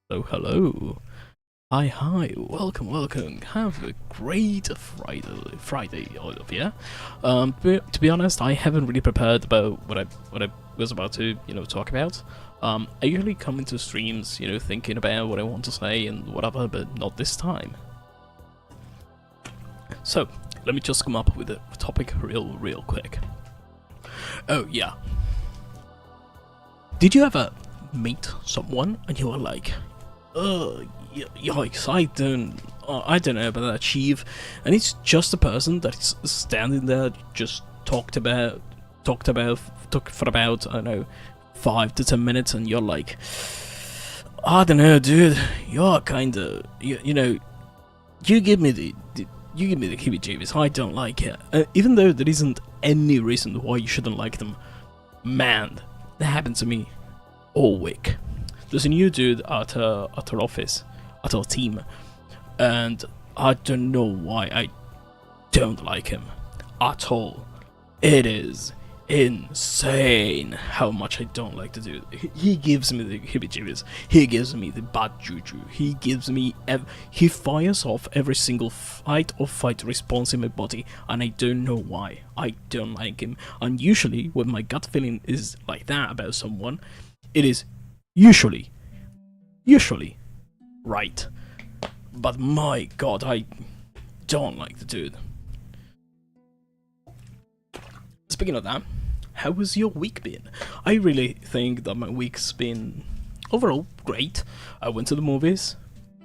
Hello, hello. Hi, welcome. Have a great Friday, all of you. To be honest, I haven't really prepared about what I was about to, talk about. I usually come into streams, thinking about what I want to say and whatever, but not this time. So, let me just come up with a topic real quick. Oh, yeah. Did you ever meet someone and you were like, yikes, I don't know about that, chief, and it's just a person that's standing there, just talked for about, I don't know, 5 to 10 minutes, and you're like, I don't know, dude, you're kinda, you give me the heebie-jeebies. I don't like it, even though there isn't any reason why you shouldn't like them. Man, that happened to me all week. There's a new dude at our office, at our team, and I don't know why I don't like him at all. It is insane how much I don't like the dude. He gives me the heebie-jeebies. He gives me the bad juju. He gives me he fires off every single fight or flight response in my body, and I don't know why. I don't like him. And usually, when my gut feeling is like that about someone, it is usually right. But my god, I don't like the dude. Speaking of that, how has your week been? I really think that my week's been overall great. I went to the movies,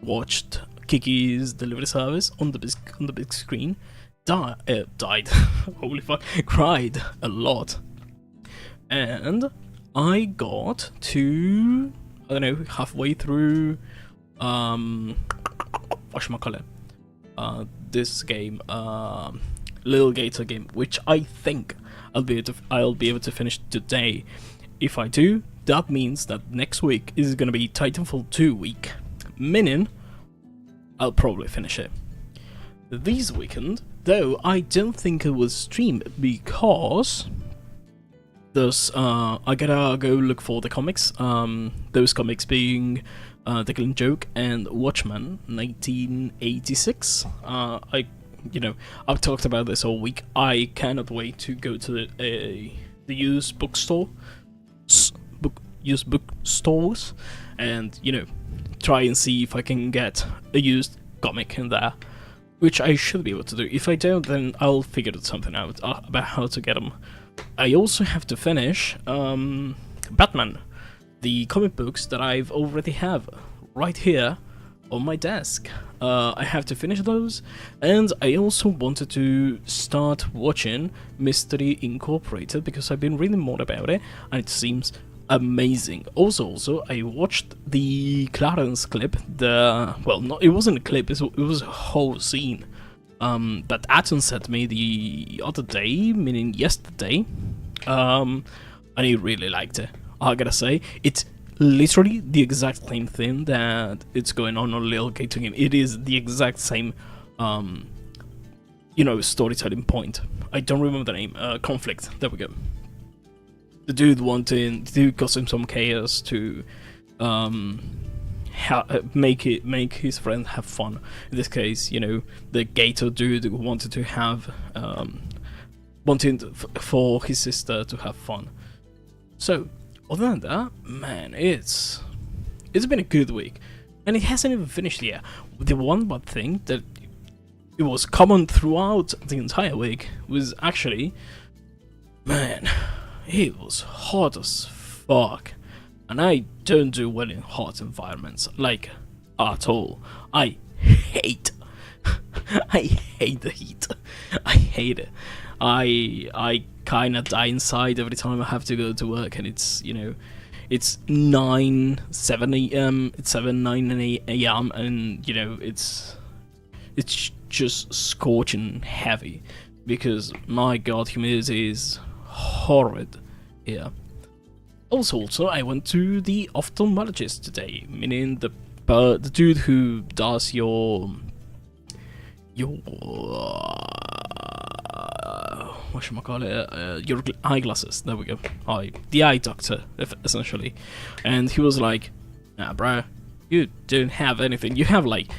watched Kiki's delivery service on the big screen, died, holy fuck, cried a lot, and I got to, I don't know, halfway through, whatchamacallit, this game, Lil Gator Game, which I think I'll be able to finish today. If I do, that means that next week is gonna be Titanfall 2 week, meaning I'll probably finish it. This weekend, though, I don't think I will stream because I gotta go look for the comics. Those comics being The Killing Joke and Watchmen 1986. I've talked about this all week. I cannot wait to go to the used bookstores and try and see if I can get a used comic in there, which I should be able to do. If I don't, then I'll figure something out about how to get them. I also have to finish Batman, the comic books that I've already have right here on my desk. I have to finish those, and I also wanted to start watching Mystery Incorporated because I've been reading more about it, and it seems amazing. Also, I watched the Clarence clip. It wasn't a clip; it was a whole scene that Atom sent me the other day, meaning yesterday, and he really liked it. I gotta say, it's literally the exact same thing that it's going on Lil Gator Game. It is the exact same, storytelling point. I don't remember the name. Conflict. There we go. The dude causing some chaos to make his friend have fun. In this case, the Gator dude wanted to have for his sister to have fun. So, other than that, man, it's been a good week, and it hasn't even finished yet. The one bad thing that it was common throughout the entire week was actually, man, it was hot as fuck, and I don't do well in hot environments, like, at all. I hate the heat. I hate it. I kind of die inside every time I have to go to work, and it's 9 a.m. It's 9 a.m. and it's just scorching heavy because my god, humidity is horrid here. Also, I went to the ophthalmologist today, meaning the dude who does your your eyeglasses. There we go. The eye doctor, essentially. And he was like, nah, bro, You don't have anything. You have like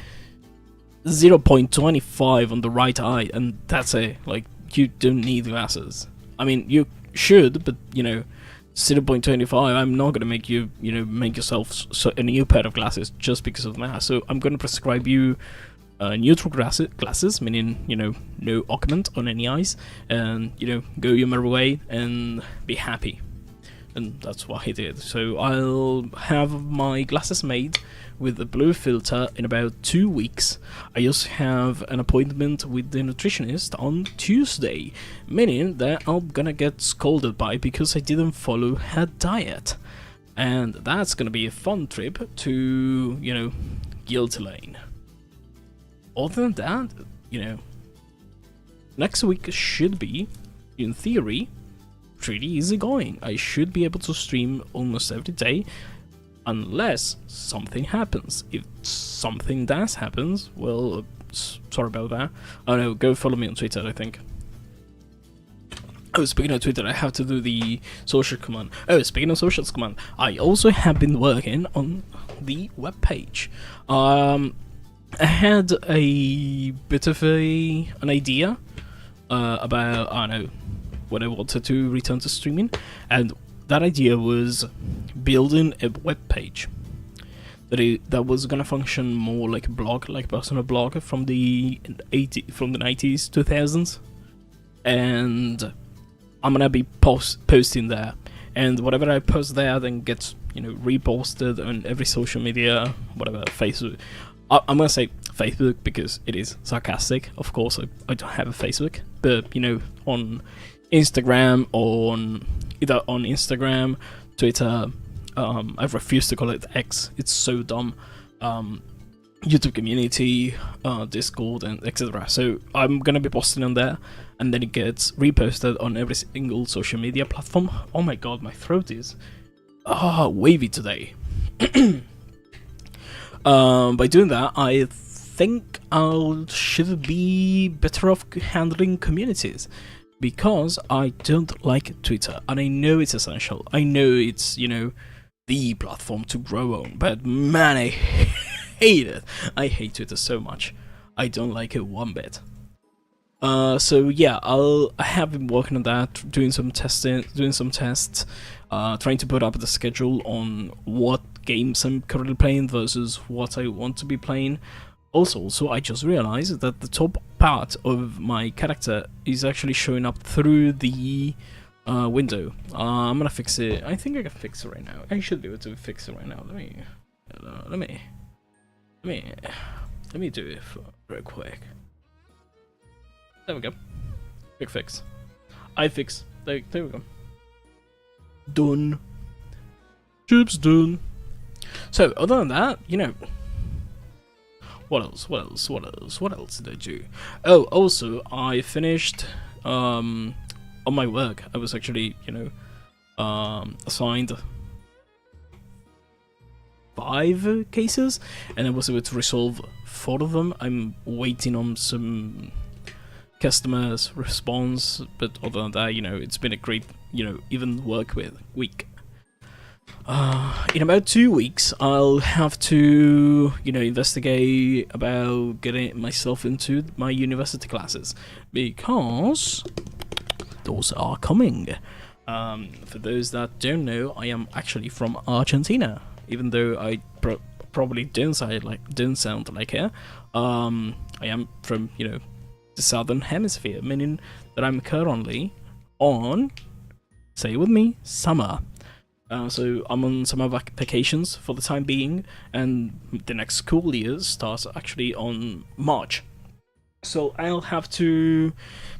0.25 on the right eye, and that's it. Like, you don't need glasses. I mean, you should, but 0.25. I'm not gonna make you, make yourself a new pair of glasses just because of that. So I'm gonna prescribe you neutral glasses, meaning no occupant on any eyes, and go your merry way and be happy. And that's what he did. So I'll have my glasses made with the blue filter in about 2 weeks. I also have an appointment with the nutritionist on Tuesday, meaning that I'm gonna get scolded by because I didn't follow her diet. And that's gonna be a fun trip to, Guilty Lane. Other than that, next week should be, in theory, pretty easy going. I should be able to stream almost every day, unless something happens. If something does happens, well, sorry about that. Oh no, go follow me on Twitter, I think. Oh, speaking of Twitter, I have to do the social command. Oh, speaking of socials command, I also have been working on the webpage. I had a bit of an idea about, I don't know, when I wanted to return to streaming, and that idea was building a web page that was gonna function more like a blog, like a personal blog from the 90s, 2000s, and I'm gonna be posting there, and whatever I post there then gets reposted on every social media, whatever, Facebook. I'm gonna say Facebook because it is sarcastic. Of course, I don't have a Facebook, but on Instagram, either on Instagram, Twitter. I refuse to call it X. It's so dumb. YouTube community, Discord, and etc. So I'm gonna be posting on there, and then it gets reposted on every single social media platform. Oh my god, my throat is wavy today. By doing that, I think I should be better off handling communities, because I don't like Twitter, and I know it's essential. I know it's, the platform to grow on, but man, I hate it. I hate Twitter so much. I don't like it one bit. So yeah, I have been working on that, doing some tests, trying to put up the schedule on what games I'm currently playing versus what I want to be playing. Also, I just realized that the top part of my character is actually showing up through the window. I'm gonna fix it. I think I can fix it right now. I should be able to fix it right now. Let me do it real quick. There we go. Quick fix. There we go. Done. Job's done. So, other than that, what else did I do? Oh, also, I finished, on my work, I was actually, assigned 5 cases, and I was able to resolve 4 of them. I'm waiting on some customers' response, but other than that, it's been a great, even work with week. In about 2 weeks, I'll have to, investigate about getting myself into my university classes, because those are coming. For those that don't know, I am actually from Argentina, even though I probably don't sound like it. I am from, the southern hemisphere, meaning that I'm currently on, say it with me, summer. So I'm on summer vacations for the time being, and the next school year starts actually on March. So I'll have to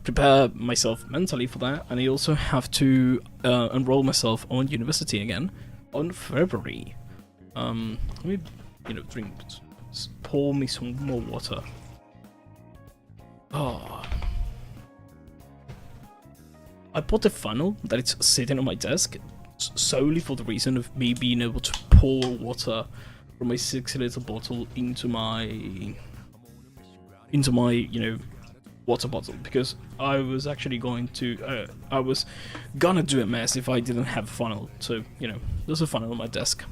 prepare myself mentally for that, and I also have to enroll myself on university again on February. Let me, drink, pour me some more water. Oh. I bought a funnel that it's sitting on my desk solely for the reason of me being able to pour water from my 6-liter bottle into my water bottle, because I was actually going to I was gonna do a mess if I didn't have a funnel. So there's a funnel on my desk.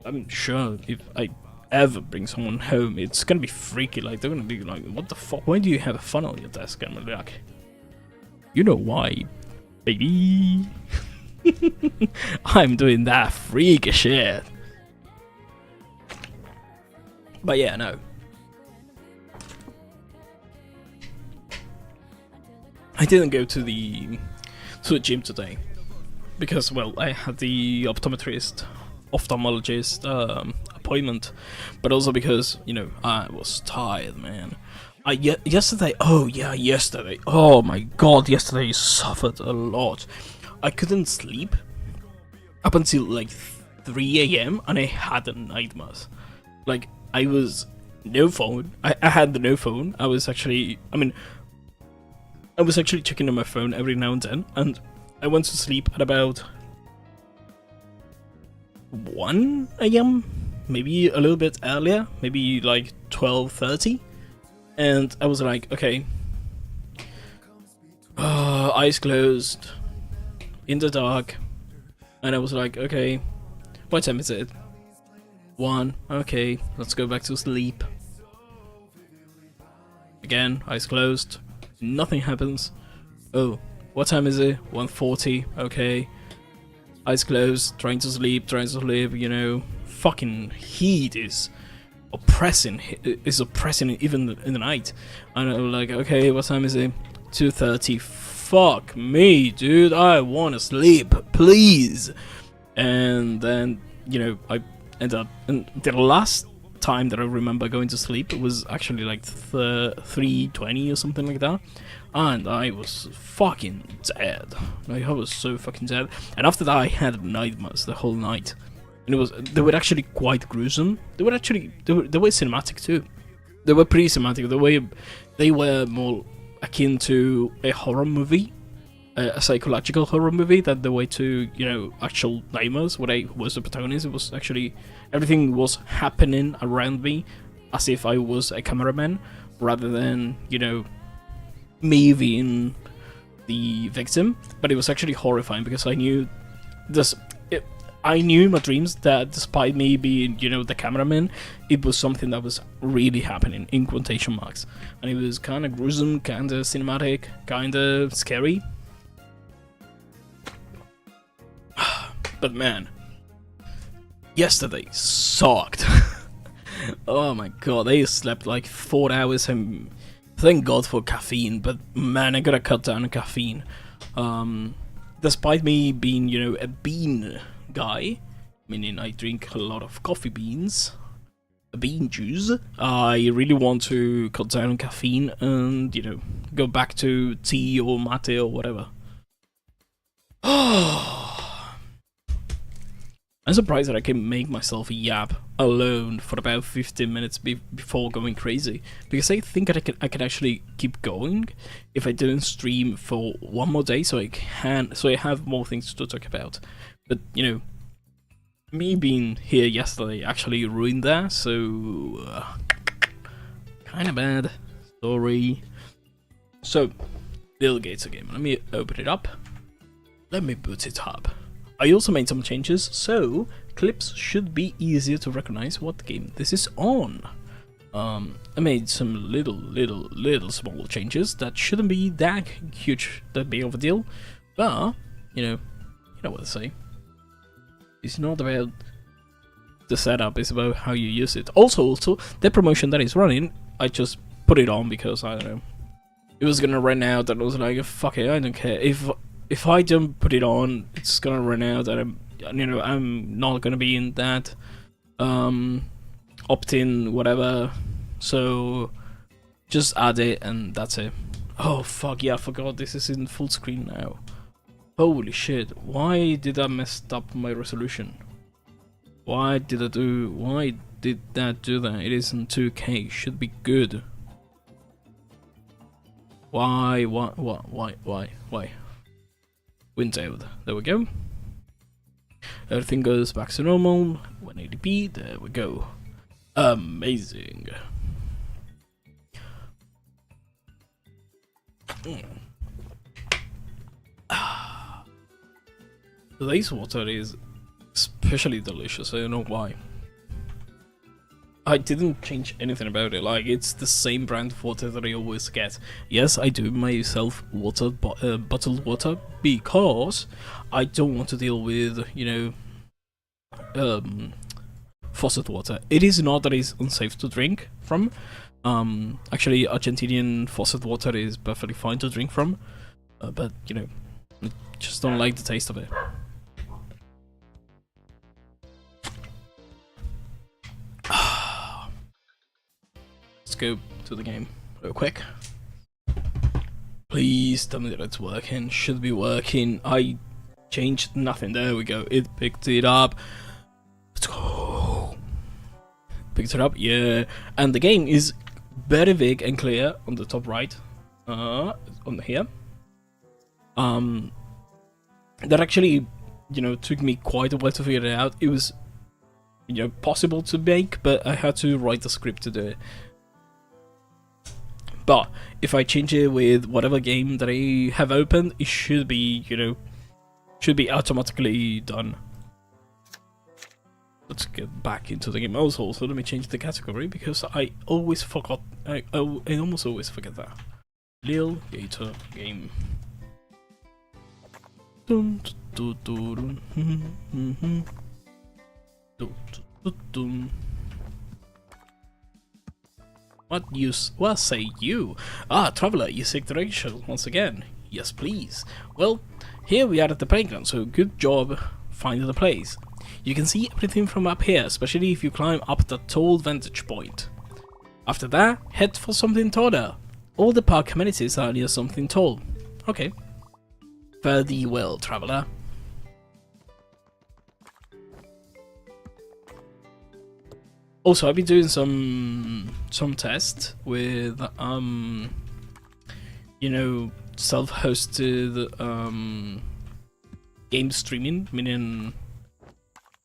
I'm sure if I ever bring someone home, it's gonna be freaky. Like, they're gonna be like, what the fuck? Why do you have a funnel on your desk? And I'm like, you know why, baby? I'm doing that freaky shit. But yeah, no. I didn't go to the gym today because, well, I had the ophthalmologist appointment, but also because, you know, I was tired, man. Yesterday, oh my god, yesterday I suffered a lot. I couldn't sleep up until like 3 a.m. and I had a nightmare. Like, I was no phone. I had the no phone. I was actually checking on my phone every now and then, and I went to sleep at about 1 a.m. Maybe a little bit earlier, maybe like 12:30, and I was like, okay, eyes closed, in the dark, and I was like, okay, what time is it? 1. Okay, let's go back to sleep. Again, eyes closed. Nothing happens. Oh, what time is it? 1:40. Okay. Eyes closed, trying to sleep, you know. Fucking heat is oppressing even in the night. And I'm like, okay, what time is it? 2:30. Fuck me, dude. I wanna sleep, please. And then, you know, I end up, and the last time that I remember going to sleep, it was actually like 3:20 or something like that, and I was fucking dead. Like, I was so fucking dead. And after that, I had nightmares the whole night, and they were actually quite gruesome. They were cinematic too. They were pretty cinematic. They were more akin to a horror movie, a psychological horror movie, than the way to, you know, actual nightmares where I was the protagonist. It was actually, everything was happening around me as if I was a cameraman, rather than, you know, me being the victim. But it was actually horrifying because I knew in my dreams that despite me being, you know, the cameraman, it was something that was really happening, in quotation marks. And it was kind of gruesome, kind of cinematic, kind of scary. But man, yesterday sucked. Oh my god, I slept like 4 hours, and thank god for caffeine, but man, I gotta cut down on caffeine. Despite me being, you know, a bean guy, meaning I drink a lot of coffee beans, bean juice, I really want to cut down on caffeine and, you know, go back to tea or mate or whatever. I'm surprised that I can make myself yap alone for about 15 minutes before going crazy, because I think that I can actually keep going if I don't stream for one more day, so I have more things to talk about. But, you know, me being here yesterday actually ruined that, so kind of bad. Sorry. So, Lil Gator Game. Let me open it up. Let me boot it up. I also made some changes, so clips should be easier to recognize what game this is on. I made some little small changes that shouldn't be that huge, that big of a deal, but you know what to say. It's not about the setup; it's about how you use it. Also, the promotion that is running, I just put it on because I don't know, it was gonna run out, and I was like, fuck it, I don't care if I don't put it on, it's gonna run out, and I'm not gonna be in that opt-in whatever, so just add it and that's it. Oh fuck yeah, I forgot this is in full screen now. Holy shit, why did I mess up my resolution? Why did that do that? It is in 2K, should be good. Why? Windowed. There we go. Everything goes back to normal. 180p. There we go. Amazing. Today's water is especially delicious. I don't know why. I didn't change anything about it. Like, it's the same brand of water that I always get. Yes, I do myself bottled water because I don't want to deal with, you know, faucet water. It is not that it's unsafe to drink from. Actually, Argentinian faucet water is perfectly fine to drink from, but you know, I just don't like the taste of it. Let's go to the game real quick. Please tell me that it's working. Should be working. I changed nothing. There we go. It picked it up. Let's go. Picked it up. Yeah. And the game is very big and clear on the top right. On here. That actually, you know, took me quite a while to figure it out. It was, you know, possible to make, but I had to write the script to do it. But if I change it with whatever game that I have opened, it should be, you know, should be automatically done. Let's get back into the game. Also, let me change the category because I always forgot. I almost always forget that. Lil Gator Game. Dun, dun, dun, dun, dun, dun, dun. What say you? Ah, traveler, you seek direction once again. Yes, please. Well, here we are at the playground, so good job finding the place. You can see everything from up here, especially if you climb up the tall vantage point. After that, head for something taller. All the park amenities are near something tall. Okay. Fare thee well, traveler. Also, I've been doing some tests with you know, self-hosted game streaming, meaning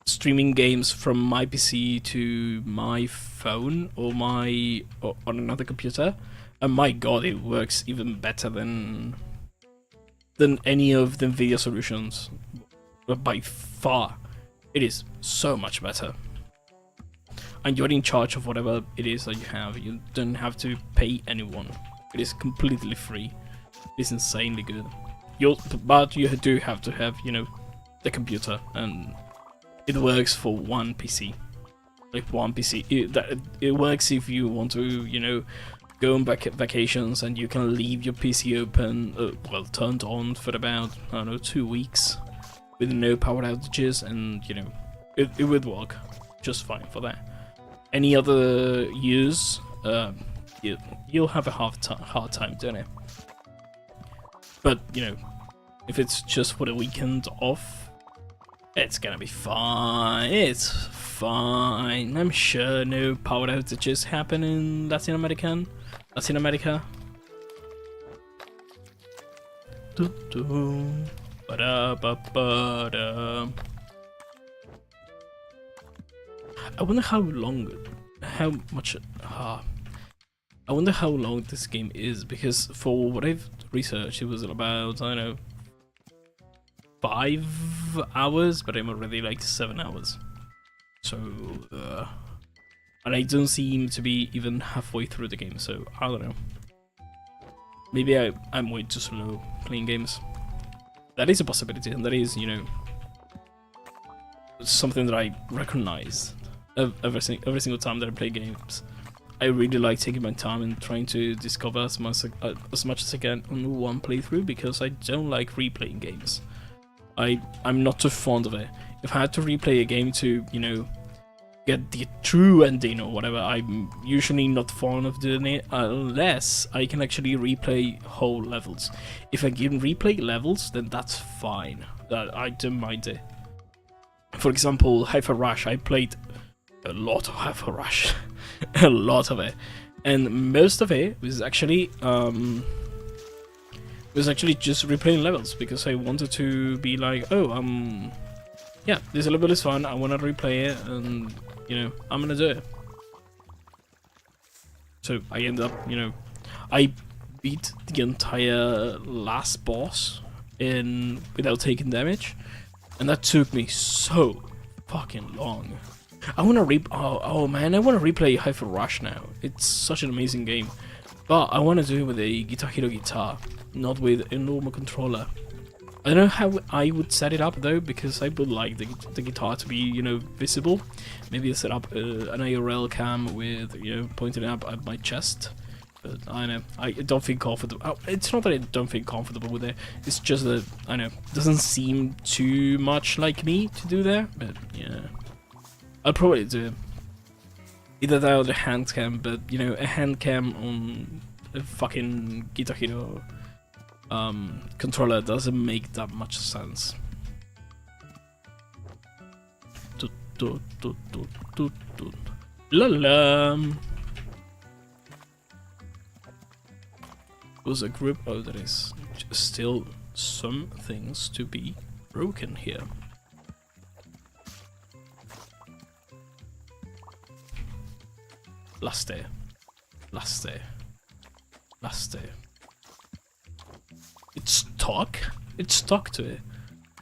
streaming games from my PC to my phone or on another computer, and my god, it works even better than any of the NVIDIA solutions. By far, it is so much better. And you're in charge of whatever it is that you have. You don't have to pay anyone. It is completely free. It's insanely good. But you do have to have, you know, the computer, and it works for one PC. Like one PC. It works if you want to, you know, go on vacations and you can leave your PC open, well, turned on for about, I don't know, 2 weeks with no power outages, and you know, it would work just fine for that. Any other use, you'll have a hard time doing it. But you know, if it's just for the weekend off, it's gonna be fine. It's fine. I'm sure no power outages happen in Latin America. I wonder how long this game is, because for what I've researched, it was about, I don't know, 5 hours, but I'm already like 7 hours. So, and I don't seem to be even halfway through the game, so I don't know. Maybe I'm way too slow playing games. That is a possibility, and that is, you know, something that I recognize every single time that I play games. I really like taking my time and trying to discover as much as I can on one playthrough, because I don't like replaying games. I'm not too fond of it. If I had to replay a game to, you know, get the true ending or whatever, I'm usually not fond of doing it unless I can actually replay whole levels. If I can replay levels, then that's fine. I don't mind it. For example, Hyper Rush, I played a lot of Hyper Rush. A lot of it. And most of it was actually just replaying levels, because I wanted to be like, oh, yeah, this level is fun, I want to replay it, and, you know, I'm gonna do it. So I end up, you know, I beat the entire last boss without taking damage, and that took me so fucking long. I wanna oh man, I wanna replay Hyper Rush now. It's such an amazing game. But I wanna do it with a Guitar Hero guitar, not with a normal controller. I don't know how I would set it up though, because I would like the guitar to be, you know, visible. Maybe I set up an IRL cam with, you know, pointing up at my chest. But I know, I don't feel comfortable. Oh, it's not that I don't feel comfortable with it. It's just that, I know, it doesn't seem too much like me to do that. But yeah, I'll probably do either that or the hand cam. But you know, a hand cam on a fucking Guitar Hero controller doesn't make that much sense. La la. Was a group. Oh, there is still some things to be broken here. Last day. Last day. Last day. It's stuck? It's stuck to it.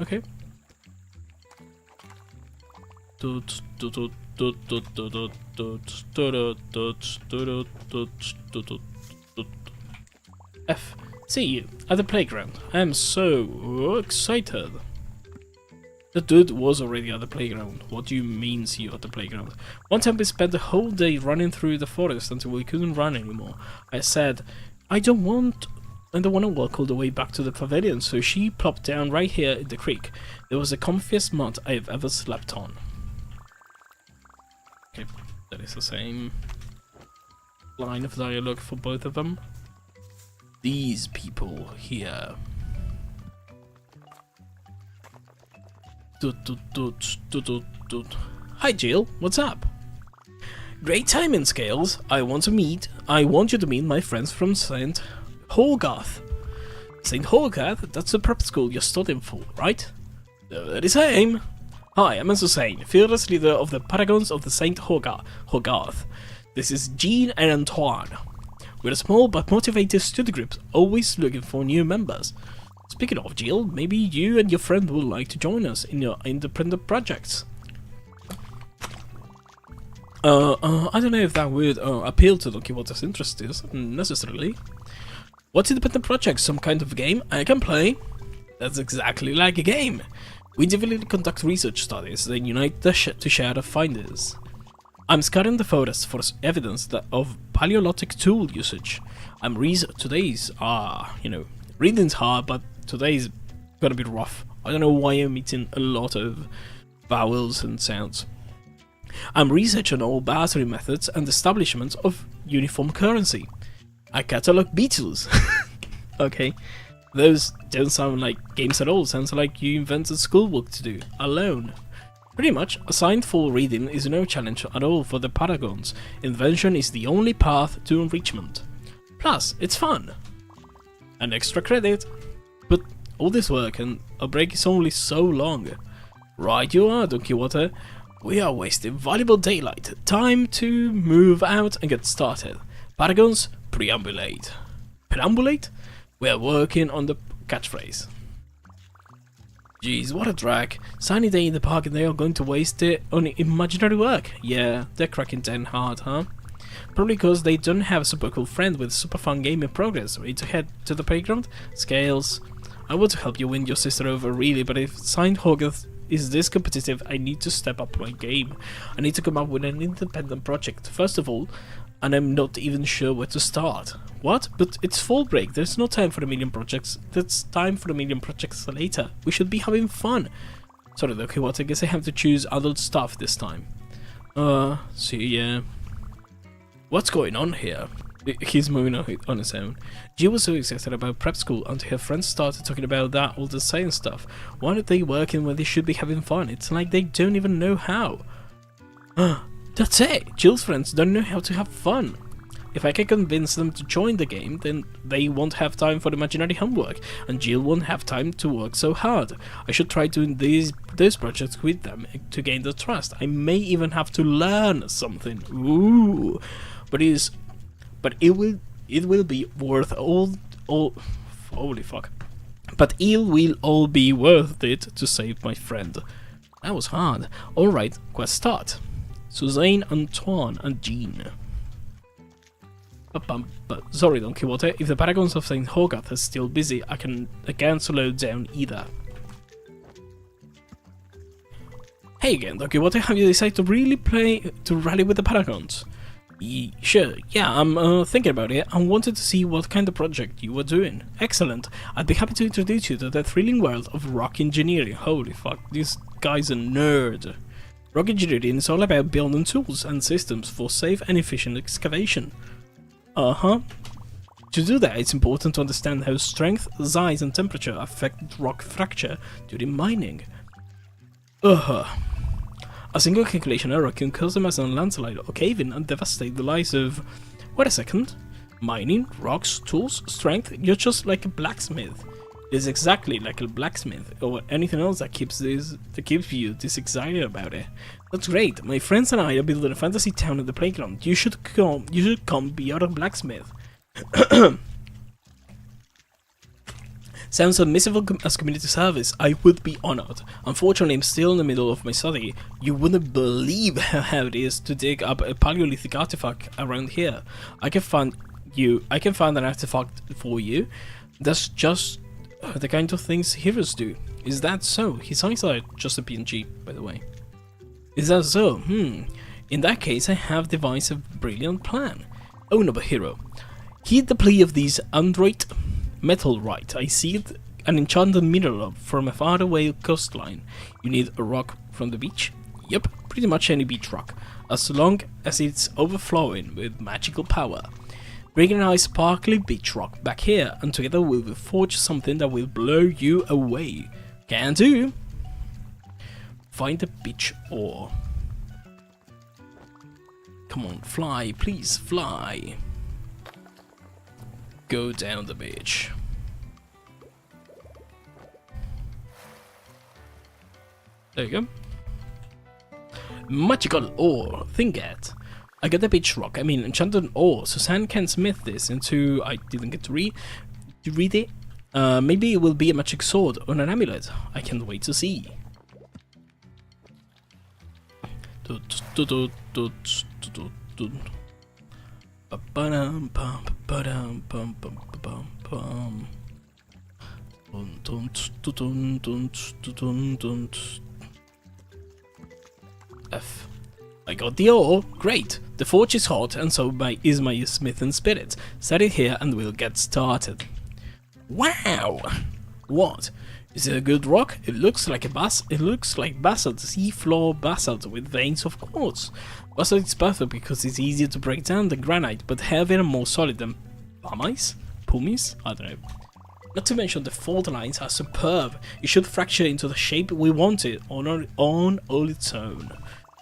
Okay. F. See you at the playground. I am so excited. The dude was already at the playground. What do you mean, see you at the playground? One time we spent the whole day running through the forest until we couldn't run anymore. I said, I don't want to walk all the way back to the pavilion, so she plopped down right here in the creek. It was the comfiest mud I've ever slept on. Okay, that is the same line of dialogue for both of them. These people here. Hi Jill, what's up? Great timing, Scales. I want you to meet my friends from St. Hogarth. St. Hogarth, that's the prep school you're studying for, right? The same. Hi, I'm Hussein, fearless leader of the Paragons of the St. Hogarth. This is Jean and Antoine. We're a small but motivated study group, always looking for new members. Speaking of Jill, maybe you and your friend would like to join us in your independent projects. I don't know if that would appeal to Don Quixote's interests necessarily. What's independent project? Some kind of game I can play? That's exactly like a game. We individually conduct research studies, then unite to share the findings. I'm scanning the forest for evidence of Paleolithic tool usage. Today's reading's hard, but today's gonna be rough. I don't know why I'm eating a lot of vowels and sounds. I'm researching all battery methods and establishment of uniform currency. I catalog beetles. Okay, those don't sound like games at all. Sounds like you invented schoolwork to do alone. Pretty much, assigned full reading is no challenge at all for the Paragons. Invention is the only path to enrichment. Plus, it's fun. An extra credit. But all this work and a break is only so long. Right you are, Don Quixote. We are wasting valuable daylight. Time to move out and get started. Paragons, preambulate. Perambulate? We are working on the catchphrase. Jeez, what a drag. Sunny day in the park and they are going to waste it on imaginary work. Yeah, they're cracking down hard, huh? Probably because they don't have a super cool friend with super fun game in progress. Ready to head to the playground? Scales. I want to help you win your sister over, really, but if St. Hogarth is this competitive, I need to step up my game. I need to come up with an independent project, first of all, and I'm not even sure where to start. What? But it's fall break, there's no time for a million projects. There's time for a million projects later. We should be having fun. Sorry, okay, what? I guess I have to choose adult stuff this time. Yeah. What's going on here? He's moving on his own. Jill was so excited about prep school until her friends started talking about that all the science stuff. Why aren't they working when they should be having fun? It's like they don't even know how. That's it! Jill's friends don't know how to have fun. If I can convince them to join the game, then they won't have time for the imaginary homework, and Jill won't have time to work so hard. I should try doing those projects with them to gain their trust. I may even have to learn something. Ooh! But it will be worth all holy fuck. But it will all be worth it to save my friend. That was hard. Alright, quest start. Suzanne, Antoine, and Jean. Sorry, Don Quixote, if the Paragons of St. Hogarth are still busy, I can't slow down either. Hey again, Don Quixote, have you decided to rally with the Paragons? Sure, yeah, I'm thinking about it. I wanted to see what kind of project you were doing. Excellent. I'd be happy to introduce you to the thrilling world of rock engineering. Holy fuck, this guy's a nerd. Rock engineering is all about building tools and systems for safe and efficient excavation. To do that, it's important to understand how strength, size, and temperature affect rock fracture during mining. A single calculation error can cause them as a landslide or cave-in and devastate the lives of... Wait a second. Mining, rocks, tools, strength, you're just like a blacksmith. It is exactly like a blacksmith, or anything else that keeps you this excited about it. That's great. My friends and I are building a fantasy town at the playground. You should come be our blacksmith. Sounds admissible as community service. I would be honored. Unfortunately, I'm still in the middle of my study. You wouldn't believe how hard it is to dig up a Paleolithic artifact around here. I can find an artifact for you. That's just the kind of things heroes do. Is that so? His eyes are just a PNG, by the way. Is that so? In that case, I have devised a brilliant plan. Oh, noble hero. Heed the plea of these android metal right. I sealed an enchanted mineral from a faraway coastline. You need a rock from the beach? Yep, pretty much any beach rock, as long as it's overflowing with magical power. Bring a nice sparkly beach rock back here, and together we will forge something that will blow you away. Can do! Find the beach ore. Come on, fly, please fly. Go down the beach. There you go. Magical ore, Thingat. I got the beach rock, enchanted ore. Suzanne can smith this into... I didn't get to read it. Maybe it will be a magic sword or an amulet. I can't wait to see. F. I got the ore. Great. The forge is hot, and so is my smithing spirit. Set it here, and we'll get started. Wow! What? Is it a good rock? It looks like basalt, seafloor basalt with veins of quartz. Basalt is perfect because it's easier to break down than granite, but heavier and more solid than pumice? I don't know. Not to mention the fault lines are superb. It should fracture into the shape we want it on all its own.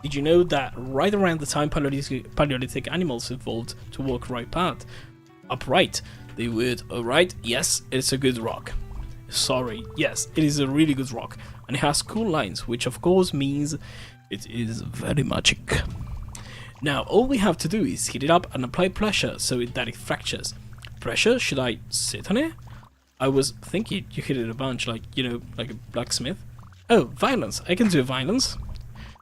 Did you know that right around the time Paleolithic animals evolved to walk upright? They would. Alright, yes, it's a good rock. Sorry, yes, it is a really good rock, and it has cool lines, which of course means it is very magic. Now, all we have to do is heat it up and apply pressure so that it fractures. Pressure? Should I sit on it? I was thinking you hit it a bunch, like a blacksmith. Oh, violence. I can do violence.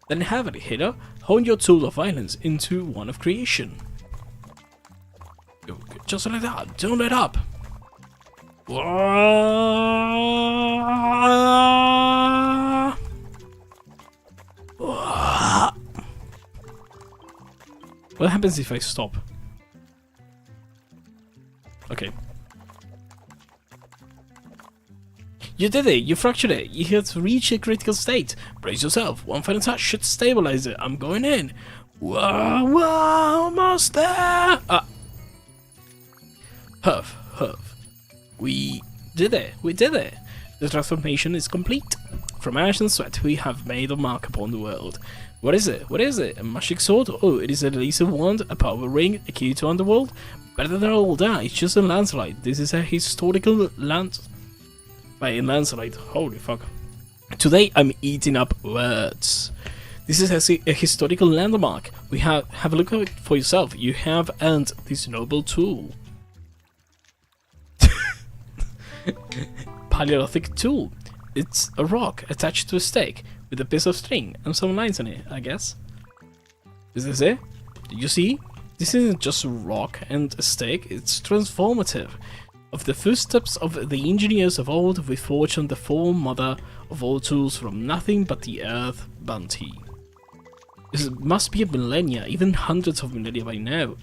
Then have it, hitter. Hone your tool of violence into one of creation. Go, just like that. Don't let up. What happens if I stop? Okay. You did it! You fractured it! You have reached a critical state! Brace yourself! One final touch should stabilize it! I'm going in! Whoa, whoa, almost there! Huff. We did it! We did it! The transformation is complete! From ash and sweat we have made a mark upon the world. What is it? What is it? A magic sword? Oh, it is a laser wand, a power ring, a key to underworld? Better than all that, it's just a landslide. This is a historical landslide. Holy fuck. Today I'm eating up words. This is a historical landmark. Have a look at it for yourself. You have earned this noble tool. Paleolithic tool. It's a rock attached to a stake with a piece of string and some lines on it, I guess. Is this it? Did you see? This isn't just a rock and a stick, it's transformative. Of the footsteps of the engineers of old, we fortune the foremother of all tools from nothing but the earth bounty. This must be a millennia, even hundreds of millennia by now.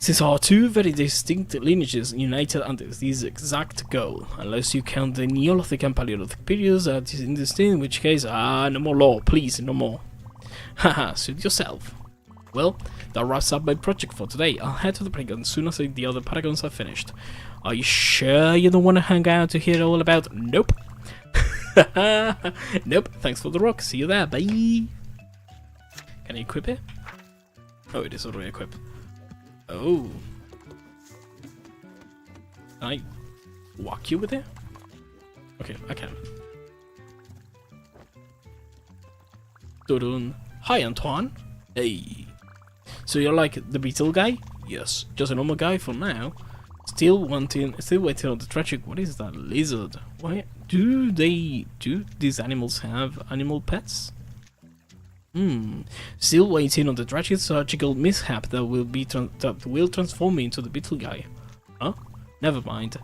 These are two very distinct lineages united under this exact goal, unless you count the Neolithic and Paleolithic periods as indistinct, in which case, no more law, please, no more. Haha, suit yourself. Well, that wraps up my project for today. I'll head to the Paragon as soon as the other Paragons are finished. Are you sure you don't want to hang out to hear all about? Nope. Nope, thanks for the rock, see you there, bye. Can I equip it? Oh, it is already equipped. Oh. Can I whack you with it? Okay, I can. Dun. Hi, Antoine. Hey. So you're like the beetle guy? Yes, just a normal guy for now. Still waiting on the tragic. What is that lizard? Why do these animals have animal pets? Still waiting on the tragic surgical mishap that will transform me into the beetle guy. Huh? Never mind.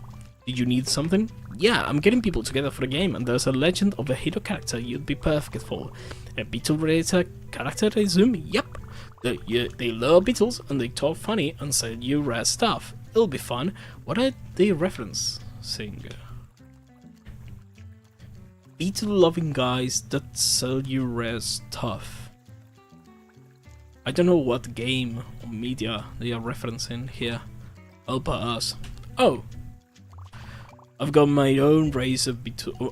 Did you need something? Yeah, I'm getting people together for a game, and there's a legend of a hero character you'd be perfect for. A beetle-related character, I assume? Yep. They love beetles, and they talk funny and sell you rare stuff. It'll be fun. What are they referencing? Beetle-loving guys that sell you rare stuff. I don't know what game or media they are referencing here. 4+hrs. Oh! I've got my own race of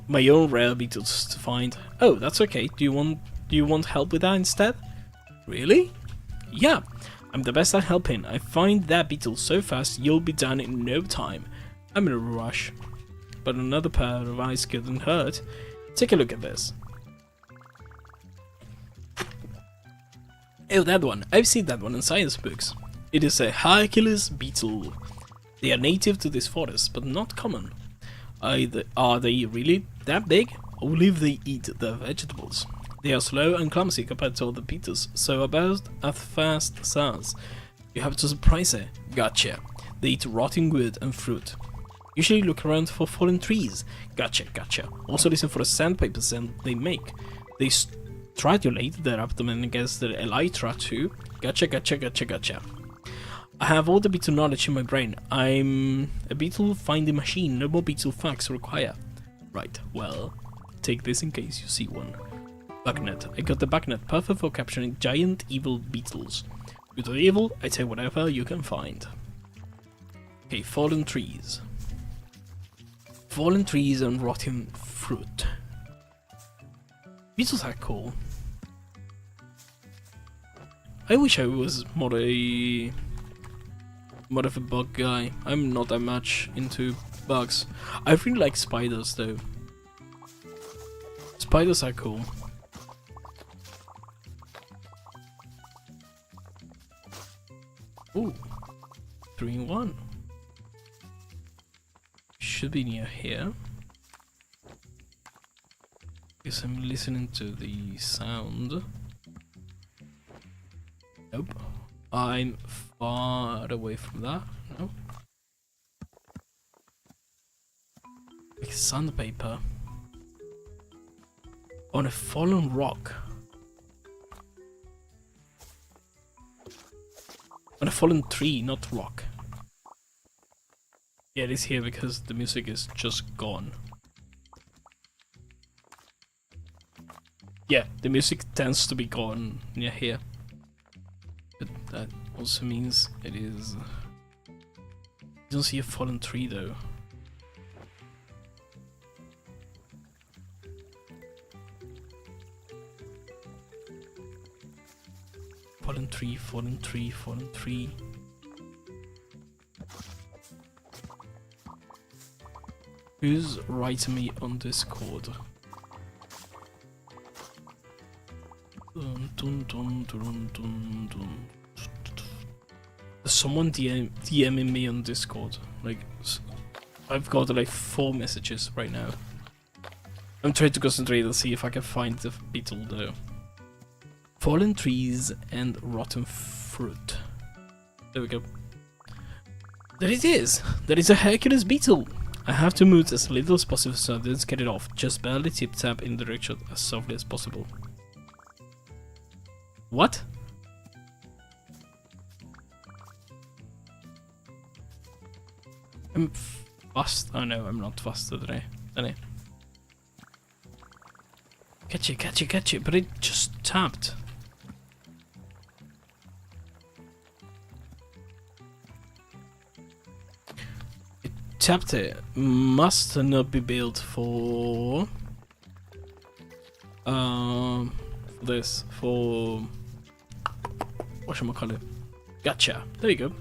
my own rare beetles to find. Oh, that's okay. Do you want help with that instead? Really? Yeah, I'm the best at helping. I find that beetle so fast you'll be done in no time. I'm in a rush, but another pair of eyes couldn't hurt. Take a look at this. Oh, that one. I've seen that one in science books. It is a Hercules beetle. They are native to this forest, but not common. Are they really that big? Only if they eat their vegetables. They are slow and clumsy compared to other beetles, so about as fast as us. You have to surprise it. Gotcha. They eat rotting wood and fruit. Usually look around for fallen trees. Gotcha, gotcha. Also listen for the sandpaper sound they make. They stridulate their abdomen against the elytra too. Gotcha, gotcha, gotcha, gotcha. I have all the beetle knowledge in my brain. I'm a beetle finding machine. No more beetle facts required. Right, well, take this in case you see one. Bagnet. I got the bagnet, perfect for capturing giant evil beetles. Good or evil, I take whatever you can find. Okay, fallen trees. Fallen trees and rotten fruit. Beetles are cool. I wish I was more of a bug guy. I'm not that much into bugs. I really like spiders though. Spiders are cool. Ooh, 3 in 1. Should be near here. Guess I'm listening to the sound. Nope. I'm far away from that. No. Like sandpaper. On a fallen rock. On a fallen tree, not rock. Yeah, it is here because the music is just gone. Yeah, the music tends to be gone near here. But that also means it is... I don't see a fallen tree though. Fallen tree, fallen tree, fallen tree. Who's writing me on Discord? Dun, dun, dun, dun, dun, dun. There's someone DMing me on Discord. Like, I've got like 4 messages right now. I'm trying to concentrate and see if I can find the beetle though. Fallen trees and rotten fruit. There we go. There it is! There is a Hercules beetle! I have to move as little as possible so I don't get it off. Just barely tip-tap in the direction as softly as possible. What? I'm fast. Oh no, I'm not faster today. Catch it, but it just tapped. It tapped it. Must not be built for this, for whatchamacallit. Gotcha. There you go.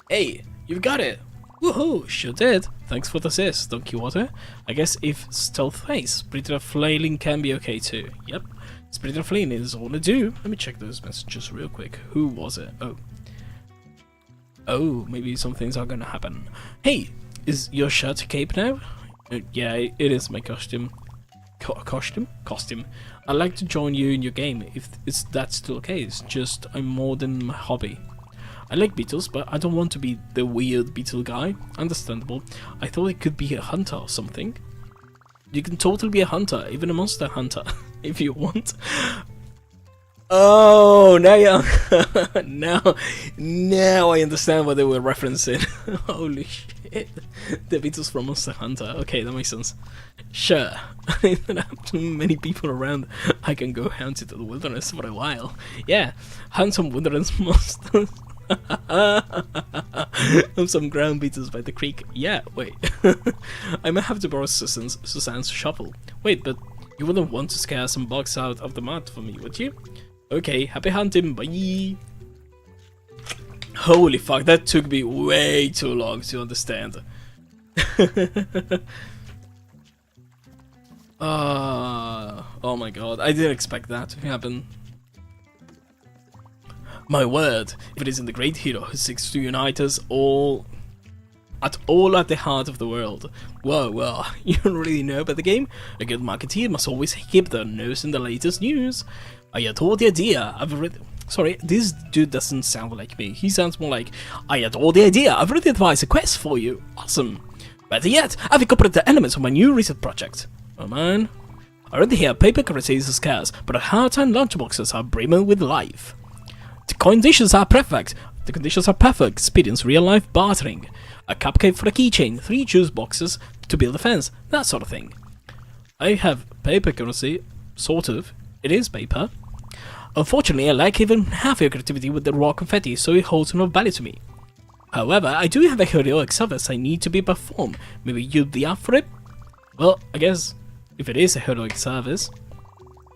Hey, you've got it! Woohoo! Sure did. Thanks for the assist, Donkey Water. I guess if stealth face, Splitter Flailing can be okay too. Yep. Splitter Flailing is all I do. Let me check those messages real quick. Who was it? Oh, maybe some things are gonna happen. Hey, is your shirt a cape now? Yeah, it is my costume. Costume. I'd like to join you in your game if that's still the case. Just I'm more than my hobby. I like beetles, but I don't want to be the weird beetle guy. Understandable. I thought it could be a hunter or something. You can totally be a hunter, even a monster hunter, if you want. Oh, now I understand what they were referencing. Holy shit. The beetles from Monster Hunter. Okay, that makes sense. Sure. If I have too many people around, I can go hunt into the wilderness for a while. Yeah, hunt some wilderness monsters. Some ground beetles by the creek. Yeah, wait. I might have to borrow Susan's shovel. Wait, but you wouldn't want to scare some bugs out of the mud for me, would you? Okay, happy hunting, bye! Holy fuck, that took me way too long to understand. Oh my god, I didn't expect that to happen. My word, if it isn't the great hero who seeks to unite us all at the heart of the world. Whoa, you don't really know about the game? A good marketeer must always keep their nose in the latest news. I adore the idea. Sorry, this dude doesn't sound like me. He sounds more like, I adore the idea. I've already advised a quest for you. Awesome. Better yet, I've incorporated the elements of my new research project. Oh man. I already hear paper currency is scarce, but at hard-time lunchboxes are brimming with life. The conditions are perfect. Experience real-life bartering. A cupcake for a keychain, 3 juice boxes to build a fence, that sort of thing. I have paper currency, sort of. It is paper. Unfortunately, I lack even half your creativity with the raw confetti, so it holds no value to me. However, I do have a heroic service I need to be performed. Maybe you'd be up for it? Well, I guess, if it is a heroic service.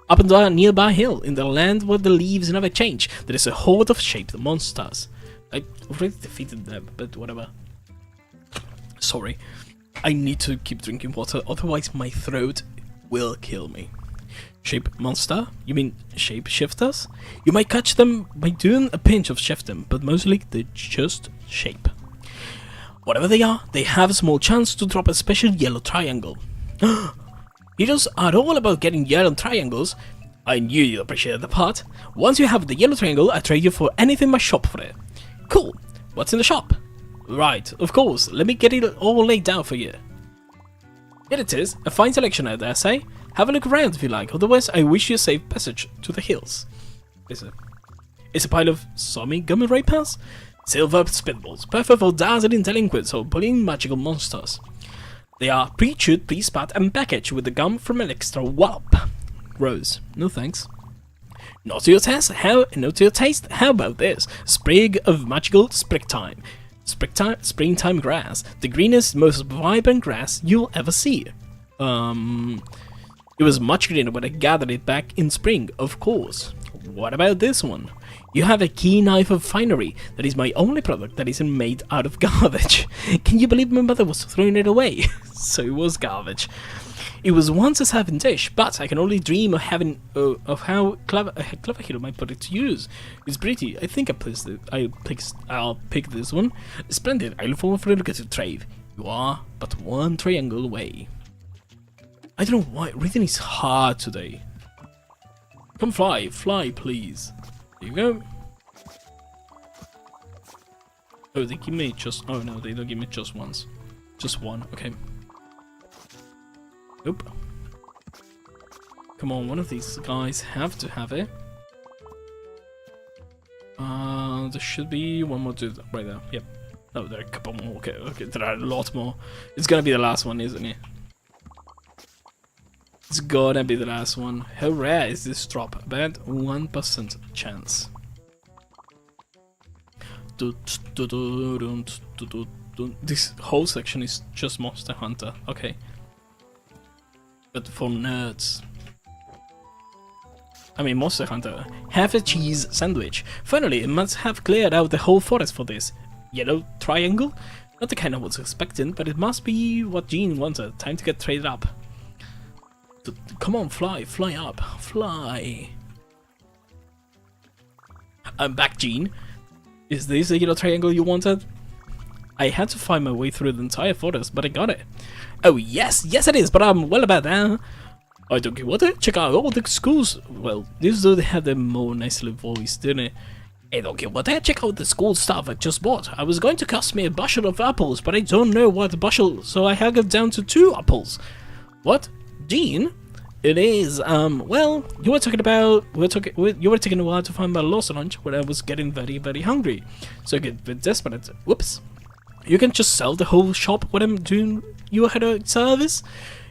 Up on a nearby hill, in the land where the leaves never change, there is a horde of shaped monsters. I already defeated them, but whatever. Sorry. I need to keep drinking water, otherwise my throat will kill me. Shape monster? You mean shape shifters? You might catch them by doing a pinch of shifting, but mostly they just shape. Whatever they are, they have a small chance to drop a special yellow triangle. Heroes are all about getting yellow triangles. I knew you'd appreciate the part. Once you have the yellow triangle, I trade you for anything in my shop for it. Cool. What's in the shop? Right, of course. Let me get it all laid down for you. Here it is. A fine selection, I dare say. Have a look around if you like, otherwise I wish you a safe passage to the hills. It's a pile of Somi gummy ray pens? Silver spitballs, perfect for dazzling delinquents or bullying magical monsters. They are pre-chewed, pre-spat and packaged with the gum from an extra wallop. Rose, no thanks. Not to your taste, how about this? Sprig of magical springtime. Springtime grass, the greenest, most vibrant grass you'll ever see. It was much greener when I gathered it back in spring, of course. What about this one? You have a key knife of finery. That is my only product that isn't made out of garbage. Can you believe my mother was throwing it away? So it was garbage. It was once a serving dish, but I can only dream of having of how a clever hero might put it to use. It's pretty. I think I'll pick this one. Splendid. I look forward for a look at your trade. You are but one triangle away. I don't know why reading is hard today. Come fly, fly, please. There you go. Oh, they give me just... Oh, no, they don't give me just once. Just one, okay. Nope. Come on, one of these guys have to have it. There should be one more dude right there. Yep. Oh, there are a couple more. Okay, okay, there are a lot more. It's gonna be the last one, isn't it? It's gonna be the last one. How rare is this drop? About 1% chance. This whole section is just Monster Hunter. Okay. But for nerds. I mean, Monster Hunter. Have a cheese sandwich. Finally, it must have cleared out the whole forest for this. Yellow triangle? Not the kind I was expecting, but it must be what Jean wanted. Time to get traded up. Come on, fly, fly up, fly. I'm back, Jean. Is this the yellow triangle you wanted? I had to find my way through the entire forest, but I got it. Oh yes, yes it is, but I'm well about that. I don't get what it. Check out all the schools. Well, this dude had a more nicely voiced, didn't it? Hey, don't get what? Check out the school stuff I just bought. I was going to cost me a bushel of apples, but I don't know what bushel, so I haggled down to 2 apples. What? Jean? It is, well, you were talking about, you were taking a while to find my lost lunch when I was getting very, very hungry. So I get a bit desperate. Whoops. You can just sell the whole shop when I'm doing you had a service?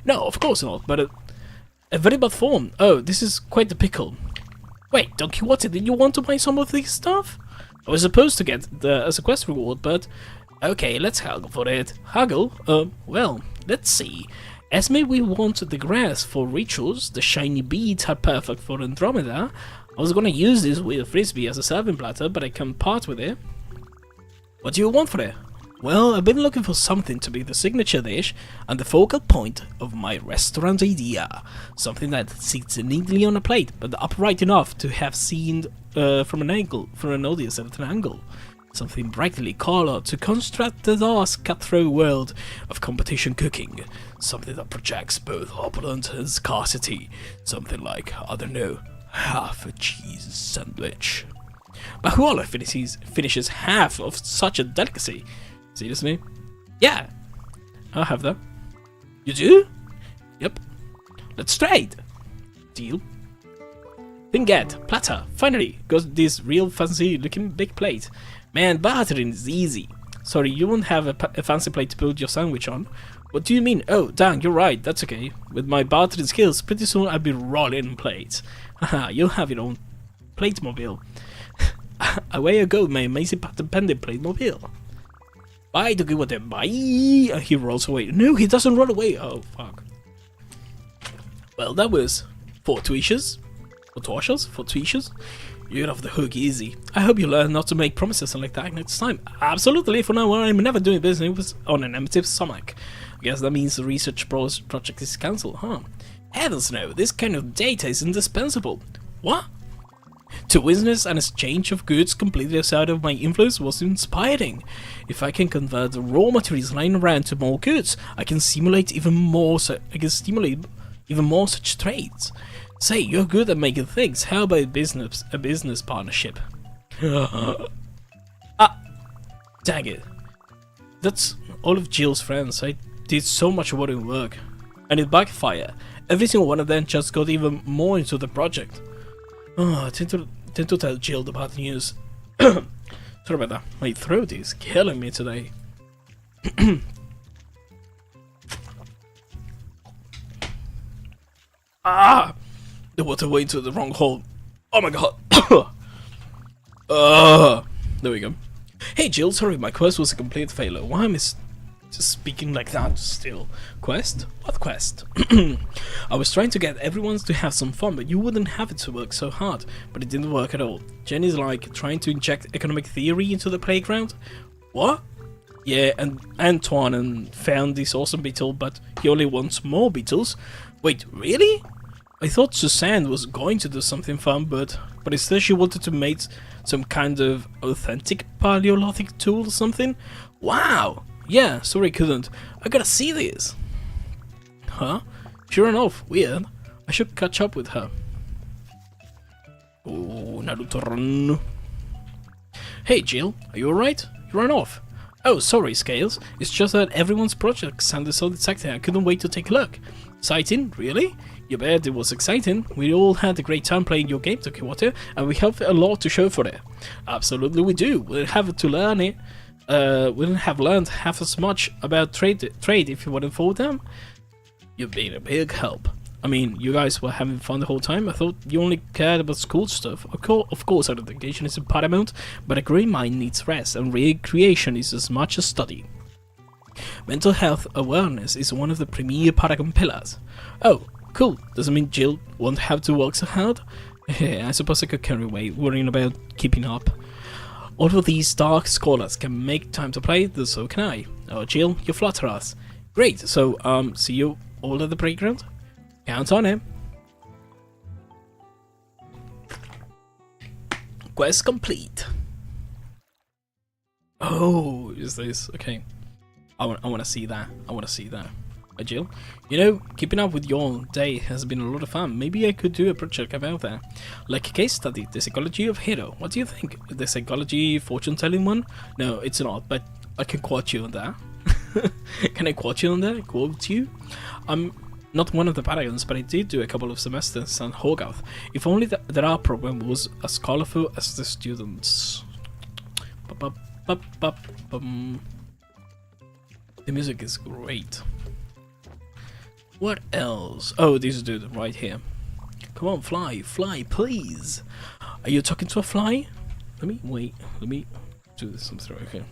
No, of course not, but a very bad form. Oh, this is quite the pickle. Wait, Don Quixote, did you want to buy some of this stuff? I was supposed to get as a quest reward, but... Okay, let's haggle for it. Haggle? Well, let's see. Esme, we want the grass for rituals. The shiny beads are perfect for Andromeda. I was gonna use this with a frisbee as a serving platter, but I can't part with it. What do you want for it? Well, I've been looking for something to be the signature dish and the focal point of my restaurant idea. Something that sits neatly on a plate, but upright enough to have seen from an audience at an angle. Something brightly colored to construct the dark, cutthroat world of competition cooking. Something that projects both opulence and scarcity. Something like, I don't know, half a cheese sandwich. But who all finishes half of such a delicacy? Seriously? Yeah, I'll have that. You do? Yep. Let's trade. Deal. Then get platter. Finally, got this real fancy looking big plate. Man, bartering is easy. Sorry, you won't have a fancy plate to build your sandwich on. What do you mean? Oh, dang, you're right. That's okay. With my bartering skills, pretty soon I'll be rolling plates. Haha, you'll have your own plate mobile. Away I go with my amazing patent-pending plate mobile. Bye, Doogie, what then? Bye! And he rolls away. No, he doesn't run away. Oh, fuck. Well, that was 4+hrs. 4+hrs? You're off the hook easy. I hope you learn not to make promises like that next time. Absolutely, for now I'm never doing business on an empty stomach. I guess that means the research project is cancelled, huh? Heavens no, this kind of data is indispensable. What? To witness an exchange of goods completely outside of my influence was inspiring. If I can convert the raw materials lying around to more goods, I can stimulate even more such trades. Say, you're good at making things. How about a business partnership? Ah, dang it. That's all of Jill's friends. I did so much work, and it backfired. Every single one of them just got even more into the project. Oh, I tend to tell Jill the bad news. Sorry about that. My throat is killing me today. Ah! The water went into the wrong hole. Oh my god. There we go. Hey Jill, sorry, my quest was a complete failure. Why am I just speaking like that still? Quest? What quest? I was trying to get everyone to have some fun, but you wouldn't have it to work so hard. But it didn't work at all. Jenny's like trying to inject economic theory into the playground. What? Yeah, and Antoine found this awesome beetle, but he only wants more beetles. Wait, really? I thought Suzanne was going to do something fun, but instead she wanted to make some kind of authentic Paleolithic tool or something. Wow! Yeah, sorry I couldn't. I gotta see this. Huh? She ran off. Weird. I should catch up with her. Oh, Naruto run. Hey Jill, are you alright? You ran off. Oh, sorry Scales, it's just that everyone's project sounded so exciting I couldn't wait to take a look. Exciting? Really? You bet it was exciting. We all had a great time playing your game, Tokiwato, and we have a lot to show for it. Absolutely we do. We'll have to learn it. Wouldn't have learned half as much about trade if you wouldn't for them. You've been a big help. I mean, you guys were having fun the whole time. I thought you only cared about school stuff. Of course, education is paramount, but a great mind needs rest, and recreation is as much as study. Mental health awareness is one of the premier Paragon pillars. Oh, cool. Doesn't mean Jill won't have to work so hard? I suppose I could carry away worrying about keeping up. All of these dark scholars can make time to play, so can I. Oh, Jill, you flatter us. Great, so, see you all at the playground? Count on it. Quest complete. Oh, is this okay? I want to see that. I want to see that. Jill, you know, keeping up with your day has been a lot of fun. Maybe I could do a project about that, like a case study, the psychology of hero. What do you think? The psychology fortune-telling one? No, it's not. But I can quote you on that. Can I quote you on that? Quote you? Not one of the Paragons, but I did do a couple of semesters on Hogarth. If only that our program was as colorful as the students. The music is great. What else? Oh, this dude right here. Come on, fly, please. Are you talking to a fly? Let me do this something right here.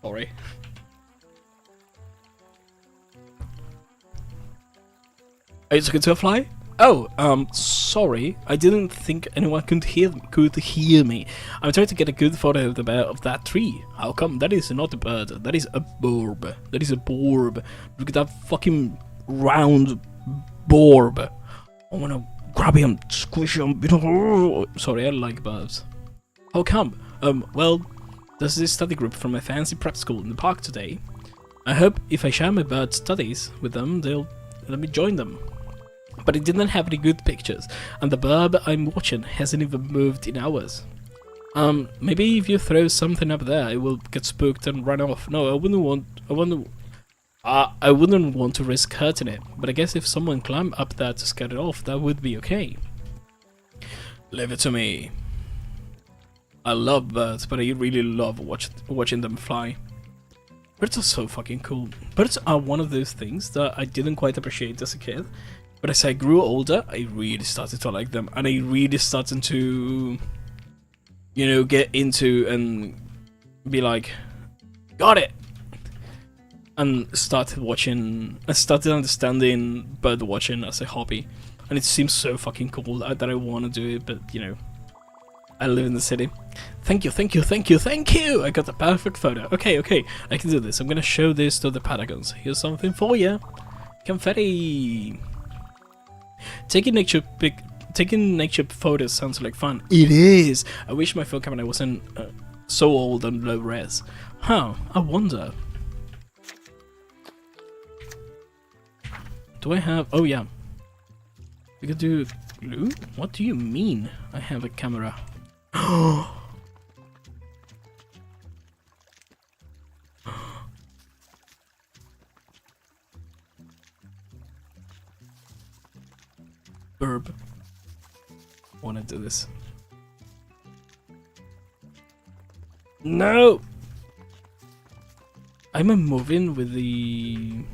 Sorry. Are you talking to a fly? Oh, sorry. I didn't think anyone could hear me. I'm trying to get a good photo of that tree. How come? That is not a bird. That is a borb. That is a borb. Look at that fucking round borb. I wanna grab him, squish him. Sorry, I like birds. How come? Well, there's this study group from a fancy prep school in the park today. I hope if I share my bird studies with them, they'll let me join them. But it didn't have any good pictures, and the bird I'm watching hasn't even moved in hours. Maybe if you throw something up there, it will get spooked and run off. No, I wouldn't want to risk hurting it, but I guess if someone climbed up there to scare it off, that would be okay. Leave it to me. I love birds, but I really love watching them fly. Birds are so fucking cool. Birds are one of those things that I didn't quite appreciate as a kid, but as I grew older, I really started to like them, and I really started to, you know, get into and be like, got it! And I started understanding bird watching as a hobby, and it seems so fucking cool that I want to do it, but you know, I live in the city. Thank you. I got the perfect photo. Okay, I can do this. I'm gonna show this to the Paragons. Here's something for you. Confetti. Taking nature photos sounds like fun. It is. I wish my phone camera wasn't so old and low res. Huh? I wonder. Do I have? Oh yeah. We could do glue. What do you mean? I have a camera. Burb. Wanna do this? No. Am I moving with the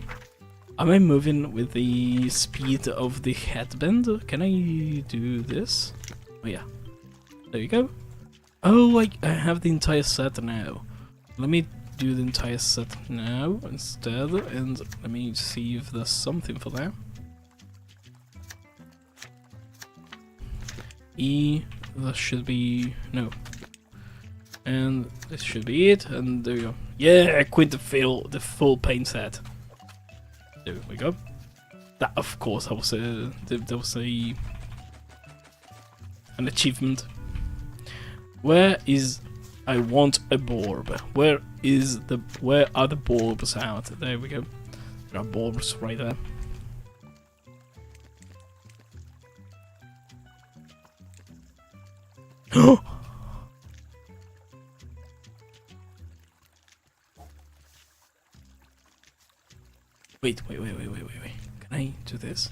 speed of the headband? Can I do this? Oh yeah. There you go. Oh, I have the entire set now. Let me do the entire set now instead, and let me see if there's something for that. E, that should be, no. And this should be it, and there you go. Yeah, I quit the full paint set. There we go. That, of course, that was an achievement. Where is... I want a bulb. Where are the bulbs out? There we go. There are bulbs right there. Wait. Can I do this?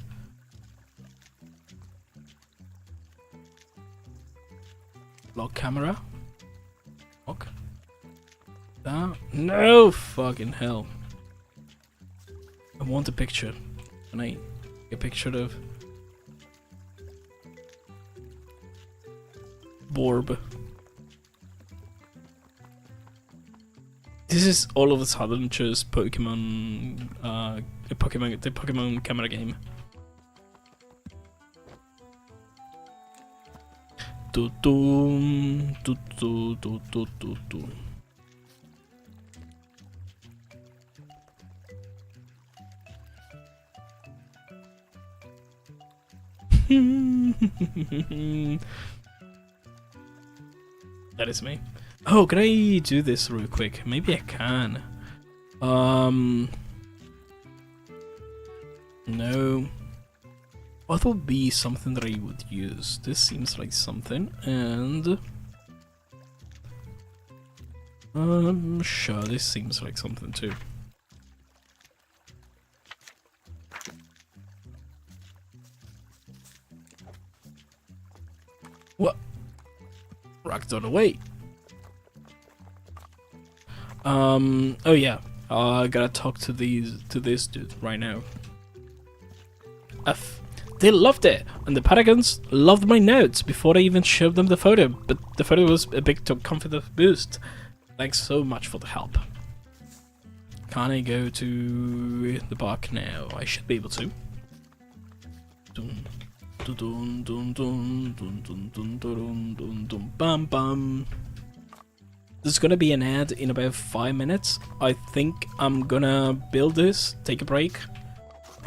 Lock camera. Lock. Down. No fucking hell. I want a picture. Can I get a picture of Borb? This is all of a sudden just Pokemon, the Pokemon camera game. That is me. Oh, can I do this real quick? Maybe I can. No. What would be something that I would use? This seems like something, and sure, this seems like something too. What? Rocked on away. Oh yeah, I gotta talk to this dude right now. They loved it, and the Paragons loved my notes before I even showed them the photo, but the photo was a big confidence boost. Thanks so much for the help. Can I go to the park now? I should be able to. Bum bum. There's gonna be an ad in about 5 minutes. I think I'm gonna build this, take a break.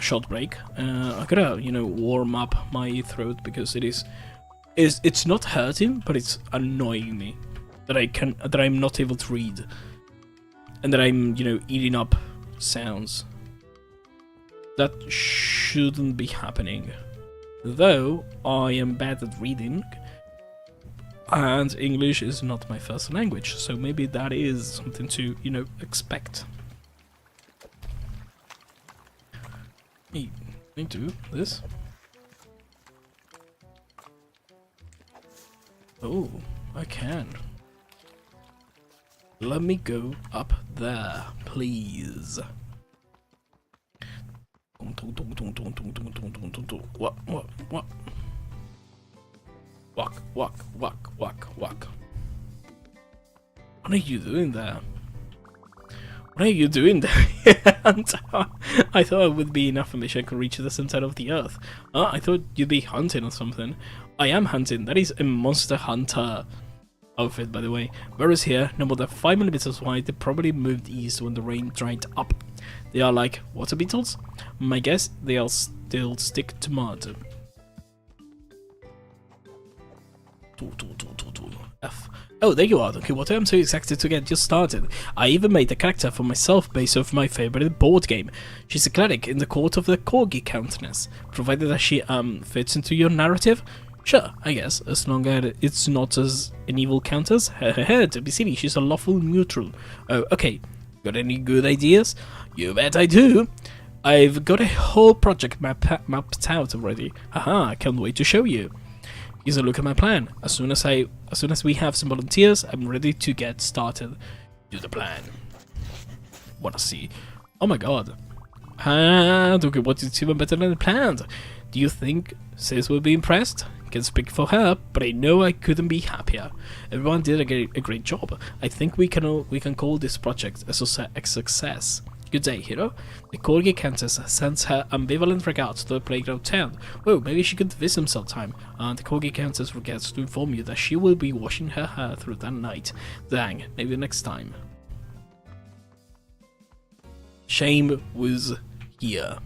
Short break. I gotta, warm up my throat because it's not hurting, but it's annoying me that I'm not able to read, and that I'm, eating up sounds. That shouldn't be happening. Though I am bad at reading, and English is not my first language, so maybe that is something to, expect. Hey, can I do this? Oh, I can. Let me go up there, please. What? Walk. What are you doing there? What are you doing there? I thought it would be enough information I could reach the center of the earth. I thought you'd be hunting or something. I am hunting. That is a monster hunter outfit, by the way. Whereas here, no more than 5 millimeters wide, they probably moved east when the rain dried up. They are like water beetles? My guess, they'll still stick to mud. F. Oh, there you are, Don Quixote. I'm so excited to get you started. I even made a character for myself based off my favorite board game. She's a cleric in the court of the Corgi Countess. Provided that she fits into your narrative? Sure, I guess, as long as it's not as an evil countess. To be silly, she's a lawful neutral. Oh, okay. Got any good ideas? You bet I do. I've got a whole project mapped out already. Haha, I can't wait to show you. Here's a look at my plan. As soon as we have some volunteers, I'm ready to get started. Do the plan. Wanna see? Oh my god. Okay, what is even better than planned? Do you think Sis will be impressed? Can speak for her, but I know I couldn't be happier. Everyone did a great job. I think we can call this project a success. Good day, hero. The Corgi Countess sends her ambivalent regards to the playground town. Oh, maybe she could visit him sometime. And the Corgi Countess forgets to inform you that she will be washing her hair through that night. Dang, maybe next time. Shame was here.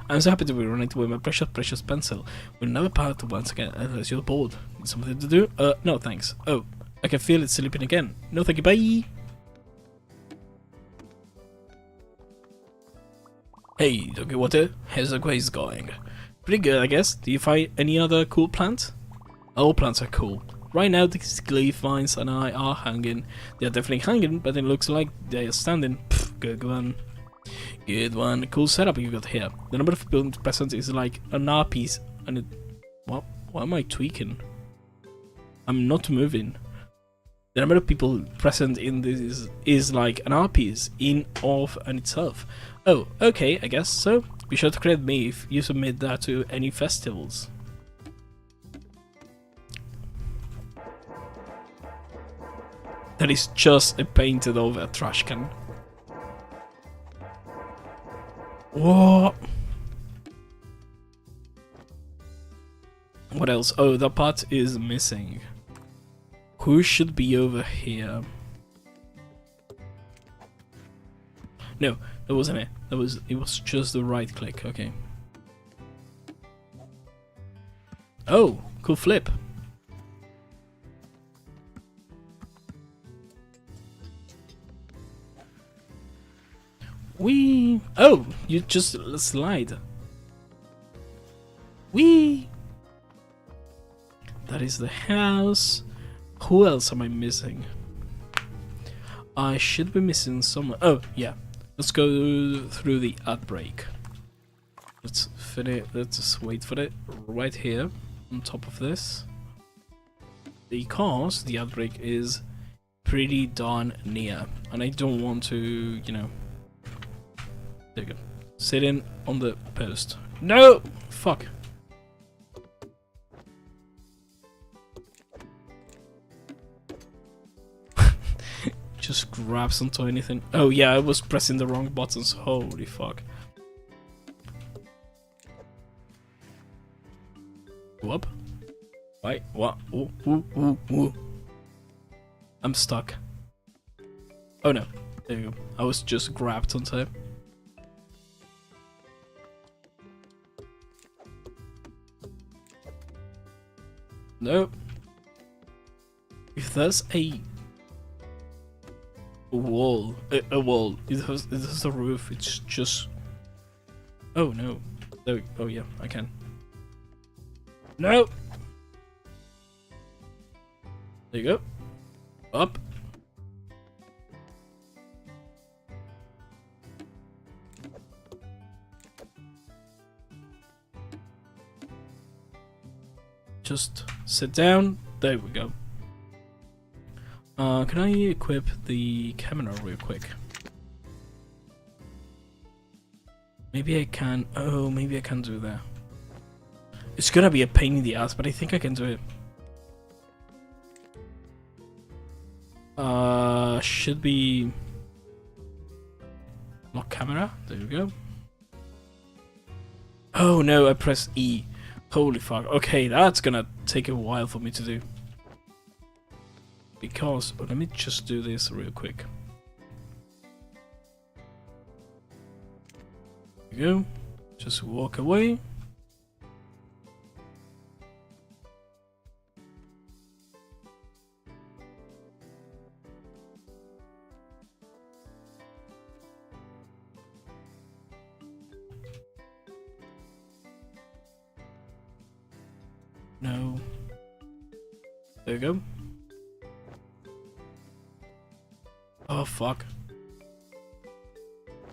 I'm so happy to be reunited with my precious pencil. We'll never part once again unless you're bored. Need something to do? No thanks. Oh, I can feel it sleeping again. No thank you, bye! Hey, Doggy Water, how's the quiz going? Pretty good, I guess. Do you find any other cool plants? All plants are cool. Right now, these leaf vines and I are hanging. They're definitely hanging, but it looks like they're standing. Pfft, good one. Good one. Cool setup you got here. The number of people present is like an R piece, and it. What? Why am I tweaking? I'm not moving. The number of people present in this is like an R piece in of and itself. Oh, okay, I guess so. Be sure to credit me if you submit that to any festivals. That is just a painted over trash can. What? What else? Oh, that part is missing. Who should be over here? No, that wasn't it. It was just the right click, okay. Oh, cool flip. Wee! Oh, you just slide. Wee! That is the house. Who else am I missing? I should be missing someone. Oh, yeah. Let's go through the outbreak. Let's finish. Let's just wait for it right here on top of this. Because the outbreak is pretty darn near. And I don't want to, you know. There you go. Sit in on the post. No! Fuck. Just grabs onto anything. Oh yeah, I was pressing the wrong buttons. Holy fuck. Go up. Wait, what? Ooh, ooh, ooh, ooh. I'm stuck. Oh no. There you go. I was just grabbed onto it. Nope. If there's a wall, a wall, it has a roof, it's just... Oh no. There, oh yeah, I can. No! There you go. Up. Just sit down. There we go. Can I equip the camera real quick? Maybe I can. Oh, maybe I can do that. It's gonna be a pain in the ass, but I think I can do it. Should be lock camera. There we go. Oh no, I pressed E. Holy fuck. Okay, that's gonna take a while for me to do. Because, let me just do this real quick. There we go. Just walk away. No. There we go. Oh fuck.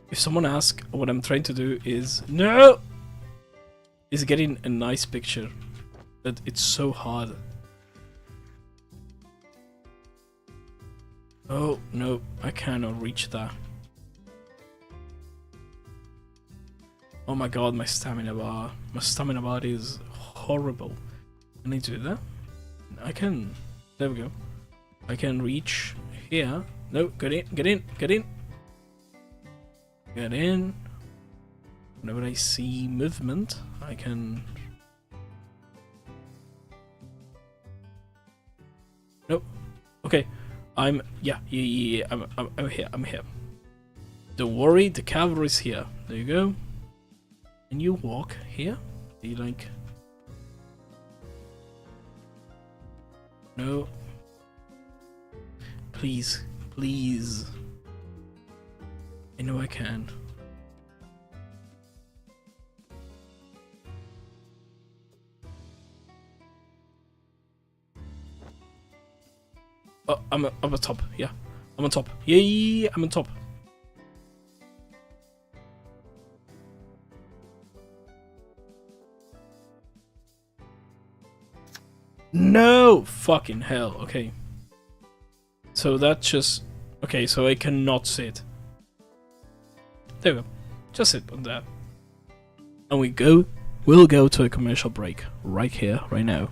If someone asks, what I'm trying to do is... No! Is getting a nice picture. But it's so hard. Oh no, I cannot reach that. Oh my god, my stamina bar. My stamina bar is horrible. Can I do that? I can. There we go. I can reach here. No, get in, get in, get in. Get in. Whenever I see movement, I can... Nope. Okay. I'm... Yeah, I'm here, I'm here. Don't worry, the cavalry's here. There you go. And you walk here. Do you like... No. Please. Please. I know I can. Oh, I'm on top. Yeah. I'm on top. Yay! I'm on top. No! Fucking hell. Okay. So that just... Okay, so I cannot sit. There we go. Just sit on that. And we'll go to a commercial break. Right here, right now.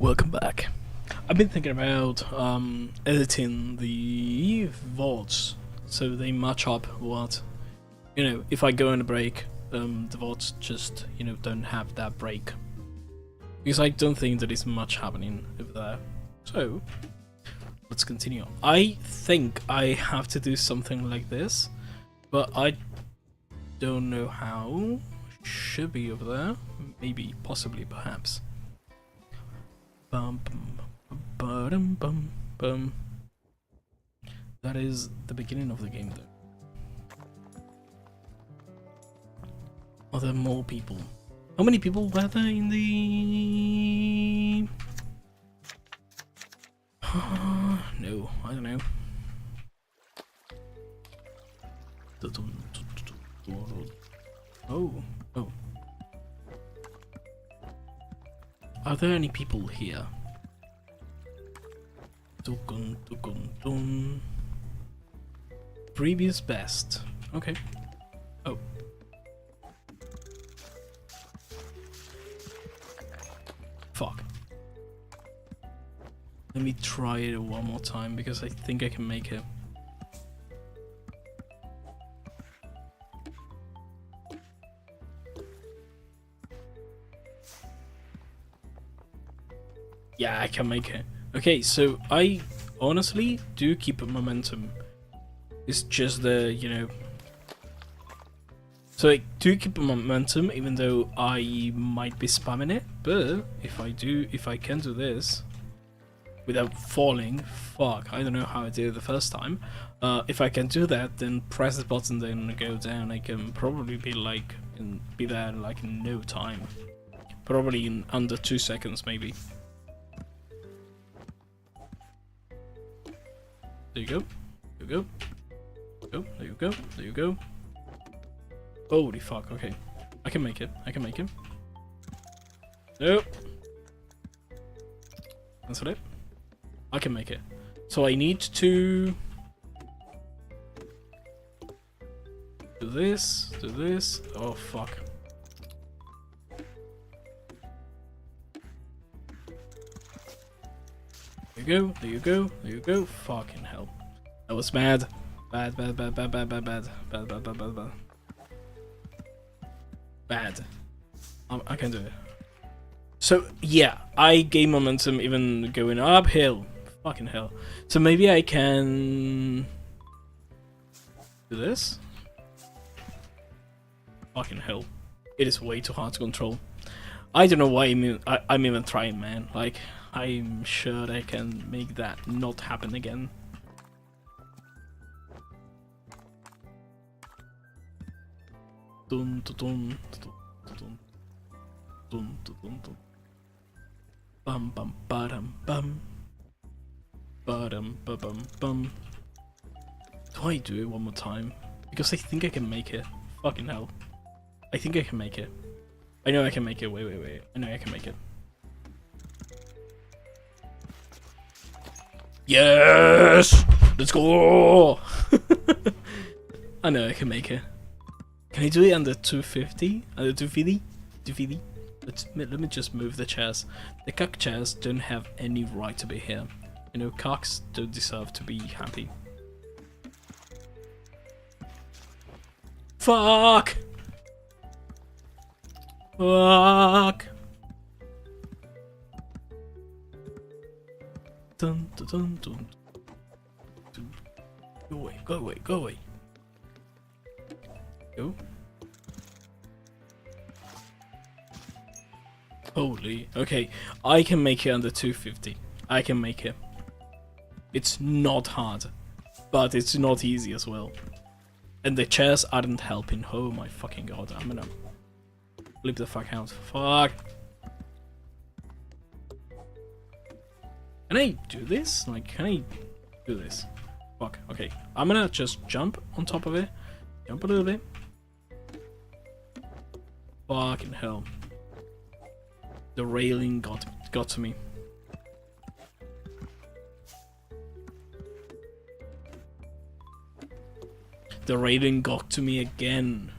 Welcome back. I've been thinking about editing the VODs so they match up what, if I go on a break, the VODs just, don't have that break. Because I don't think there is much happening over there. So, let's continue. I think I have to do something like this, but I don't know how. Should be over there. Maybe, possibly, perhaps. Bum, bum, bum, bum. That is the beginning of the game, though. Are there more people? How many people were there in the... no, I don't know. Oh. Are there any people here? Previous best. Okay. Oh. Fuck. Let me try it one more time because I think I can make it. Yeah, I can make it. Okay, so I honestly do keep a momentum. It's just the, So I do keep a momentum even though I might be spamming it, but if I can do this without falling, fuck, I don't know how I did it the first time. If I can do that, then press the button, then go down, I can probably be there like in no time. Probably in under 2 seconds maybe. There you go. There you go. There you go. There you go. Holy fuck, okay. I can make it. I can make it. Nope. That's it. I can make it. So I need to do this, do this. Oh fuck. There you go, there you go, there you go. Fucking hell. That was bad. Bad. Bad. I can do it. So, yeah, I gain momentum even going uphill. Fucking hell. So maybe I can do this? Fucking hell. It is way too hard to control. I don't know why I'm even trying, man. Like, I'm sure I can make that not happen again. Dun, dun, dun, dun, dun, dun, dun, dun. Bum bum badum bum. Badum bum bum. Do I do it one more time? Because I think I can make it. Fucking hell. I think I can make it. I know I can make it. Wait. I know I can make it. Yes! Let's go! I know I can make it. Can I do it under 250? Under 250? 250? Let me just move the chairs. The cock chairs don't have any right to be here. Cocks don't deserve to be happy. Fuck! Fuck! Dun, dun, dun, dun, dun. Go away, go away, go away. Go. Holy, okay. I can make it under 250. I can make it. It's not hard, but it's not easy as well. And the chairs aren't helping. Oh my fucking god, I'm gonna flip the fuck out. Fuck. Can I do this? Like, can I do this? Fuck, okay. I'm gonna just jump on top of it. Jump a little bit. Fucking hell. The railing got to me. The railing got to me again.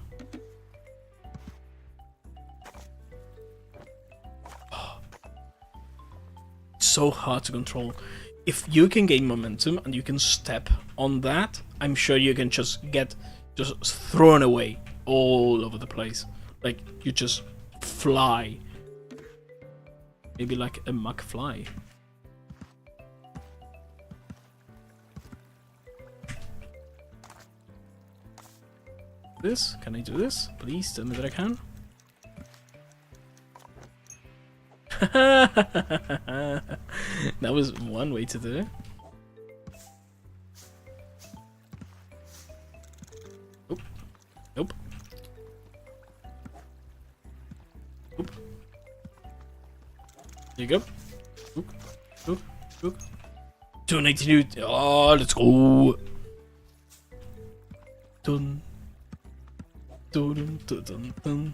so hard to control. If you can gain momentum and you can step on that, I'm sure you can just get thrown away all over the place. Like, you just fly. Maybe like a McFly. This? Can I do this? Please tell me that I can. That was one way to do it. Oop. Nope. Oop. There you go. Oop. Oop. Oop. 292. Oh, let's go. Dun. Dun, dun, dun, dun.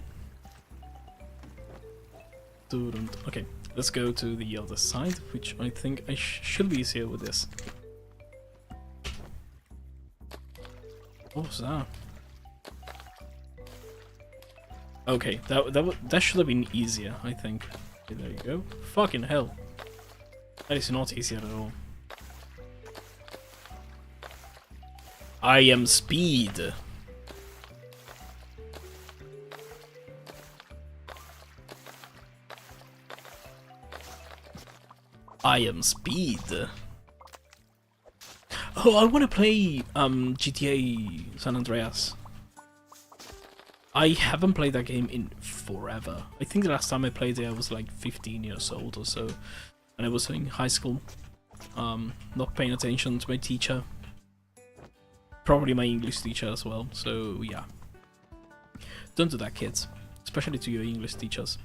Okay, let's go to the other side, which I think I should be easier with this. What was that? Okay, that should have been easier, I think. Okay, there you go. Fucking hell. That is not easy at all. I am speed. I am speed. Oh, I want to play GTA San Andreas. I haven't played that game in forever. I think the last time I played it I was like 15 years old or so. And I was in high school. Not paying attention to my teacher. Probably my English teacher as well, so yeah. Don't do that, kids. Especially to your English teachers.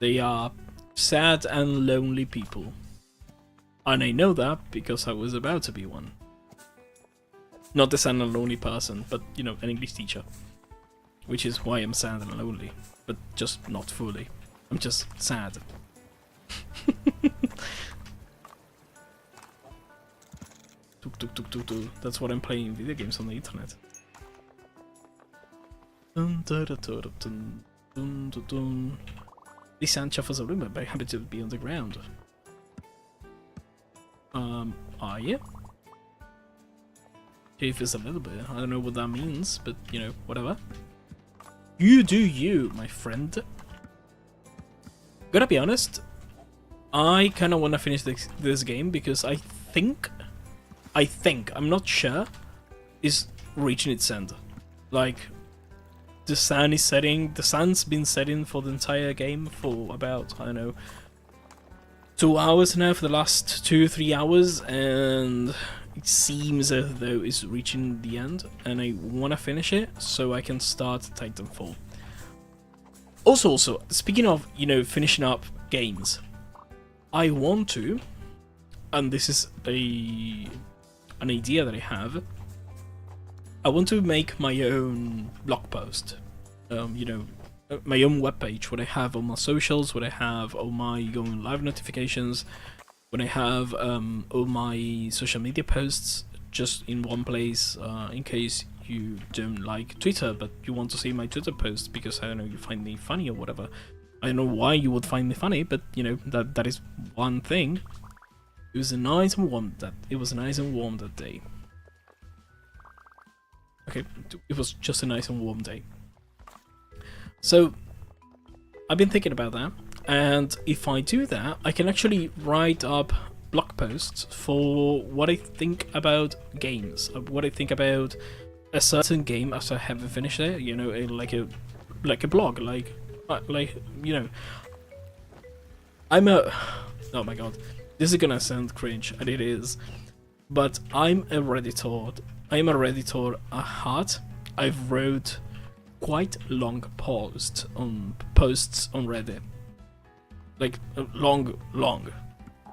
They are sad and lonely people. And I know that because I was about to be one. Not the sad and lonely person, but, you know, an English teacher. Which is why I'm sad and lonely. But just not fully. I'm just sad. Tuk tuk tuk tuk tuk. That's what I'm playing video games on the internet. Dun, dun, dun, dun, dun, dun, dun, dun. These sound shuffles are rumored, but happy to be on the ground. Are you? If it's a little bit, I don't know what that means, but you know, whatever. You do you, my friend. Gotta be honest, I kind of want to finish this game because I think, I'm not sure, is reaching its end. Like, the sun is setting, the sun's been setting for the entire game for about, I don't know, 2 hours now, for the last 2-3 hours, and it seems as though it's reaching the end, and I want to finish it so I can start Titanfall. Also, speaking of, you know, finishing up games, I want to, and this is an idea that I have, I want to make my own blog post, you know, my own webpage, what I have on my socials, what I have on my going live notifications, when I have all my social media posts just in one place, in case you don't like Twitter, but you want to see my Twitter posts because, I don't know, you find me funny or whatever. I don't know why you would find me funny, but, you know, that is one thing. It was nice and warm that day. Okay, it was just a nice and warm day. So, I've been thinking about that, and if I do that, I can actually write up blog posts for what I think about games, what I think about a certain game as I haven't finished it. You know, like a blog, like you know. Oh my god, this is gonna sound cringe, and it is, but I'm a Redditor. I'm a Redditor at heart. I've wrote quite long posts on Reddit, like long,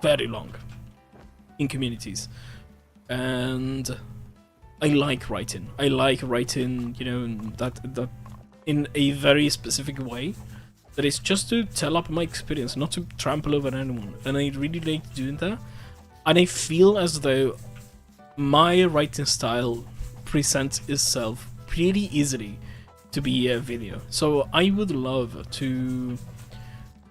very long, in communities, and I like writing. I like writing, you know, that in a very specific way. That is just to tell up my experience, not to trample over anyone. And I really like doing that. And I feel as though my writing style presents itself pretty easily to be a video. So I would love to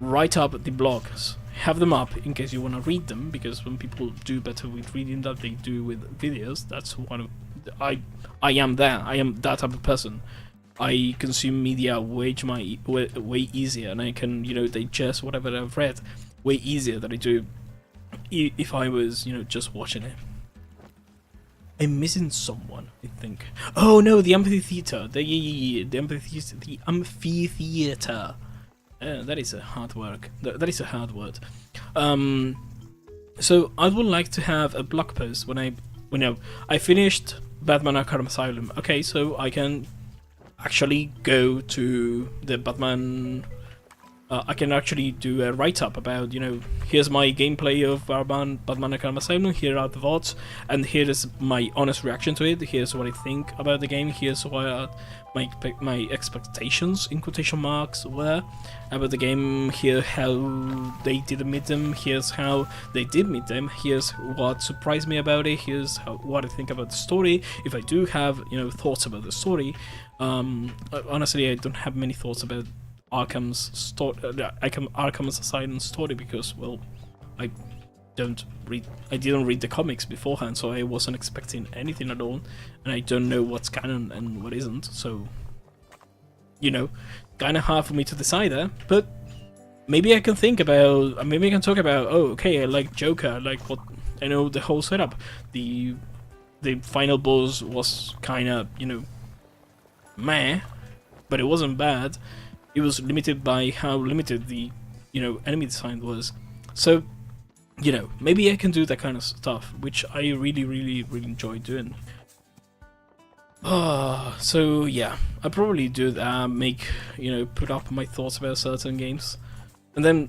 write up the blogs, have them up in case you want to read them, because when people do better with reading than they do with videos, that's one of I am that. I am that type of person. I consume media way easier, and I can, you know, digest whatever I've read way easier than I do if I was, you know, just watching it. I'm missing someone, I think. Oh no, the amphitheater. The amphitheater. The amphitheater. That is a hard work. That is a hard word. So I would like to have a blog post when I finished Batman Arkham Asylum. Okay, so I can actually go to the Batman. I can actually do a write-up about, you know, here's my gameplay of Batman Arkham Asylum, here are the VODs, and here is my honest reaction to it, here's what I think about the game, here's what my expectations, in quotation marks, were about the game, here how they didn't meet them, here's how they did meet them, here's what surprised me about it, here's what I think about the story, if I do have, you know, thoughts about the story. Honestly, I don't have many thoughts about Arkham's Asylum story because, well, I didn't read the comics beforehand, so I wasn't expecting anything at all, and I don't know what's canon and what isn't, so, you know, kind of hard for me to decide there, but maybe I can talk about, oh, okay, I like Joker, I like what, I know the whole setup, the final boss was kind of, you know, meh, but it wasn't bad. It was limited by how limited the, you know, enemy design was. So, you know, maybe I can do that kind of stuff, which I really enjoy doing. So yeah, I'll probably do that, put up my thoughts about certain games. And then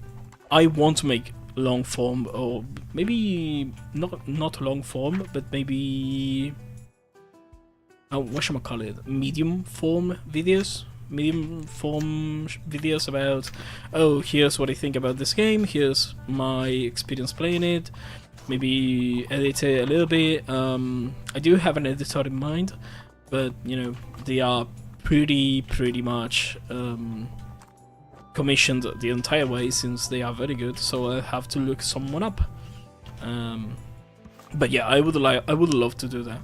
I want to make long form, or maybe not long form, but maybe whatchamacallit, medium form videos about, oh, here's what I think about this game, here's my experience playing it, maybe edit it a little bit. I do have an editor in mind, but, you know, they are pretty much commissioned the entire way, since they are very good, so I have to look someone up. But yeah, I would love to do that.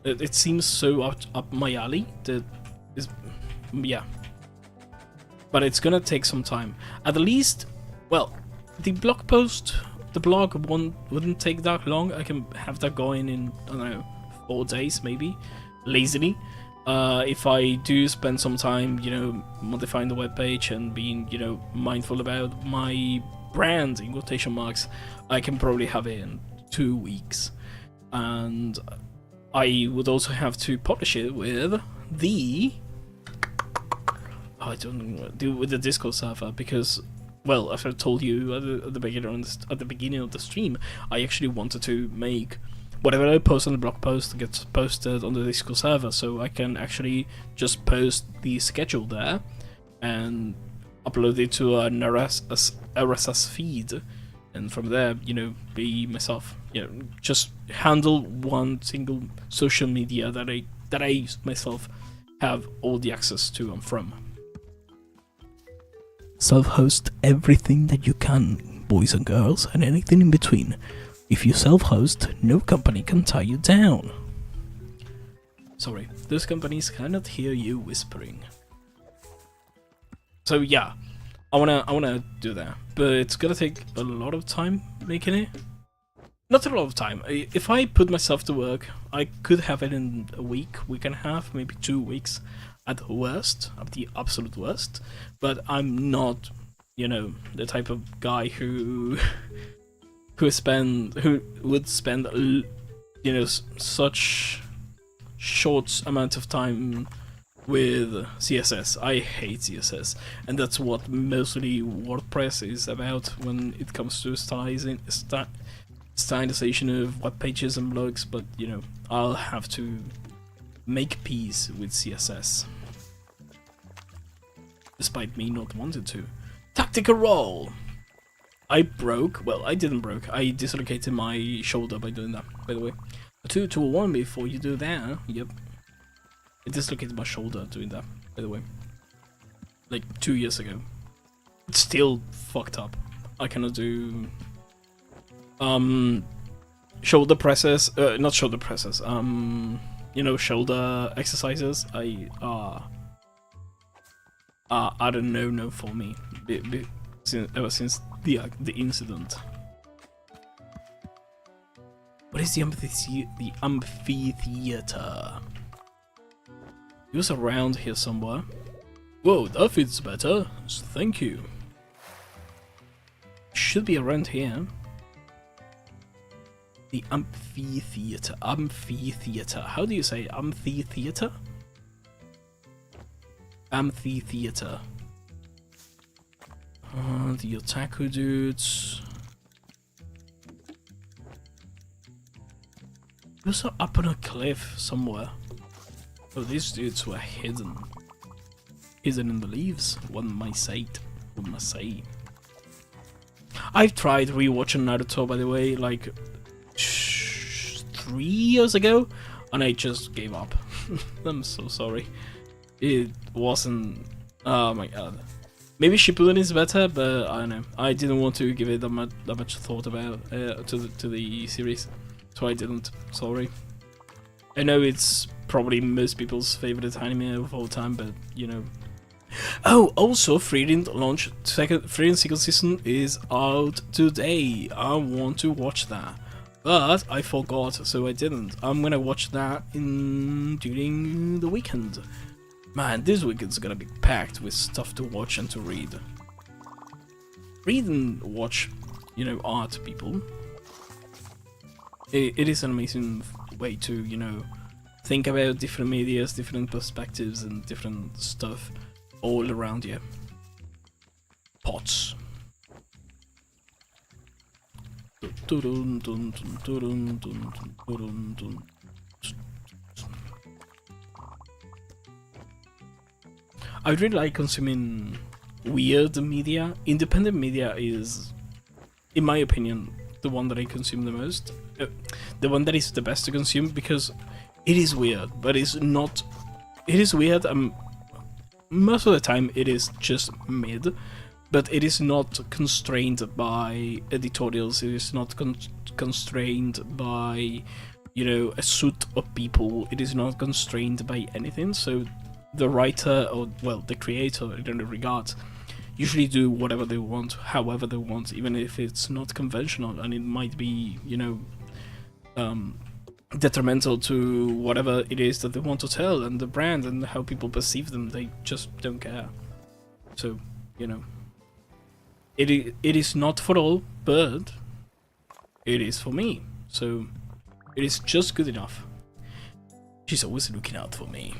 It seems so up my alley that is. Yeah, but it's gonna take some time. At least, well, the blog wouldn't take that long. I can have that going in, I don't know, 4 days maybe, lazily. If I do spend some time, you know, modifying the webpage and being, you know, mindful about my brand in quotation marks, I can probably have it in 2 weeks, and I would also have to publish it with the. I don't do with the Discord server, because, well, as I told you at the beginning of the stream, I actually wanted to make whatever I post on the blog post gets posted on the Discord server, so I can actually just post the schedule there and upload it to an RSS feed, and from there, you know, be myself, you know, just handle one single social media that I myself have all the access to and from. Self-host everything that you can, boys and girls, and anything in between. If you self-host, no company can tie you down. Sorry, those companies cannot hear you whispering. So yeah, I wanna do that, but it's gonna take a lot of time making it. Not a lot of time. If I put myself to work, I could have it in a week and a half, maybe 2 weeks. At the worst, at the absolute worst, but I'm not, you know, the type of guy who would spend, you know, such short amount of time with CSS. I hate CSS, and that's what mostly WordPress is about when it comes to stylization of web pages and blogs. But, you know, I'll have to make peace with CSS, despite me not wanting to. Tactical roll! I didn't broke, I dislocated my shoulder by doing that, by the way. A 2-1 before you do that, yep. I dislocated my shoulder doing that, by the way. Like 2 years ago. It's still fucked up. I cannot do shoulder presses. Not shoulder presses. You know, shoulder exercises. I don't know, no for me. Ever since the incident. What is the amphitheater? It was around here somewhere. Whoa, that fits better. Thank you. Should be around here. The amphitheater. Amphitheater. How do you say amphitheater? Amphitheater. The otaku dudes. It was up on a cliff somewhere. Oh, these dudes were hidden. Hidden in the leaves, one might say. One must say. I've tried rewatching Naruto, by the way, like 3 years ago, and I just gave up. I'm so sorry. It wasn't. Oh my god. Maybe Shippuden is better, but I don't know. I didn't want to give it that much thought about to the series, so I didn't. Sorry. I know it's probably most people's favorite anime of all time, but you know. Oh, also, Frieren launch Frieren second season is out today. I want to watch that, but I forgot, so I didn't. I'm gonna watch that during the weekend. Man, this weekend's gonna be packed with stuff to watch and to read. Read and watch, you know, art, people. It is an amazing way to, you know, think about different medias, different perspectives, and different stuff all around you. Pots. I really like consuming weird media. Independent media is, in my opinion, the one that I consume the most. The one that is the best to consume because it is weird, but it's not. It is weird. Most of the time it is just mid, but it is not constrained by editorials. It is not constrained by, you know, a suit of people. It is not constrained by anything. So the writer, or well, the creator in the regard, usually do whatever they want, however they want, even if it's not conventional, and it might be, you know, detrimental to whatever it is that they want to tell and the brand and how people perceive them. They just don't care. So, you know, it is not for all, but it is for me. So it is just good enough. She's always looking out for me.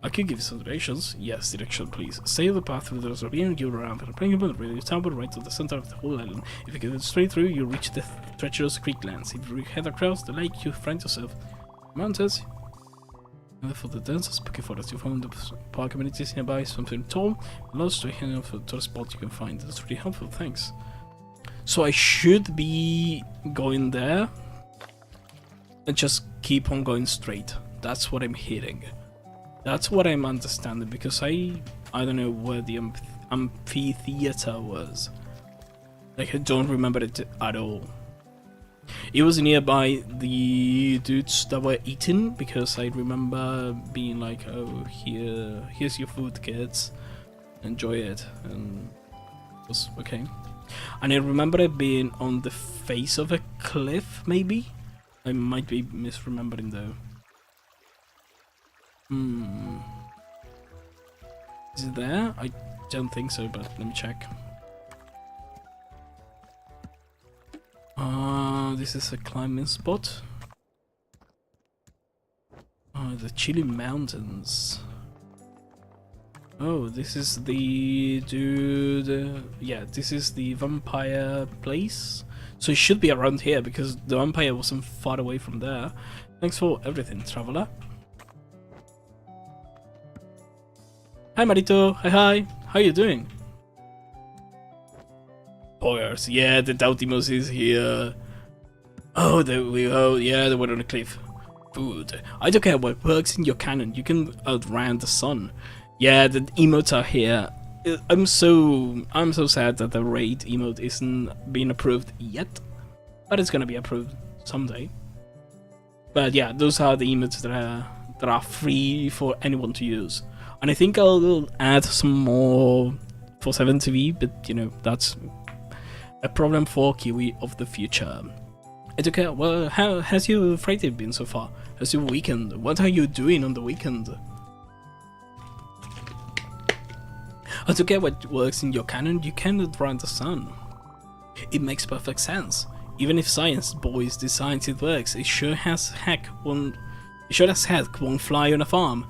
I could give you some directions. Yes, direction please. Stay on the path through the ravine, you're around the playing about the radio town, right to the center of the whole island. If you go straight through, you'll reach the treacherous creek lands. If you head across the lake, you find yourself mountains. And for the dense spooky forest, you found the park communities nearby, something tall, lost to a spot you can find. That's really helpful, thanks. So I should be going there and just keep on going straight. That's what I'm hitting. That's what I'm understanding, because I don't know where the amphitheater was. Like, I don't remember it at all. It was nearby the dudes that were eating, because I remember being like, oh, here's your food, kids. Enjoy it. And it was okay. And I remember it being on the face of a cliff, maybe? I might be misremembering though. Is it there? I don't think so, but let me check. This is a climbing spot. The Chili Mountains. Oh, this is the dude. Yeah, this is the vampire place. So it should be around here because the vampire wasn't far away from there. Thanks for everything, traveler. Hi Marito, hi, how you doing? 4+hrs, yeah, the Dautimos is here. Oh, there we go, yeah, they were on a cliff. food. I don't care what works in your cannon. You can outrun the sun. Yeah, the emotes are here. I'm so sad that the raid emote isn't being approved yet, but it's gonna be approved someday. But yeah, those are the emotes that are free for anyone to use. And I think I'll add some more for 7TV, but you know, that's a problem for Kiwi of the future. It's okay. Well, how has your Friday been so far? How's your weekend? What are you doing on the weekend? I don't care what works in your cannon, you cannot run the sun. It makes perfect sense. Even if science boys decides it works, it sure as heck won't fly on a farm.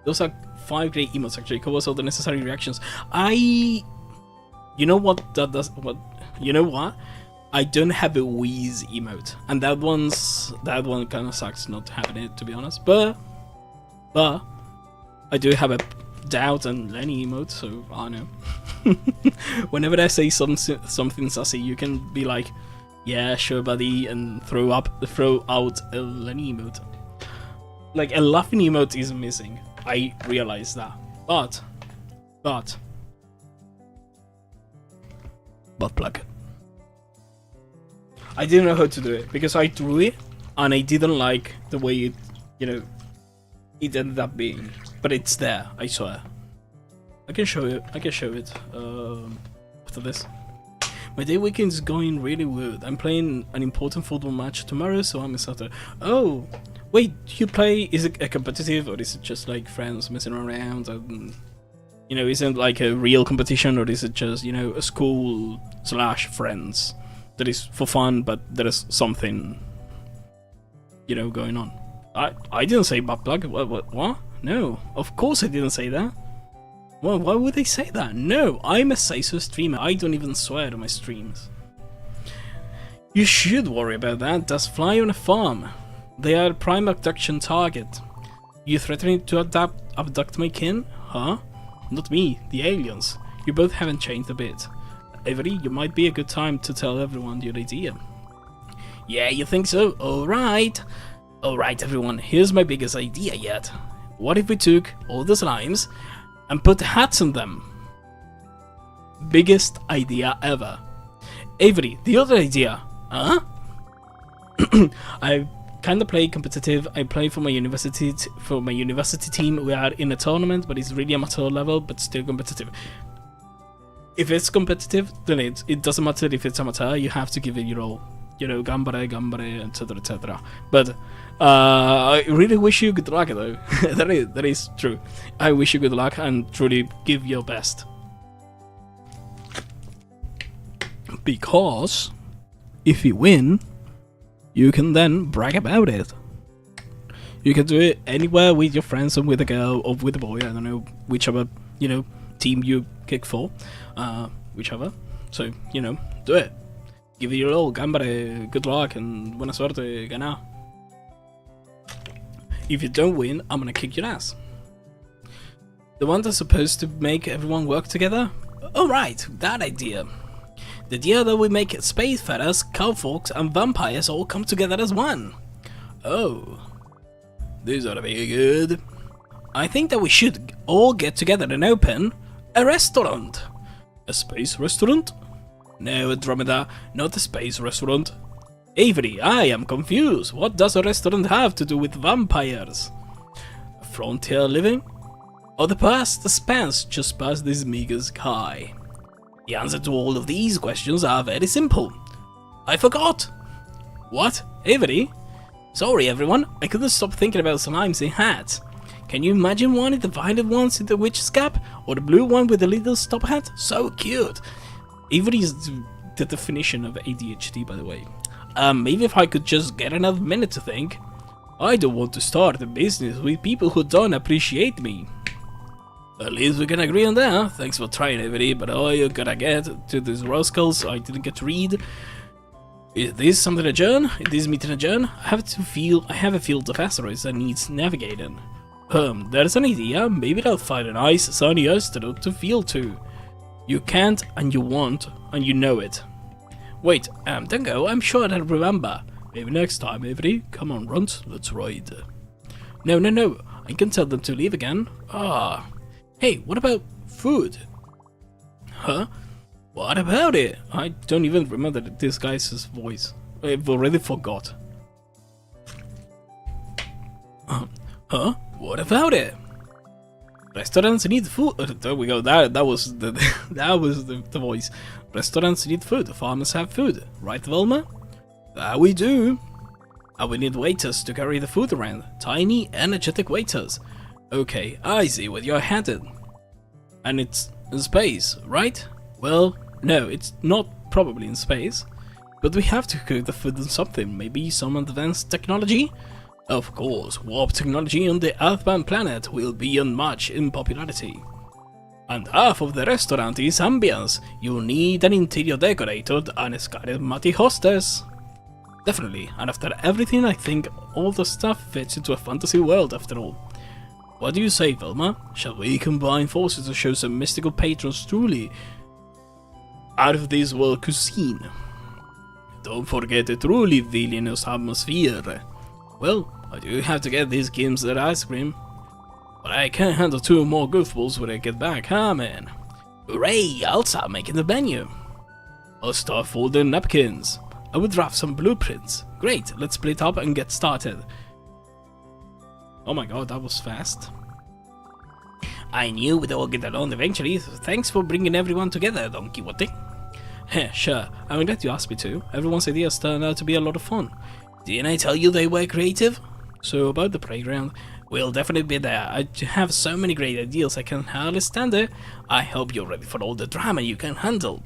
Those are 5 great emotes actually, covers all the necessary reactions. You know what that does? You know what? I don't have a Wheeze emote, and that one kind of sucks not having it, to be honest. But I do have a Doubt and Lenny emote, so I know. Whenever I say something sassy, you can be like, "Yeah, sure, buddy," and throw out a Lenny emote. Like a laughing emote is missing. I realize that, but plug. I didn't know how to do it because I drew it and I didn't like the way it, you know, it ended up being. But it's there, I swear. I can show it. After this. My day weekend is going really weird. I'm playing an important football match tomorrow, so I'm excited. Oh, wait, you play? Is it a competitive or is it just like friends messing around? And, you know, isn't like a real competition, or is it just, you know, a school / friends that is for fun, but there is something, you know, going on? I didn't say butt plug. What? No, of course I didn't say that. Well, why would they say that? No, I'm a say-so streamer. I don't even swear to my streams. You should worry about that. Does fly on a farm. They are a prime abduction target. You threatening to abduct my kin? Huh? Not me, the aliens. You both haven't changed a bit. Avery, you might be a good time to tell everyone your idea. Yeah, you think so? Alright. Alright everyone, here's my biggest idea yet. What if we took all the slimes and put hats on them? Biggest idea ever. Avery, the other idea. Huh? I kinda play competitive. I play for my university team. We are in a tournament, but it's really amateur level, but still competitive. If it's competitive, then it doesn't matter if it's amateur, you have to give it your all. You know, gambare, etc, etc. But I really wish you good luck though. that is true. I wish you good luck and truly give your best. Because if you win, you can then brag about it. You can do it anywhere with your friends, or with a girl, or with a boy, I don't know, whichever, you know, team you kick for, whichever. So, you know, do it. Give it your all, gambare, good luck, and buena suerte, gana. If you don't win, I'm gonna kick your ass. The one that's supposed to make everyone work together? Alright, that idea. The idea that we make spacefarers, cowfolks, and vampires all come together as one. Oh, this ought to be good. I think that we should all get together and open a restaurant. A space restaurant? No, Andromeda, not a space restaurant. Avery, I am confused. What does a restaurant have to do with vampires? Frontier living? Or the past spans just past this meager sky? The answer to all of these questions are very simple. I forgot. What? Avery? Sorry everyone, I couldn't stop thinking about slimes in hats. Can you imagine one of the violet ones in the witch's cap? Or the blue one with the little stop hat? So cute. Avery is the definition of ADHD, by the way. Maybe if I could just get another minute to think. I don't want to start a business with people who don't appreciate me. At least we can agree on that. Thanks for trying, Avery, but all you gotta get to these rascals I didn't get to read. Is this something adjourn? Is this meeting adjourn? I have a field of asteroids that needs navigating. There's an idea. Maybe I'll find a nice sunny asteroid to field to. You can't, and you won't, and you know it. Wait, don't go, I'm sure I'll remember. Maybe next time, Avery. Come on, Runt, let's ride. No, no, no. I can tell them to leave again. Ah. Hey, what about food? Huh? What about it? I don't even remember this guy's voice. I've already forgot. Huh? What about it? Restaurants need food. There we go. That was the the voice. Restaurants need food. Farmers have food, right, Velma? That we do. And we need waiters to carry the food around. Tiny, energetic waiters. Okay, I see where you're headed. And it's in space, right? Well, no, it's not probably in space. But we have to cook the food in something. Maybe some advanced technology? Of course, warp technology on the Earthbound planet will be unmatched in popularity. And half of the restaurant is ambience. You need an interior decorator and a charismatic hostess. Definitely, and after everything I think all the stuff fits into a fantasy world after all. What do you say, Velma? Shall we combine forces to show some mystical patrons truly out of this world cuisine? Don't forget the truly villainous atmosphere. Well, I do have to get these games their ice cream. But I can't handle 2 more goofballs when I get back, huh man? Hooray, I'll start making the menu. I'll start folding napkins. I will draft some blueprints. Great, let's split up and get started. Oh my god, that was fast. I knew we'd all get along eventually, so thanks for bringing everyone together, Don Quixote. Heh, sure, I'm glad you asked me to. Everyone's ideas turned out to be a lot of fun. Didn't I tell you they were creative? So about the playground, we'll definitely be there. I have so many great ideas I can hardly stand it. I hope you're ready for all the drama you can handle.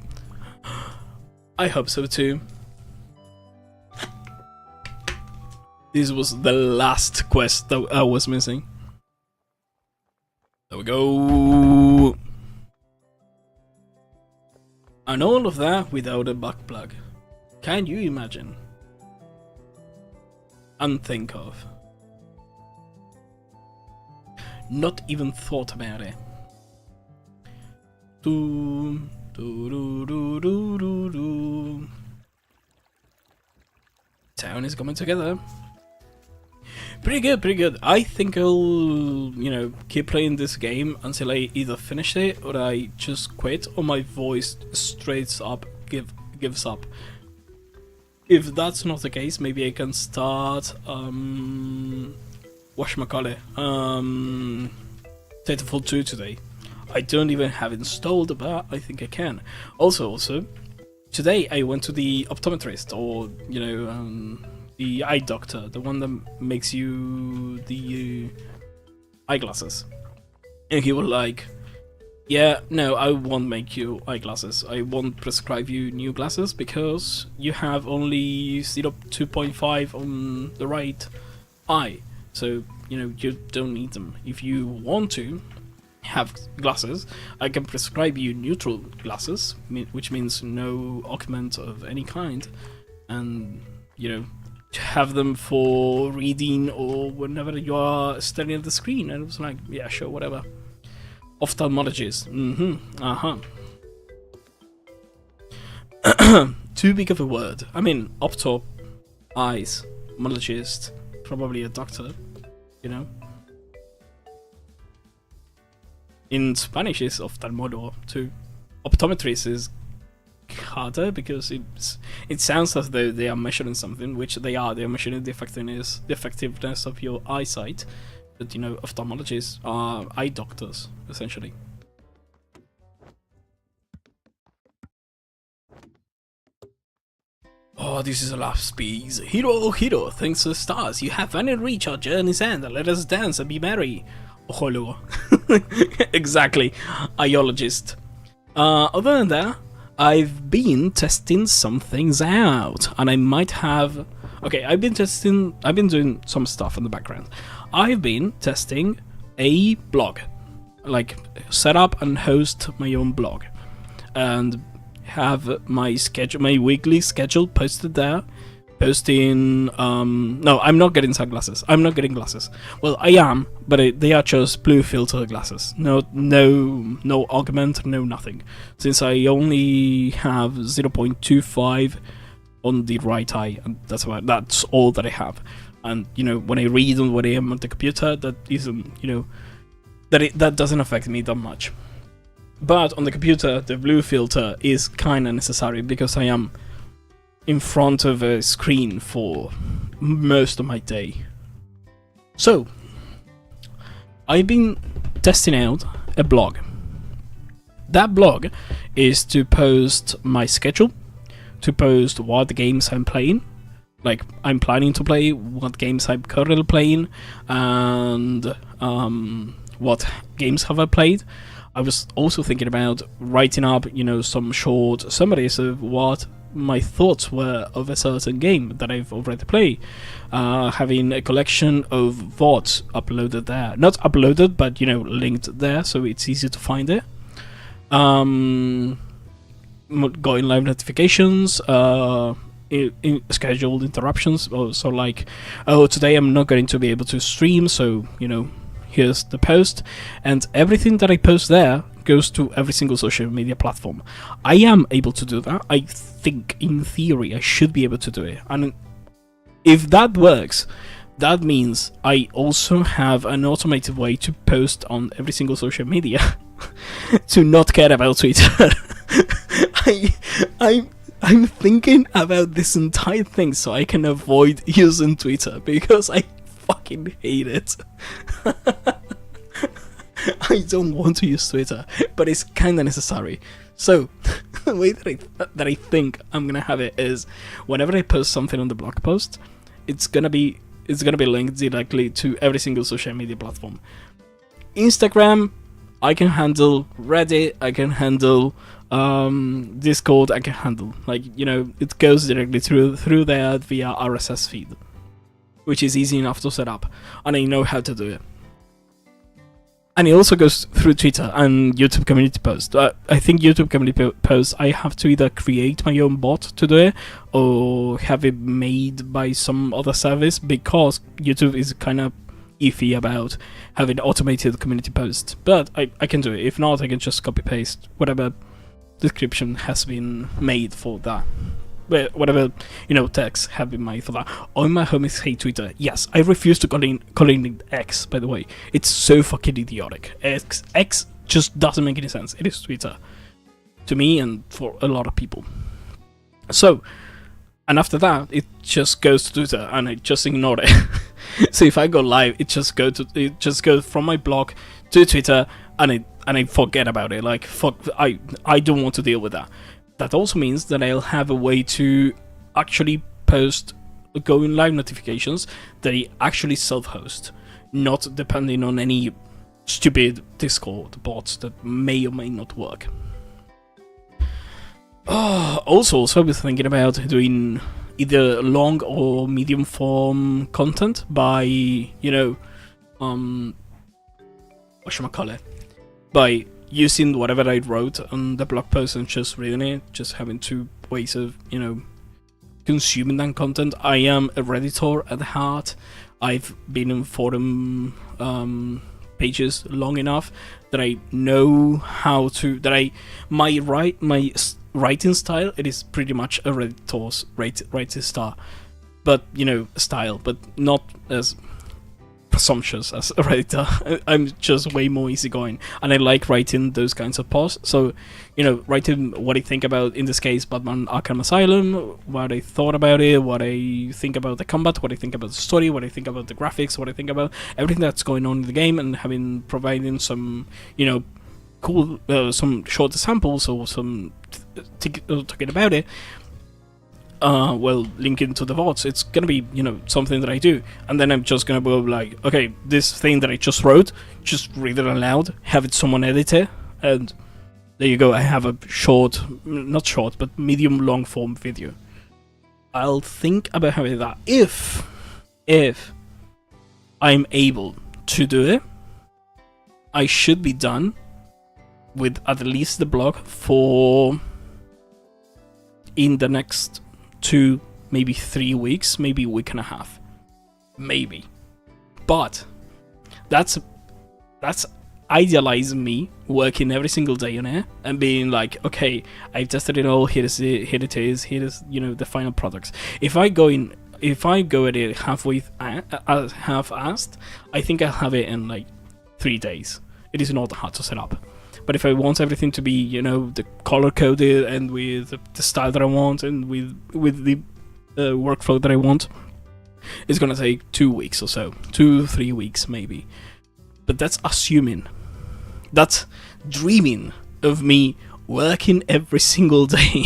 I hope so too. This was the last quest that I was missing. There we go. And all of that without a butt plug. Can you imagine? And think of. Not even thought about it. Do, do, do, do, do, do, do. Town is coming together. Pretty good, pretty good. I think I'll, keep playing this game until I either finish it or I just quit or my voice straight up gives up. If that's not the case, maybe I can start, whatchamacallit, Titanfall 2 today. I don't even have it installed, but I think I can. Also, today I went to the optometrist, or, the eye doctor, the one that makes you the eyeglasses. And he was like, yeah, no, I won't make you eyeglasses. I won't prescribe you new glasses because you have only 2.5 on the right eye. So, you don't need them. If you want to have glasses, I can prescribe you neutral glasses, which means no augment of any kind. And, have them for reading or whenever you are staring at the screen. And it was like, yeah, sure, whatever. Ophthalmologist. Too big of a word. I mean, opto, eyes, mologist, probably a doctor, In Spanish it's oftalmólogo too. Optometrist is harder because it sounds as though they are measuring something, which they are. They are measuring the effectiveness of your eyesight. But ophthalmologists are eye doctors essentially. Oh, this is a last piece. Hero, hero, thanks to the stars, you have finally reached our journey's end. Let us dance and be merry. Oh, exactly, iologist. Other than that, I've been testing some things out, and I might have... Okay, I've been doing some stuff in the background. I've been testing a blog, like set up and host my own blog, and have my weekly schedule posted there. Posting, no, I'm not getting sunglasses. I'm not getting glasses. Well, I am, but they are just blue filter glasses. No augment, no nothing. Since I only have 0.25 on the right eye, and that's all that I have. And when I read on when I am on the computer, that isn't that doesn't affect me that much. But on the computer, the blue filter is kind of necessary because I am in front of a screen for most of my day. So I've been testing out a blog. That blog is to post my schedule, to post what games I'm playing, like I'm planning to play, what games I'm currently playing, and what games have I played. I was also thinking about writing up, some short summaries of what my thoughts were of a certain game that I've already played. Having a collection of VODs uploaded there. Not uploaded, but, linked there, so it's easy to find it. Going live notifications, in scheduled interruptions. So like, today I'm not going to be able to stream, so, here's the post, and everything that I post there goes to every single social media platform. I am able to do that. I think, in theory, I should be able to do it. And if that works, that means I also have an automated way to post on every single social media to not care about Twitter. I'm thinking about this entire thing so I can avoid using Twitter because I fucking hate it. I don't want to use Twitter, but it's kind of necessary. So the way that I think I'm gonna have it is, whenever I post something on the blog post, it's gonna be linked directly to every single social media platform. Instagram, I can handle. Reddit, I can handle. Discord, I can handle. Like, it goes directly through there via RSS feed, which is easy enough to set up, and I know how to do it. And it also goes through Twitter and YouTube community posts. I think YouTube community posts, I have to either create my own bot to do it or have it made by some other service, because YouTube is kind of iffy about having automated community posts. But I can do it. If not, I can just copy paste whatever description has been made for that. Whatever, text have been made for that. Oh, my homies hate Twitter. Yes, I refuse to call it X, by the way. It's so fucking idiotic. X just doesn't make any sense. It is Twitter. To me and for a lot of people. So, and after that, it just goes to Twitter and I just ignore it. So if I go live, it just goes from my blog to Twitter and I forget about it. Like, fuck, I don't want to deal with that. That also means that I'll have a way to actually post going live notifications that I actually self-host, not depending on any stupid Discord bots that may or may not work. Also, I was thinking about doing either long or medium form content by, whatchamacallit, by using whatever I wrote on the blog post and just reading it, just having two ways of, consuming that content. I am a Redditor at heart. I've been in forum pages long enough that I know how to, my writing style, it is pretty much a Redditor's writing style, but, style, but not as presumptuous as a Redditor. I'm just way more easygoing, and I like writing those kinds of posts. So, writing what I think about, in this case, Batman Arkham Asylum, what I thought about it, what I think about the combat, what I think about the story, what I think about the graphics, what I think about everything that's going on in the game, and providing some, cool, some short samples or some talking about it. Linking to the VODs, it's gonna be, something that I do, and then I'm just gonna go like, okay, this thing that I just wrote, just read it aloud, have it someone edit it, and there you go. I have a not short, but medium long form video. I'll think about having that if I'm able to do it. I should be done with at least the blog in the next 2, maybe 3 weeks, maybe a week and a half, maybe. But that's idealize me working every single day on it and being like, okay, I've tested it all. Here it is. Here is the final products. If I go at it half-assed, I think I'll have it in like 3 days. It is not hard to set up. But if I want everything to be, the color coded and with the style that I want and with the workflow that I want, it's gonna take 2 weeks or so, 2-3 weeks maybe. But that's assuming, that's dreaming of me working every single day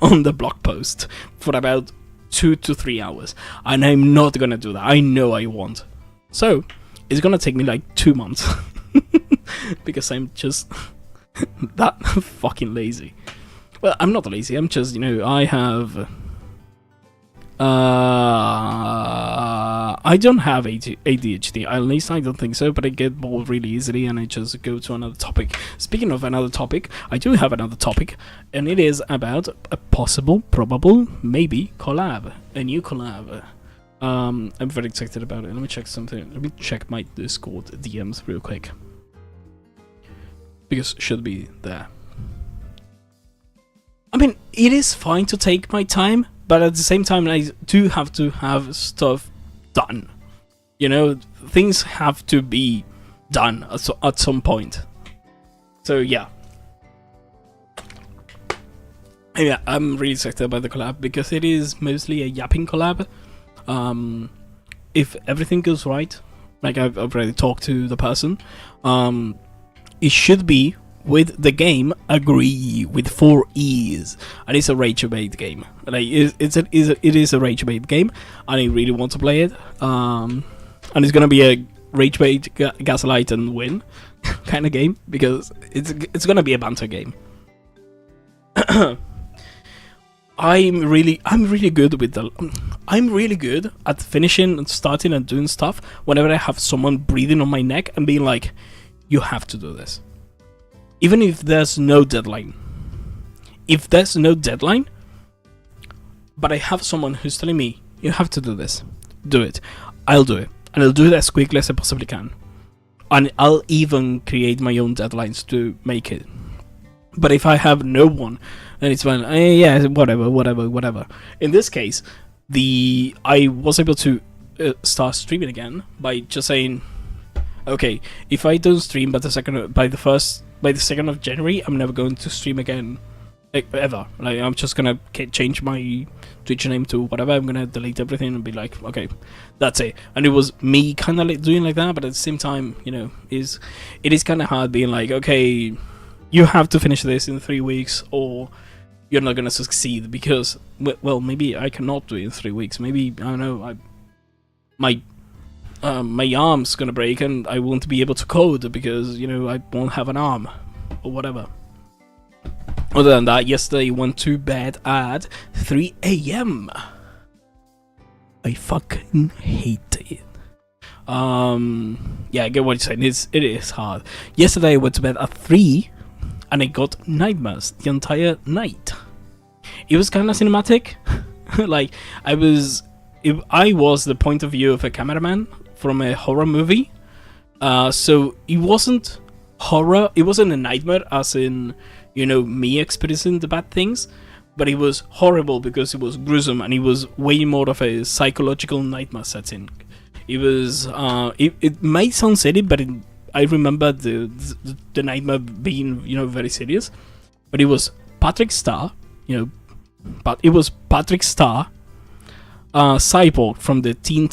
on the blog post for about 2 to 3 hours, and I'm not gonna do that. I know I won't. So it's gonna take me like 2 months. Because I'm just that fucking lazy. Well, I'm not lazy, I'm just, I have... I don't have ADHD, at least I don't think so, but I get bored really easily and I just go to another topic. Speaking of another topic, I do have another topic, and it is about a possible, probable, maybe collab. A new collab. I'm very excited about it. Let me check something. Let me check my Discord DMs real quick. Because it should be there. I mean, it is fine to take my time, but at the same time, I do have to have stuff done. Things have to be done at some point. So yeah. Yeah, I'm really excited about the collab because it is mostly a yapping collab. If everything goes right, like I've already talked to the person, it should be with the game Agree with 4+hrs, and it's a rage bait game. Like it is a rage bait game, and I really want to play it. And it's gonna be a rage bait, gaslight, and win kind of game because it's gonna be a banter game. I'm really good with I'm really good at finishing and starting and doing stuff whenever I have someone breathing on my neck and being like, you have to do this. Even if there's no deadline. If there's no deadline, but I have someone who's telling me, you have to do this. Do it. I'll do it. And I'll do it as quickly as I possibly can. And I'll even create my own deadlines to make it. But if I have no one, then it's fine. Yeah, whatever. In this case, I was able to start streaming again by just saying, okay, if I don't stream by the 2nd of January, I'm never going to stream again, ever. Like, I'm just gonna change my Twitch name to whatever. I'm gonna delete everything and be like, okay, that's it. And it was me kind of doing like that, but at the same time, it is kind of hard being like, okay, you have to finish this in 3 weeks, or you're not gonna succeed because, well, maybe I cannot do it in 3 weeks. Maybe, I don't know, my arm's gonna break and I won't be able to code because, I won't have an arm or whatever. Other than that, yesterday went to bed at 3 AM. I fucking hate it. Yeah, I get what you're saying. It is hard. Yesterday I went to bed at 3 and I got nightmares the entire night. It was kind of cinematic. Like, I was the point of view of a cameraman from a horror movie. So it wasn't horror. It wasn't a nightmare as in, me experiencing the bad things. But it was horrible because it was gruesome and it was way more of a psychological nightmare setting. It was, it might sound silly, but I remember the nightmare being, very serious. But it was Patrick Star, but it was Patrick Star, Cyborg from Teen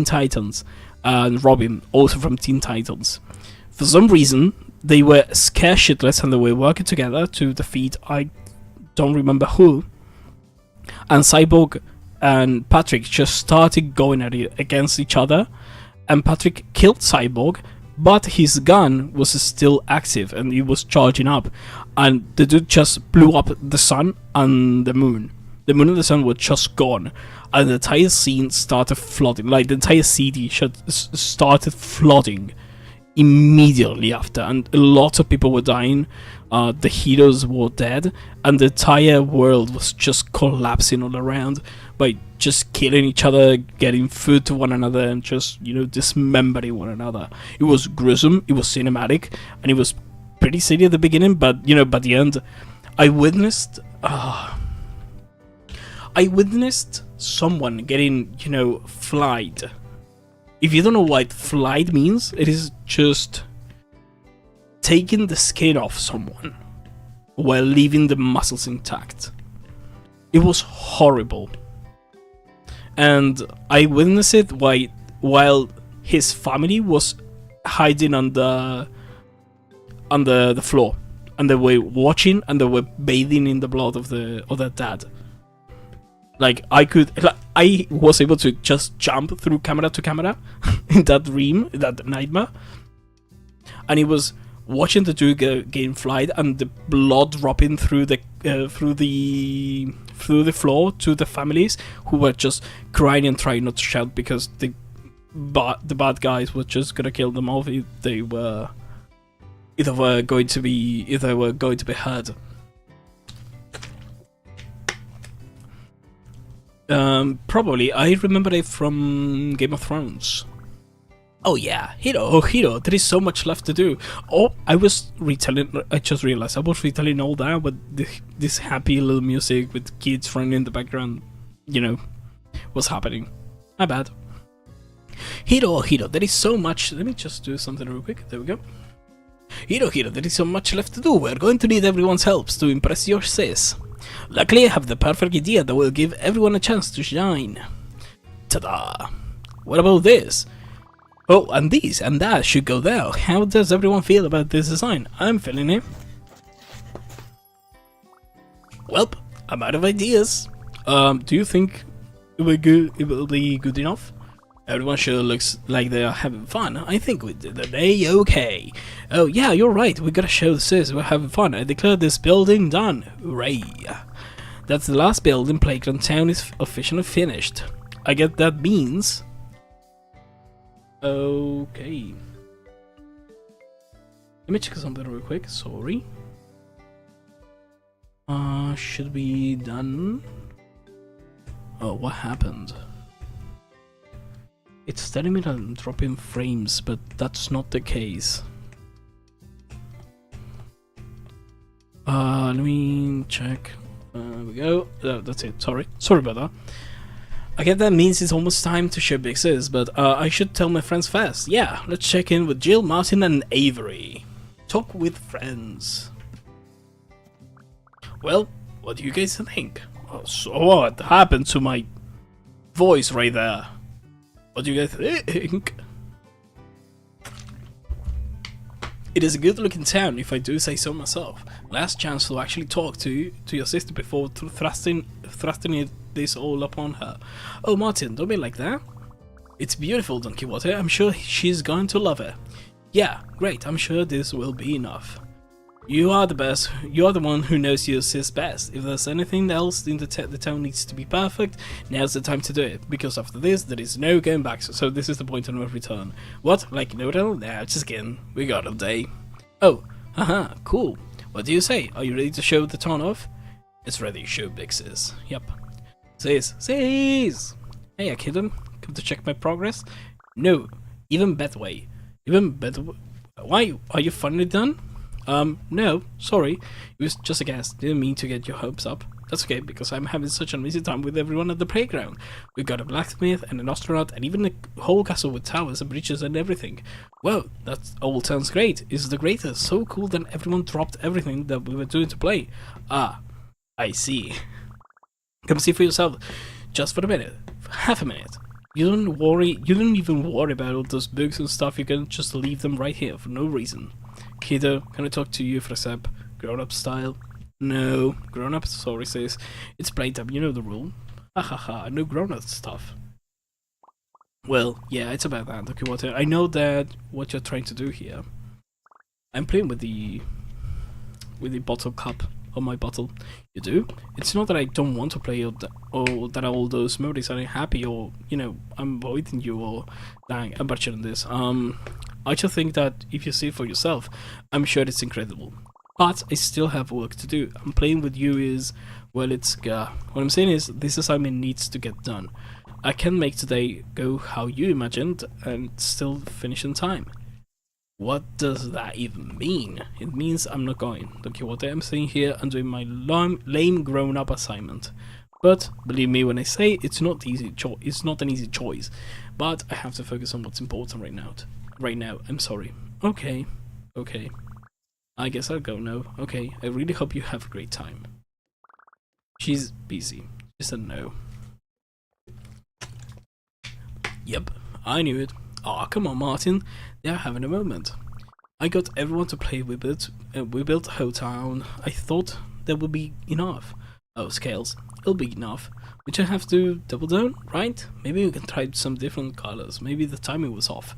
Titans, and Robin, also from Teen Titans. For some reason, they were scared shitless and they were working together to defeat, I don't remember who. And Cyborg and Patrick just started going at it against each other. And Patrick killed Cyborg, but his gun was still active and it was charging up. And the dude just blew up the sun and the moon. The moon and the sun were just gone. And the entire scene started flooding. Like, the entire city started flooding immediately after. And a lot of people were dying. The heroes were dead. And the entire world was just collapsing all around. by just killing each other, getting food to one another, and just, you know, dismembering one another. It was gruesome, it was cinematic, and it was pretty silly at the beginning, but, you know, by the end, I witnessed someone getting, you know, flayed. If you don't know what flayed means, it is just taking the skin off someone while leaving the muscles intact. It was horrible. And I witnessed it while his family was hiding on the floor, and they were watching, and they were bathing in the blood of their dad. Like, I was able to just jump through camera to camera in that dream, that nightmare, and he was watching the dude getting flayed, and the blood dropping through the floor to the families, who were just crying and trying not to shout because the bad guys were just gonna kill them off if they were going to be heard. Probably I remember it from Game of Thrones. Oh yeah, Hiro, there is so much left to do. Oh, I just realized I was retelling all that, but this happy little music with kids running in the background, you know, was happening. My bad. Hiro, there is so much. Let me just do something real quick. There we go. Hiro, there is so much left to do. We're going to need everyone's help to impress your sis. Luckily, I have the perfect idea that will give everyone a chance to shine. Ta-da! What about this? Oh, and these and that should go there. How does everyone feel about this design? I'm feeling it. Welp, I'm out of ideas. Do you think it will be good enough? Everyone sure looks like they are having fun. I think we did the day okay. Oh yeah, you're right. We gotta show the sis we're having fun. I declare this building done. Hooray! That's the last building. Playground Town is officially finished. I get that means. Okay. Let me check something real quick. Sorry. Should be done. Oh, what happened? It's telling me that I'm dropping frames, but that's not the case. Let me check. There we go. That's it. Sorry about that. I guess that means it's almost time to show Big Sis, but I should tell my friends first. Yeah, let's check in with Jill, Martin, and Avery. Talk with friends. Well, what do you guys think? Oh, so what happened to my voice right there? What do you guys think? It is a good looking town, if I do say so myself. Last chance to actually talk to your sister before thrusting this all upon her. Oh, Martin, don't be like that. It's beautiful, Don Quixote. I'm sure she's going to love it. Yeah, great. I'm sure this will be enough. You are the best. You are the one who knows your sis best. If there's anything else in the town needs to be perfect, now's the time to do it. Because after this, there is no going back. So this is the point of no return. What? Like no? Nah, just kidding. We got all day. Oh, haha, cool. What do you say? Are you ready to show the town off? It's ready. Show Big Sis. Yep. Sis. Hey, Akidon. Come to check my progress? No. Even better way. Why? Are you finally done? No, sorry. It was just a guess. Didn't mean to get your hopes up. That's okay, because I'm having such an amazing time with everyone at the playground. We've got a blacksmith and an astronaut and even a whole castle with towers and bridges and everything. Well, that all sounds great. It's the greatest. So cool that everyone dropped everything that we were doing to play. Ah, I see. Come see for yourself. Just for a minute. Half a minute. You don't even worry about all those bugs and stuff. You can just leave them right here for no reason. Kiddo, can I talk to you for a sec? Grown-up style? No. Grown-up? Sorry, sis. It's playtime, you know the rule. Hahaha, no grown-up stuff. Well, yeah, it's about that, okay, Water. I know that what you're trying to do here. I'm playing with the bottle cap on my bottle. You do? It's not that I don't want to play or that all those memories are happy or, you know, I'm avoiding you or dang, I'm butchering this. I just think that if you see it for yourself, I'm sure it's incredible. But I still have work to do. I'm playing with you is, well, it's, what I'm saying is, this assignment needs to get done. I can make today go how you imagined and still finish in time. What does that even mean? It means I'm not going. Don Quixote, I'm sitting here and doing my lame grown-up assignment. But believe me when I say it's not easy. It's not an easy choice. But I have to focus on what's important right now. Right now, I'm sorry. Okay. I guess I'll go now. Okay, I really hope you have a great time. She's busy. She said no. Yep, I knew it. Aw, come on, Martin. They're having a moment. I got everyone to play with it. We built a whole town. I thought that would be enough. Oh, scales. It'll be enough. We just have to double down, right? Maybe we can try some different colors. Maybe the timing was off.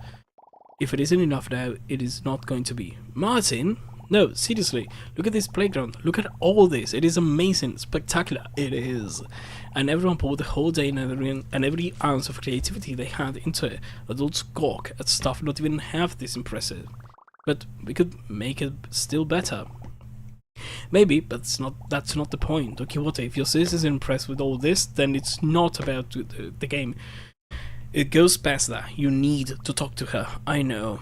If it isn't enough now, it is not going to be. Martin? No, seriously, look at this playground. Look at all this. It is amazing, spectacular. It is. And everyone poured the whole day and every ounce of creativity they had into it. Adults gawk at stuff not even half this impressive. But we could make it still better. Maybe, but that's not the point. Okay, what if your sis is impressed with all this, then it's not about the game. It goes past that. You need to talk to her. I know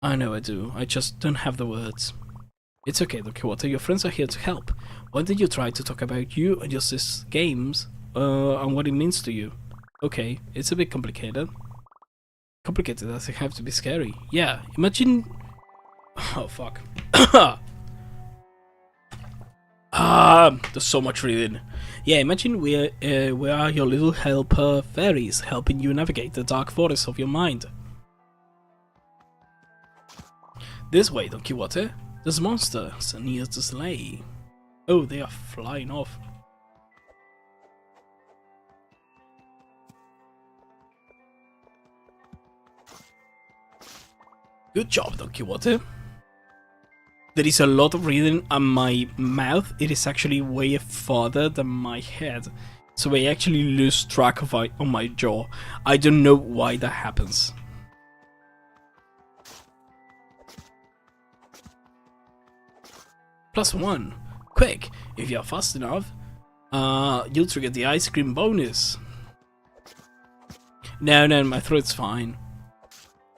I do. I just don't have the words. It's okay, Don Quixote, your friends are here to help. Why did you try to talk about you and your sis' games, and what it means to you? Okay, it's a bit complicated. Complicated as it have to be scary. Yeah, imagine... Oh, fuck. There's so much reading. Yeah, imagine we are your little helper fairies, helping you navigate the dark forest of your mind. This way, Don Quixote. There's monsters near the sleigh. Oh, they are flying off. Good job, Don Quixote. There is a lot of reading on my mouth. It is actually way farther than my head. So I actually lose track of on my jaw. I don't know why that happens. +1. Quick, if you're fast enough, you'll trigger the ice cream bonus. No, my throat's fine.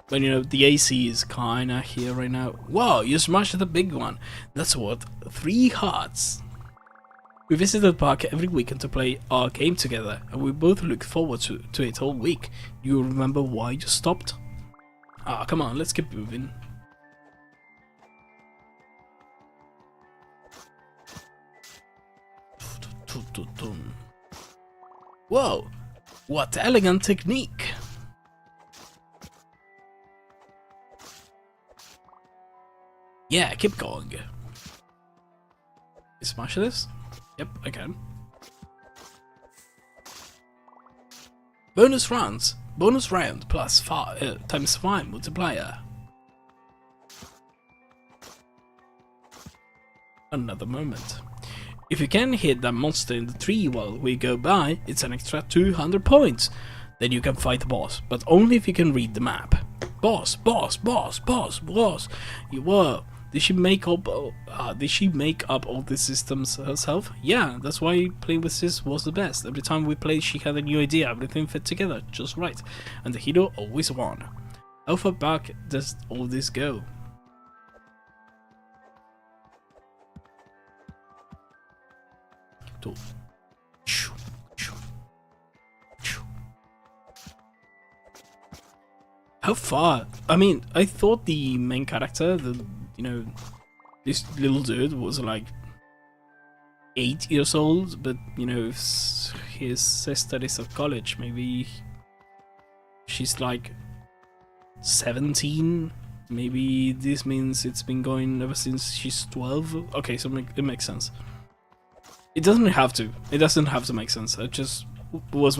But you know, the AC is kinda here right now. Wow, you smashed the big one. That's worth 3 hearts. We visit the park every weekend to play our game together, and we both look forward to it all week. You remember why you stopped? Ah, come on, let's keep moving. Whoa, what elegant technique! Yeah, keep going. Smash this? Yep, I can. Bonus rounds. Bonus round plus times 5 multiplier. Another moment. If you can hit that monster in the tree while we go by, it's an extra 200 points. Then you can fight the boss, but only if you can read the map. Boss. Whoa. Did she make up all the systems herself? Yeah, that's why playing with Sis was the best. Every time we played, she had a new idea. Everything fit together just right, and the hero always won. How far back does all this go? How far? I mean, I thought the main character, this little dude was like 8 years old, but his sister is at college. Maybe she's like 17. Maybe this means it's been going ever since she's 12. Okay, so it makes sense. It doesn't have to. It doesn't have to make sense. I just was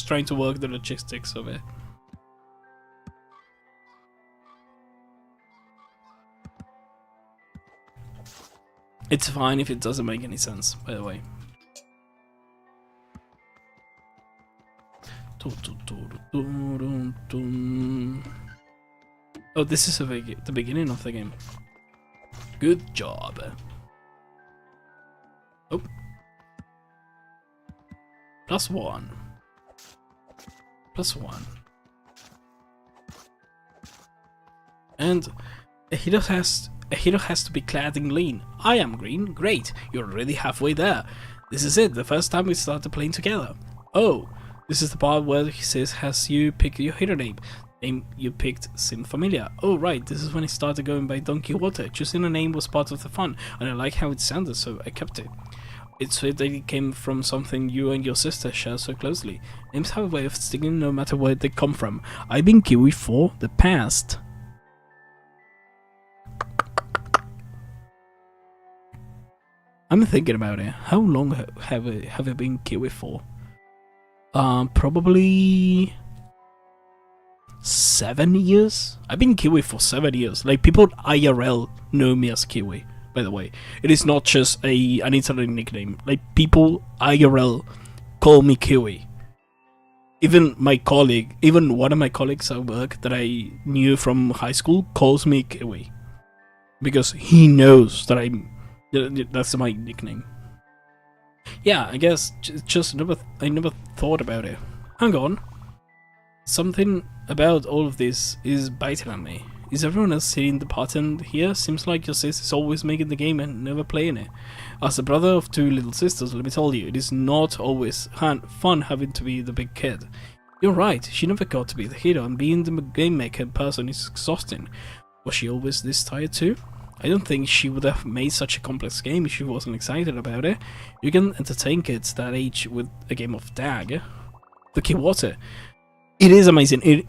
trying to work the logistics of it. It's fine if it doesn't make any sense, by the way. Oh, this is the beginning of the game. Good job. Oh. +1. +1. And a hero has to be clad in green. I am green. Great. You're already halfway there. This is it. The first time we started playing together. Oh, this is the part where he says, "Has you picked your hero name? Name you picked seemed familiar." Oh right, this is when he started going by Don Quixote. Choosing a name was part of the fun, and I like how it sounded, so I kept it. It's weird that it came from something you and your sister share so closely. Names have a way of sticking no matter where they come from. I've been Kiwi for the past. I'm thinking about it. How long have I been Kiwi for? Probably 7 years? I've been Kiwi for 7 years. Like, people IRL know me as Kiwi, by the way. It is not just an internet nickname. Like, people IRL call me Kiwi. Even one of my colleagues at work that I knew from high school calls me Kiwi. Because he knows that that's my nickname. Yeah, I guess I never thought about it. Hang on. Something about all of this is biting at me. Is everyone else seeing the pattern here? Seems like your sis is always making the game and never playing it. As a brother of 2 little sisters, let me tell you, it is not always fun having to be the big kid. You're right, she never got to be the hero, and being the game maker person is exhausting. Was she always this tired too? I don't think she would have made such a complex game if she wasn't excited about it. You can entertain kids that age with a game of tag. The Quixote. It is amazing. It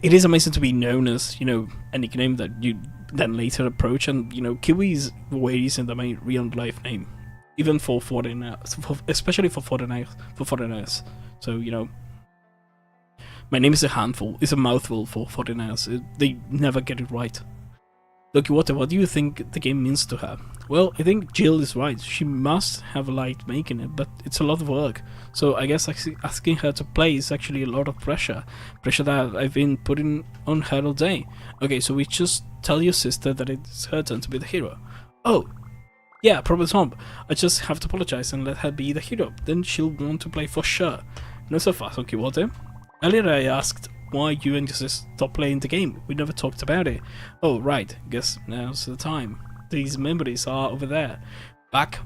is amazing to be known as, you know, a nickname that you then later approach, and you know, Kiwi's way isn't the main real life name, even for foreigners, especially for foreigners. So you know, my name is a mouthful for foreigners. They never get it right. Loki, what do you think the game means to her? Well, I think Jill is right. She must have liked making it, but it's a lot of work. So I guess asking her to play is actually a lot of pressure. Pressure that I've been putting on her all day. Okay, so we just tell your sister that it's her turn to be the hero. Oh, yeah, problem solved. I just have to apologize and let her be the hero. Then she'll want to play for sure. No so fast, okay, what? Earlier I asked why you and your sister stopped playing the game. We never talked about it. Oh, right. Guess now's the time. These memories are over there. Back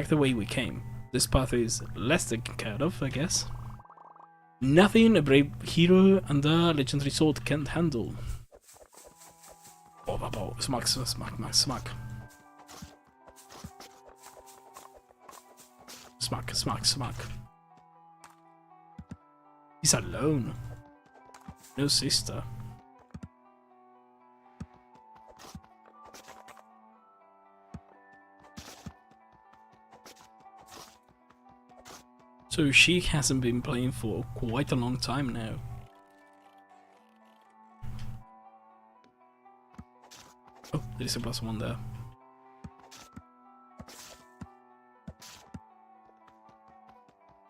the way we came. This path is less taken care of, I guess. Nothing a brave hero and a legendary sword can't handle. Oh, smack. Smack. He's alone. No sister. So she hasn't been playing for quite a long time now. Oh, there is a +1 there.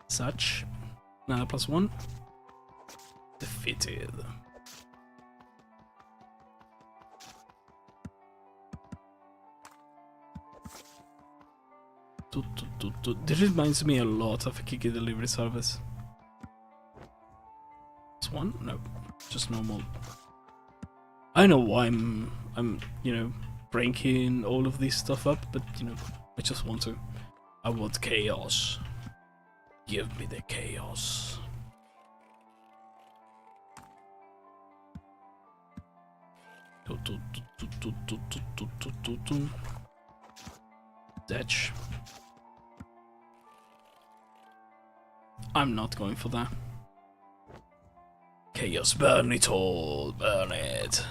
Such. Another +1. Defeated. This reminds me a lot of a Kiki delivery service. This one? No, just normal. I know why I'm you know, breaking all of this stuff up, but you know, I just want to. I want chaos. Give me the chaos. Ditch. I'm not going for that. Chaos, burn it all, burn it.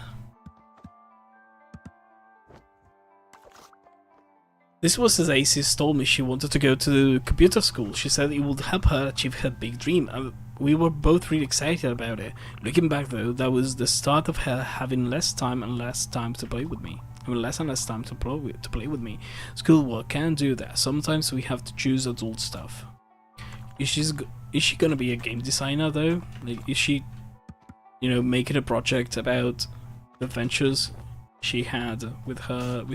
This was as Aces told me she wanted to go to computer school. She said it would help her achieve her big dream. We were both really excited about it. Looking back though, that was the start of her having less time and less time to play with me. Less and less time to play with me. Schoolwork can't do that. Sometimes we have to choose adult stuff. Is she gonna be a game designer though? Like, is she, you know, making a project about the adventures she had with her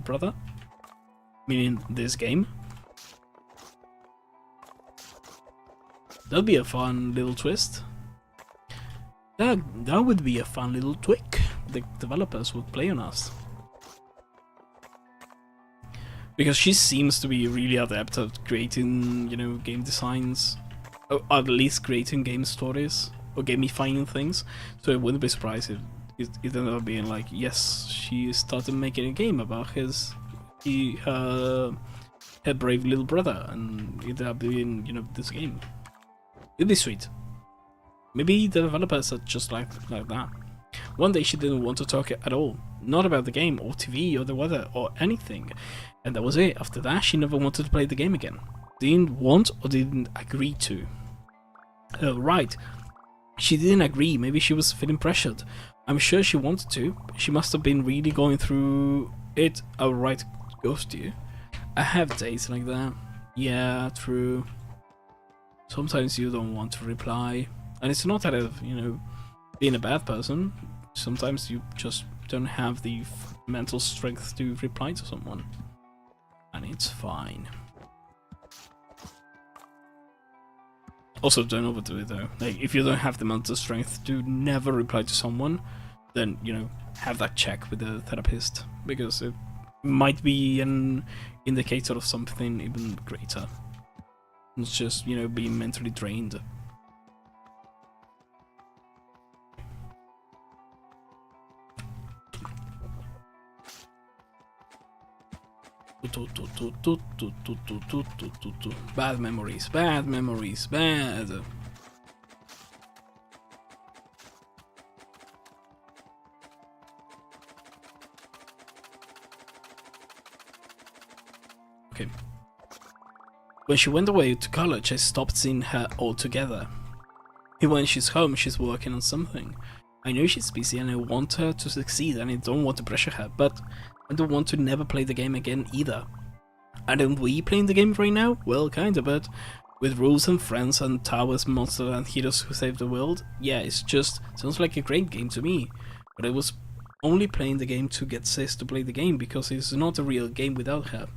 brother? Meaning this game. That'd be a fun little twist. That would be a fun little tweak the developers would play on us. Because she seems to be really adept at creating, you know, game designs. Or at least creating game stories. Or gamifying things. So I wouldn't be surprised if it ended up being like, yes, she started making a game about her brave little brother. And it ended up being, you know, this game. It'd be sweet. Maybe the developers are just like that. One day she didn't want to talk at all. Not about the game, or TV, or the weather, or anything. And that was it. After that, she never wanted to play the game again. Didn't want or didn't agree to. Right. She didn't agree. Maybe she was feeling pressured. I'm sure she wanted to. She must have been really going through it. Alright, ghost you. I have days like that. Yeah, true. Sometimes you don't want to reply. And it's not that of, you know, being a bad person. Sometimes you just don't have the mental strength to reply to someone. And it's fine. Also, don't overdo it though. Like, if you don't have the mental strength to never reply to someone, then, you know, have that check with the therapist. Because it might be an indicator of something even greater. It's just, you know, being mentally drained. Bad memories, bad memories, bad. Okay. When she went away to college, I stopped seeing her altogether. When she's home, she's working on something. I know she's busy and I want her to succeed and I don't want to pressure her, but I don't want to never play the game again either. Aren't we playing the game right now? Well, kinda, but with rules and friends and towers, monsters and heroes who save the world? Yeah, it's just sounds like a great game to me. But I was only playing the game to get Sis to play the game because it's not a real game without her.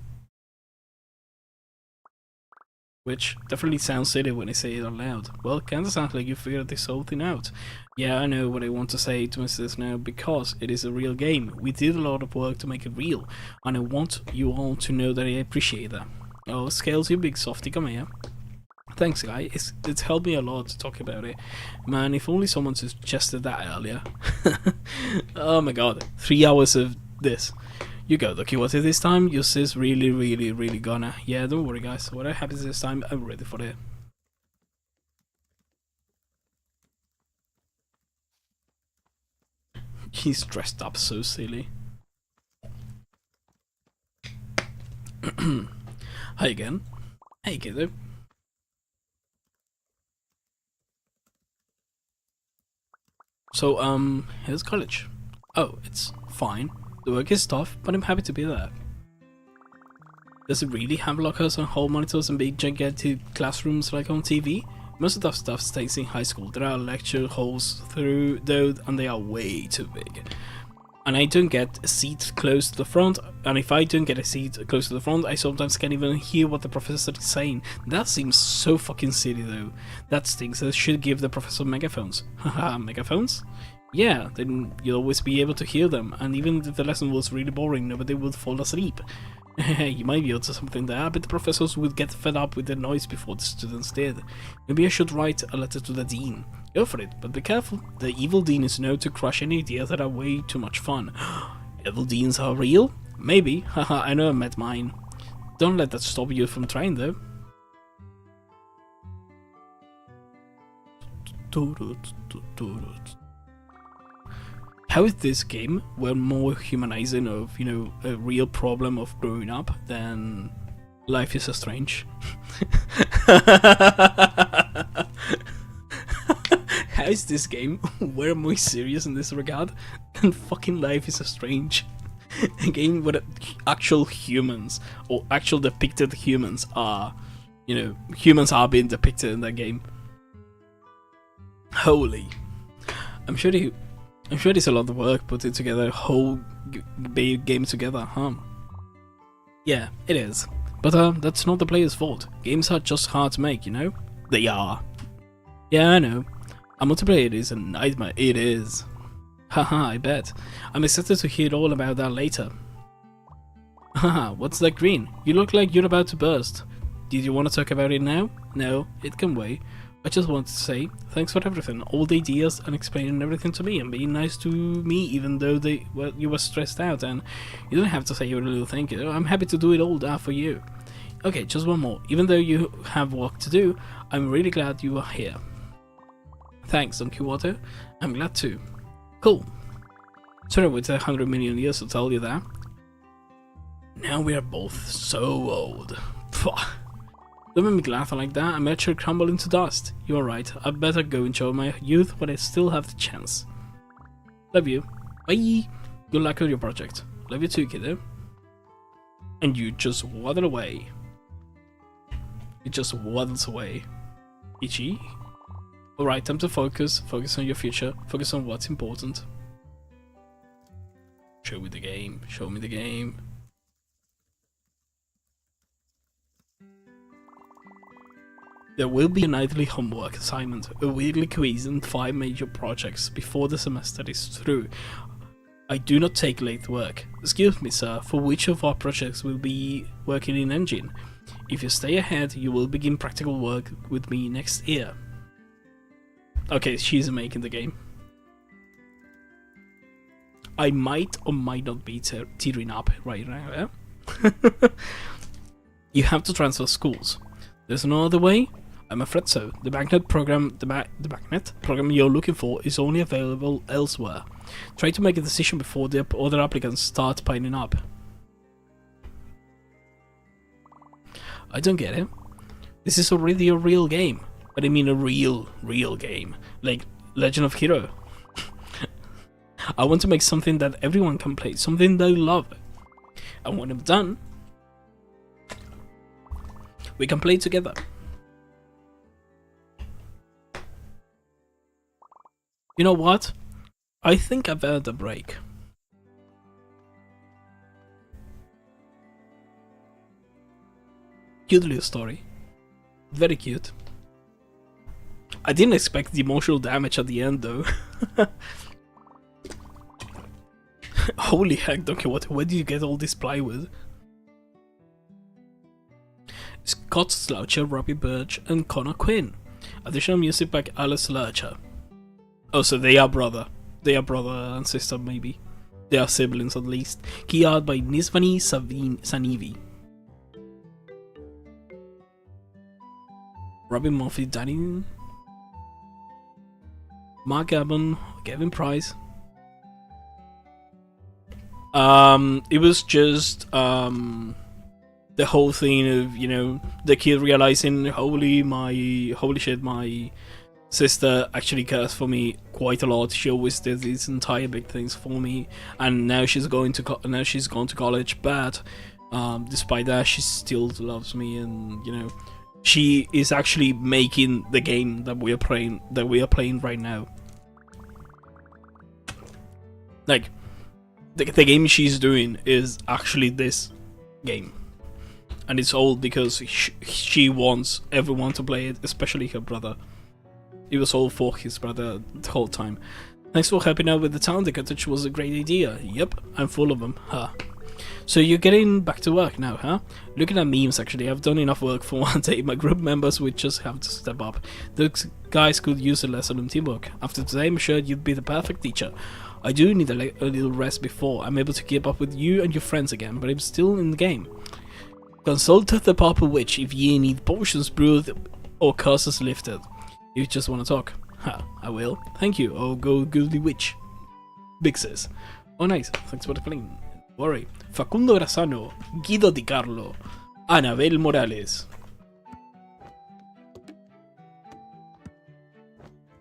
Which definitely sounds silly when I say it out loud. Well, it kinda sounds like you figured this whole thing out. Yeah, I know what I want to say to Mrs. now, because it is a real game. We did a lot of work to make it real, and I want you all to know that I appreciate that. Oh, Scales, you big softy, come here. Thanks, guy. It's helped me a lot to talk about it. Man, if only someone suggested that earlier. Oh my god, 3 hours of this. You go, Ducky. What is this time? Your sis really gonna. Yeah, don't worry, guys. Whatever happens this time, I'm ready for it. He's dressed up so silly. Hi again. Hey, kiddo. So, here's college. Oh, it's fine. The work is tough, but I'm happy to be there. Does it really have lockers and hall monitors and big gigantic classrooms like on TV? Most of that stuff stays in high school. There are lecture halls through though, and they are way too big. And I don't get a seat close to the front, and if I don't get a seat close to the front, I sometimes can't even hear what the professor is saying. That seems so fucking silly though. That stinks. They should give the professor megaphones. Haha, megaphones? Yeah, then you'll always be able to hear them, and even if the lesson was really boring, nobody would fall asleep. You might be onto something there, but the professors would get fed up with the noise before the students did. Maybe I should write a letter to the dean. Go for it, but be careful. The evil dean is known to crush any ideas that are way too much fun. Evil deans are real? Maybe. Haha, I know I met mine. Don't let that stop you from trying though. How is this game well more humanizing of, you know, a real problem of growing up than Life is Strange? How is this game way more serious in this regard than fucking Life is Strange? A game where actual humans, or actual depicted humans are, you know, humans are being depicted in that game. Holy. I'm sure there's a lot of work putting together a whole big game together, huh? Yeah, it is. But that's not the player's fault. Games are just hard to make, you know? They are. Yeah, I know. A multiplayer is a nightmare. It is. Haha, I bet. I'm excited to hear all about that later. Haha, what's that green? You look like you're about to burst. Did you want to talk about it now? No, it can wait. I just wanted to say, thanks for everything, all the ideas and explaining everything to me and being nice to me even though you were stressed out, and you don't have to say your little thank you. I'm happy to do it all that for you. Okay, just one more. Even though you have work to do, I'm really glad you are here. Thanks, Don Quixote. I'm glad too. Cool. Sorry with 100 million years to tell you that. Now we are both so old. Pwah. Don't make me laugh like that, I might sure crumble into dust. You're right, I'd better go enjoy my youth when I still have the chance. Love you. Bye! Good luck with your project. Love you too, kiddo. And you just waddle away. It just waddles away. Ichi? Alright, time to focus. Focus on your future. Focus on what's important. Show me the game. Show me the game. There will be a nightly homework assignment, a weekly quiz, and 5 major projects before the semester is through. I do not take late work. Excuse me, sir, for which of our projects will be working in engine? If you stay ahead, you will begin practical work with me next year. Okay, she's making the game. I might or might not be tearing up right now, yeah? You have to transfer schools. There's no other way? I'm afraid so. The magnet program you're looking for is only available elsewhere. Try to make a decision before the other applicants start piling up. I don't get it. This is already a real game. But I mean a real game. Like Legend of Hero. I want to make something that everyone can play. Something they love. And when I'm done, we can play together. You know what? I think I've earned a break. Cute little story. Very cute. I didn't expect the emotional damage at the end though. Holy heck, Don Quixote, where did you get all this plywood? Scott Sloucher, Robbie Birch, and Connor Quinn. Additional music by Alice Lurcher. Oh, so they are brother. They are brother and sister, maybe. They are siblings at least. Key art by Nisvani Sanivi. Robin Murphy, Danny. Mark Gavin, Gavin Price. It was just the whole thing of, you know, the kid realizing, holy shit, my sister actually cares for me quite a lot. She always did these entire big things for me, and now she's going to gone to college. But despite that, she still loves me, and you know, she is actually making the game that we are playing right now. Like the game she's doing is actually this game, and it's all because she wants everyone to play it, especially her brother. It was all for his brother the whole time. Thanks for helping out with the town. The cottage was a great idea. Yep, I'm full of them. Huh. So you're getting back to work now, huh? Looking at memes, actually, I've done enough work for one day. My group members would just have to step up. Those guys could use a lesson in teamwork. After today, I'm sure you'd be the perfect teacher. I do need a little rest before I'm able to keep up with you and your friends again, but I'm still in the game. Consult the Purple Witch if ye need potions brewed or curses lifted. If you just want to talk. Ha, I will. Thank you. Oh, go Goody Witch. Big sis. Oh, nice. Thanks for the playing. Don't worry. Facundo Grazano. Guido Di Carlo. Anabel Morales.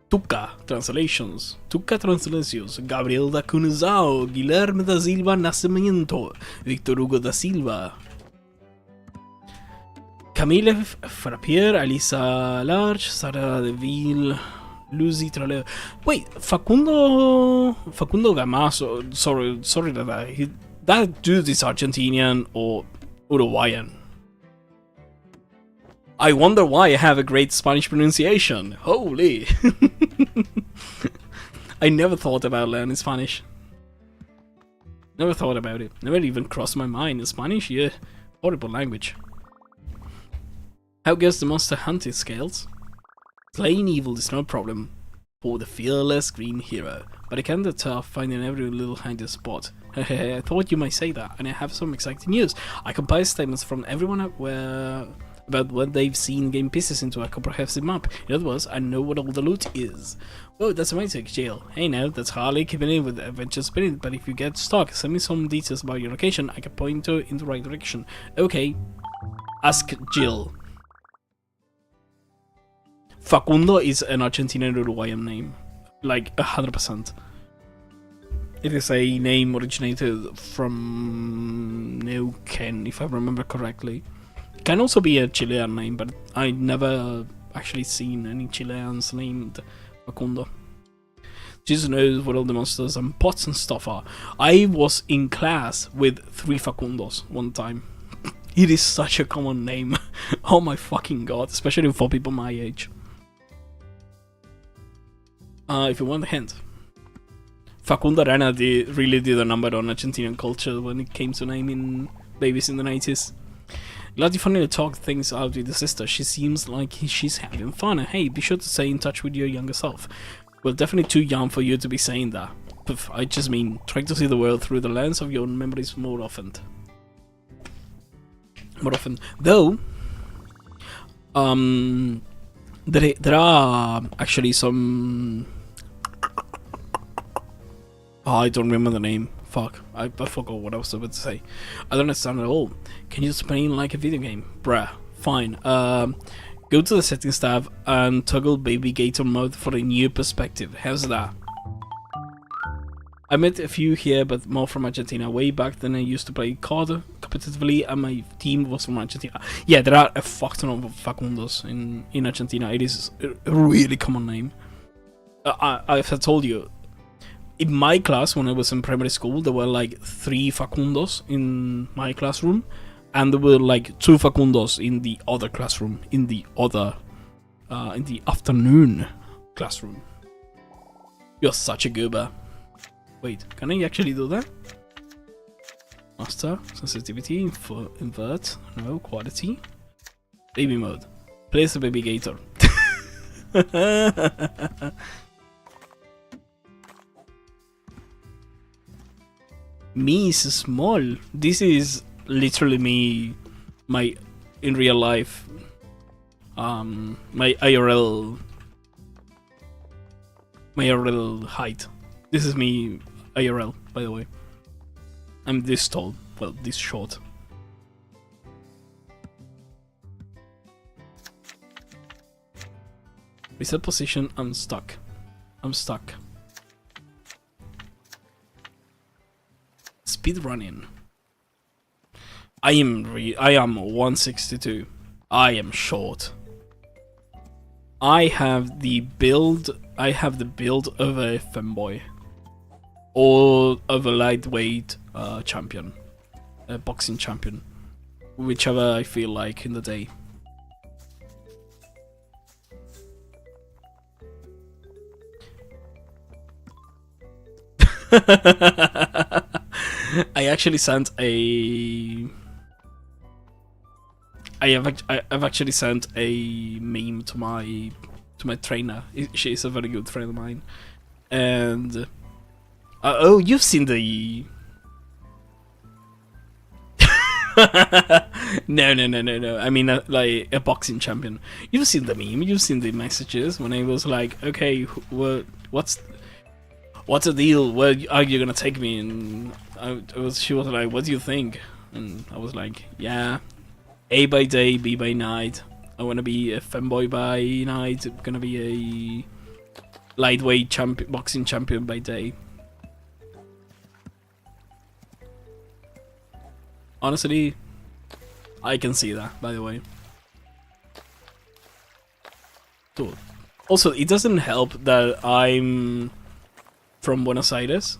Tuca Translations. Gabriel da Cunizao. Guilherme da Silva Nascimento. Victor Hugo da Silva. Camille Frappier, Alisa Large, Sarah Deville, Lucy Troleo. Wait, Facundo Gamaso. Sorry that dude is Argentinian, or Uruguayan. I wonder why I have a great Spanish pronunciation. Holy! I never thought about learning Spanish. Never thought about it. Never even crossed my mind. Spanish? Yeah. Horrible language. How goes the monster hunting scales? Slaying evil is no problem for the fearless green hero, but it can be tough finding every little handy spot. I thought you might say that, and I have some exciting news. I compile statements from everyone about what they've seen game pieces into a comprehensive map. In other words, I know what all the loot is. Whoa, that's amazing, Jill. Hey now, that's Harley keeping in with the adventure spirit, but if you get stuck, send me some details about your location. I can point you in the right direction. Okay. Ask Jill. Facundo is an Argentinian Uruguayan name. Like, 100%. It is a name originated from Neuquén, if I remember correctly. It can also be a Chilean name, but I never actually seen any Chileans named Facundo. Jesus knows what all the monsters and pots and stuff are. I was in class with 3 Facundos one time. It is such a common name. Oh my fucking god, especially for people my age. If you want a hint, Facundo Arana really did a number on Argentinian culture when it came to naming babies in the 90s. Glad you finally talked things out with your sister. She seems like she's having fun. Hey, be sure to stay in touch with your younger self. Well, definitely too young for you to be saying that. I just mean, try to see the world through the lens of your own memories more often. Though, there are actually some... Oh, I don't remember the name. Fuck, I forgot what I was about to say. I don't understand at all. Can you explain like a video game? Bruh, fine. Go to the settings tab and toggle Baby Gator mode for a new perspective. How's that? I met a few here, but more from Argentina. Way back then I used to play COD competitively and my team was from Argentina. Yeah, there are a fuck ton of Facundos in Argentina. It is a really common name. I've told you, in my class, when I was in primary school, there were like 3 Facundos in my classroom, and there were like 2 Facundos in the other classroom, in the afternoon classroom. You're such a goober. Wait, can I actually do that? Master, sensitivity, invert, no, quality. Baby mode. Place the Baby Gator. Me is small. This is literally me, in real life, my IRL height. This is me IRL, by the way. I'm this tall, well, this short. Reset position, I'm stuck. Speed running. I am 162. I am short. I have the build of a femboy, or of a lightweight champion, a boxing champion, whichever I feel like in the day. I actually sent I've actually sent a meme to my trainer. She's a very good friend of mine, and oh, you've seen the no. I mean, like a boxing champion. You've seen the meme. You've seen the messages when I was like, okay, what's the deal? Where are you gonna take me? And she was like, what do you think? And I was like, yeah, A by day, B by night. I wanna be a femboy by night. I'm gonna be a lightweight boxing champion by day. Honestly, I can see that, by the way. Cool. Also, it doesn't help that I'm from Buenos Aires,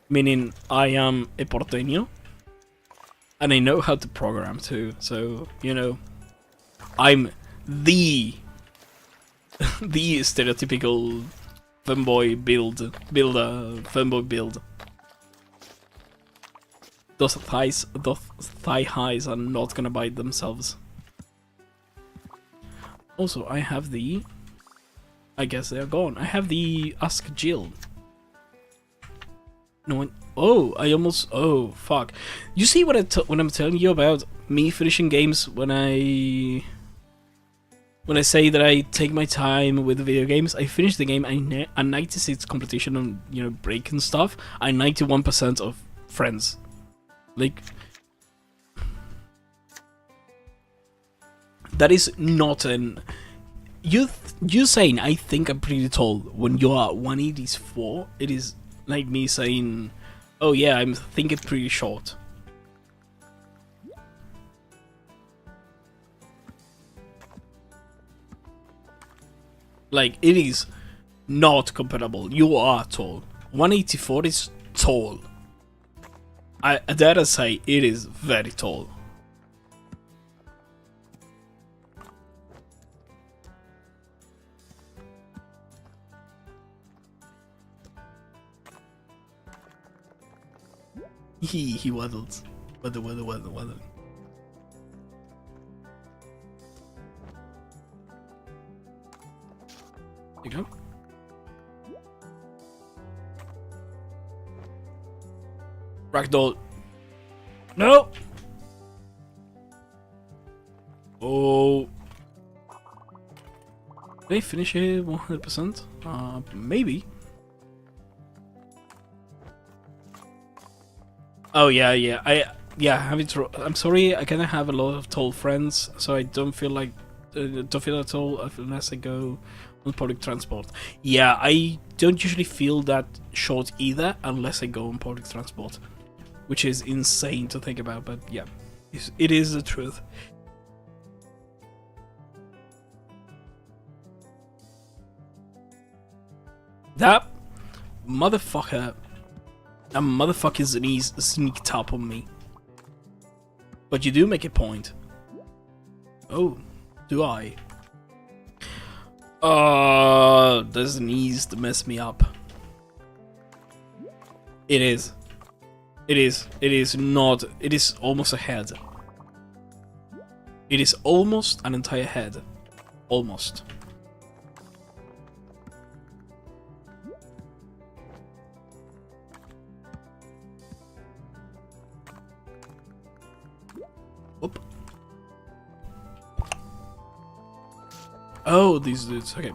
meaning I am a porteño. And I know how to program too, so, you know, I'm the the stereotypical fanboy fanboy build. Those thigh highs are not gonna bite themselves. Also, I have the... I guess they are gone. I have the Ask Jill. No one... Oh, I almost... Oh, fuck. You see what when I'm telling you about me finishing games when I say that I take my time with video games, I finish the game, I 96 completion on, you know, break and stuff. I 91% of friends. Like... That is not an... You saying I think I'm pretty tall when you are 184, it is like me saying, oh yeah, I'm thinking pretty short. Like, it is not comparable. You are tall. 184 is tall. I dare to say it is very tall. He waddled. Waddle. There you go. Ragdoll. No! Oh. Did they finish it 100%? Maybe. Oh yeah. I'm sorry. I kind of have a lot of tall friends, so I don't feel like don't feel at all unless I go on public transport. Yeah, I don't usually feel that short either unless I go on public transport, which is insane to think about. But yeah, it is the truth. That motherfucker. That motherfucker's knees sneaked up on me. But you do make a point. Oh, do I? There's an ease to mess me up. It is. It is not. It is almost a head. It is almost an entire head. Almost. Oop. Oh, these dudes. Okay.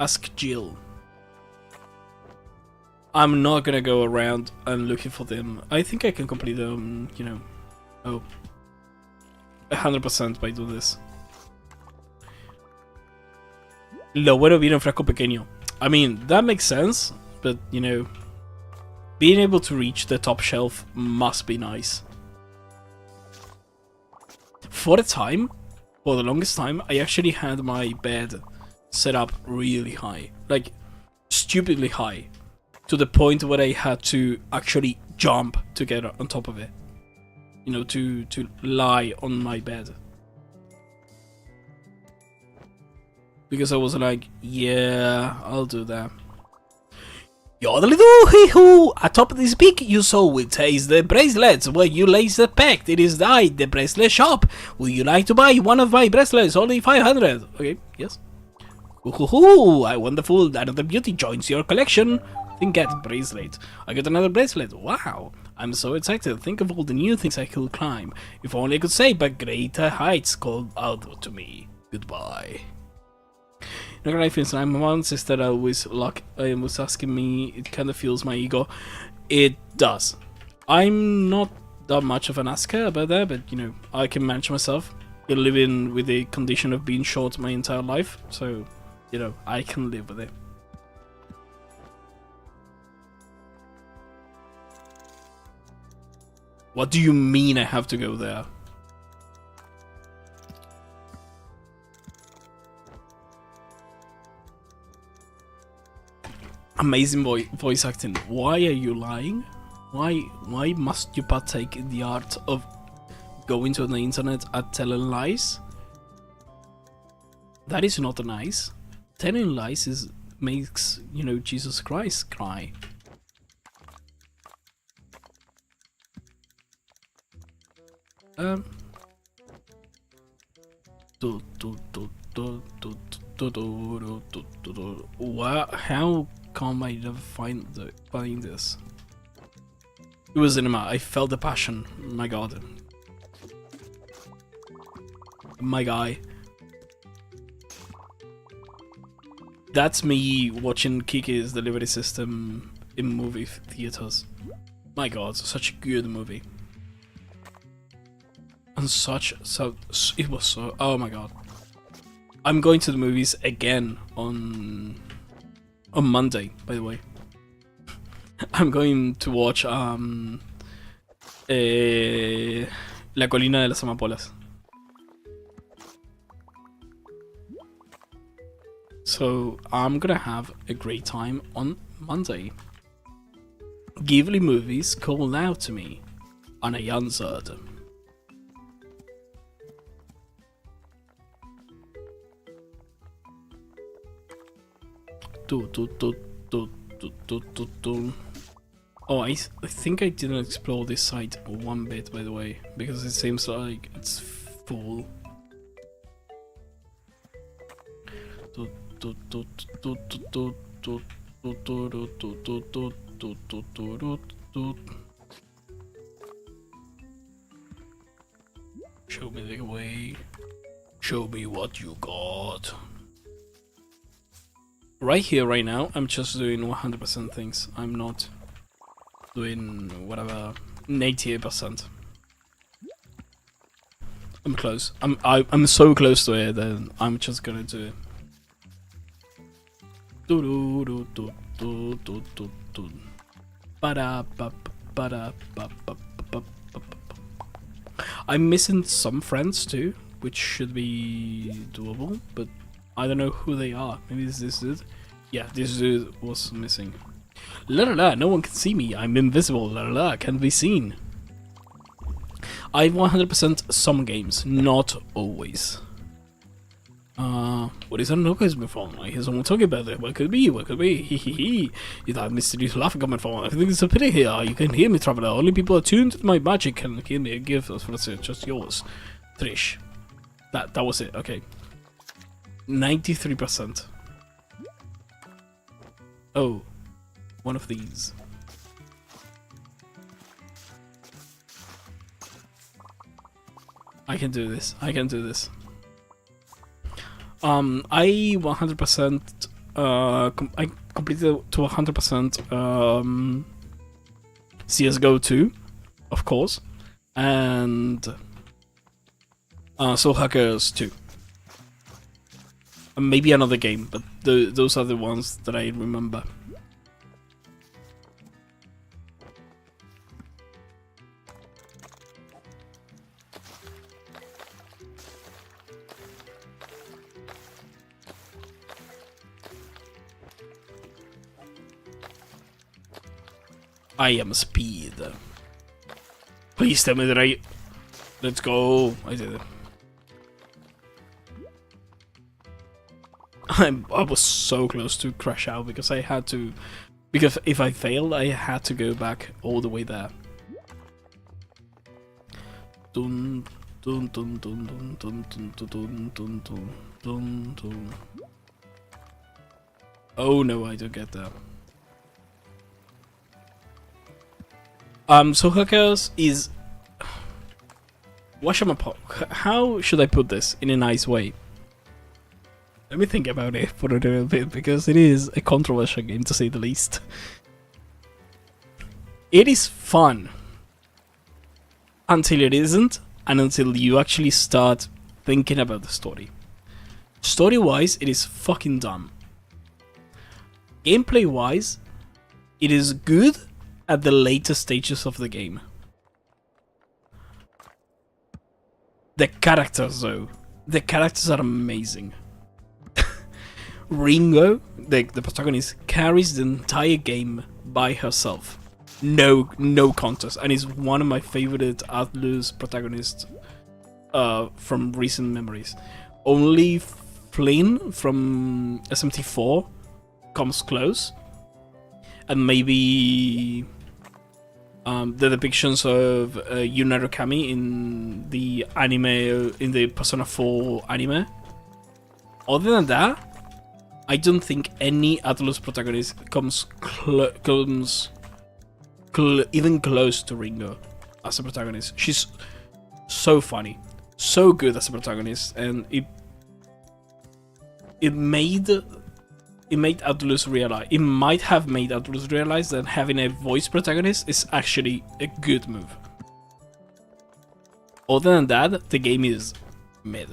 Ask Jill. I'm not gonna go around and looking for them. I think I can complete them, you know. Oh. 100% by doing this. Lo bueno viene en frasco pequeño. I mean, that makes sense, but, you know, being able to reach the top shelf must be nice. For the longest time, I actually had my bed set up really high. Like, stupidly high. To the point where I had to actually jump to get on top of it. You know, to lie on my bed. Because I was like, yeah, I'll do that. Yodelidoo-hee-hoo! Atop this peak you saw will taste the bracelets where you lace the pact. It is the bracelet shop. Would you like to buy one of my bracelets? Only 500. Okay, yes. Hoo-hoo-hoo! I wonderful that the beauty joins your collection. Think get bracelet. I got another bracelet. Wow. I'm so excited. Think of all the new things I could climb. If only I could say, but greater heights called out to me. Goodbye. Not gonna lie, since my mom sister always was asking me, it kind of fuels my ego. It does. I'm not that much of an asker about that, but you know, I can manage myself. Been living with the condition of being short my entire life, so you know, I can live with it. What do you mean I have to go there? Amazing voice acting. Why are you lying? Why must you partake in the art of going to the internet and telling lies? That is not nice. Telling lies makes, you know, Jesus Christ cry. How come I never find this? It was cinema. I felt the passion. My god. My guy. That's me watching Kiki's Delivery System in movie theaters. My god, such a good movie. And it was so, oh my god. I'm going to the movies again on Monday, by the way. I'm going to watch La Colina de las Amapolas. So I'm gonna have a great time on Monday. Ghibli movies called out to me, and I answered. Oh, I think I didn't explore this site one bit, by the way, because it seems like it's full. Show me the way. Show me what you got. Right here, right now, I'm just doing 100% things. I'm not doing whatever 88%. I'm close. I'm so close to it that I'm just gonna do it. I'm missing some friends too, which should be doable, but I don't know who they are. Maybe it's this dude. Yeah, this dude was missing. La la la, no one can see me. I'm invisible. La la la, can't be seen. I 100% some games, not always. What is that noise coming from? I hear someone talking about it. What could it be? What could it be? Hee hee hee. Is that mysterious laughing coming from? I think it's a pity here. You can hear me, traveler. Only people attuned to my magic can hear me. Give us for the just yours. Trish. That was it. Okay. 93%. Oh, one of these. I can do this. I can do this. I 100%. I completed to 100%. CS:GO 2, of course, and Soul Hackers 2. And maybe another game, but those are the ones that I remember. I am speed. Please tell me that I... Let's go. I did it. I was so close to crash out because I had to... Because if I failed, I had to go back all the way there. Dun, dun, dun, dun, dun, dun, dun, dun, dun, dun, dun, dun. Oh no, I don't get that. So Hackers is... How should I put this in a nice way? Let me think about it for a little bit, because it is a controversial game to say the least. It is fun. Until it isn't, and until you actually start thinking about the story. Story-wise, it is fucking dumb. Gameplay-wise, it is good at the later stages of the game. The characters, though. The characters are amazing. Ringo, the protagonist, carries the entire game by herself. no contest, and he's one of my favorite Atlus protagonists from recent memories. Only Flynn from SMT4 comes close, and maybe the depictions of Yunaro Kami in the anime, in the Persona 4 anime. Other than that, I don't think any Atlus protagonist comes even close to Ringo as a protagonist. She's so funny, so good as a protagonist, and it made Atlus realize. It might have made Atlus realize that having a voice protagonist is actually a good move. Other than that, the game is mid.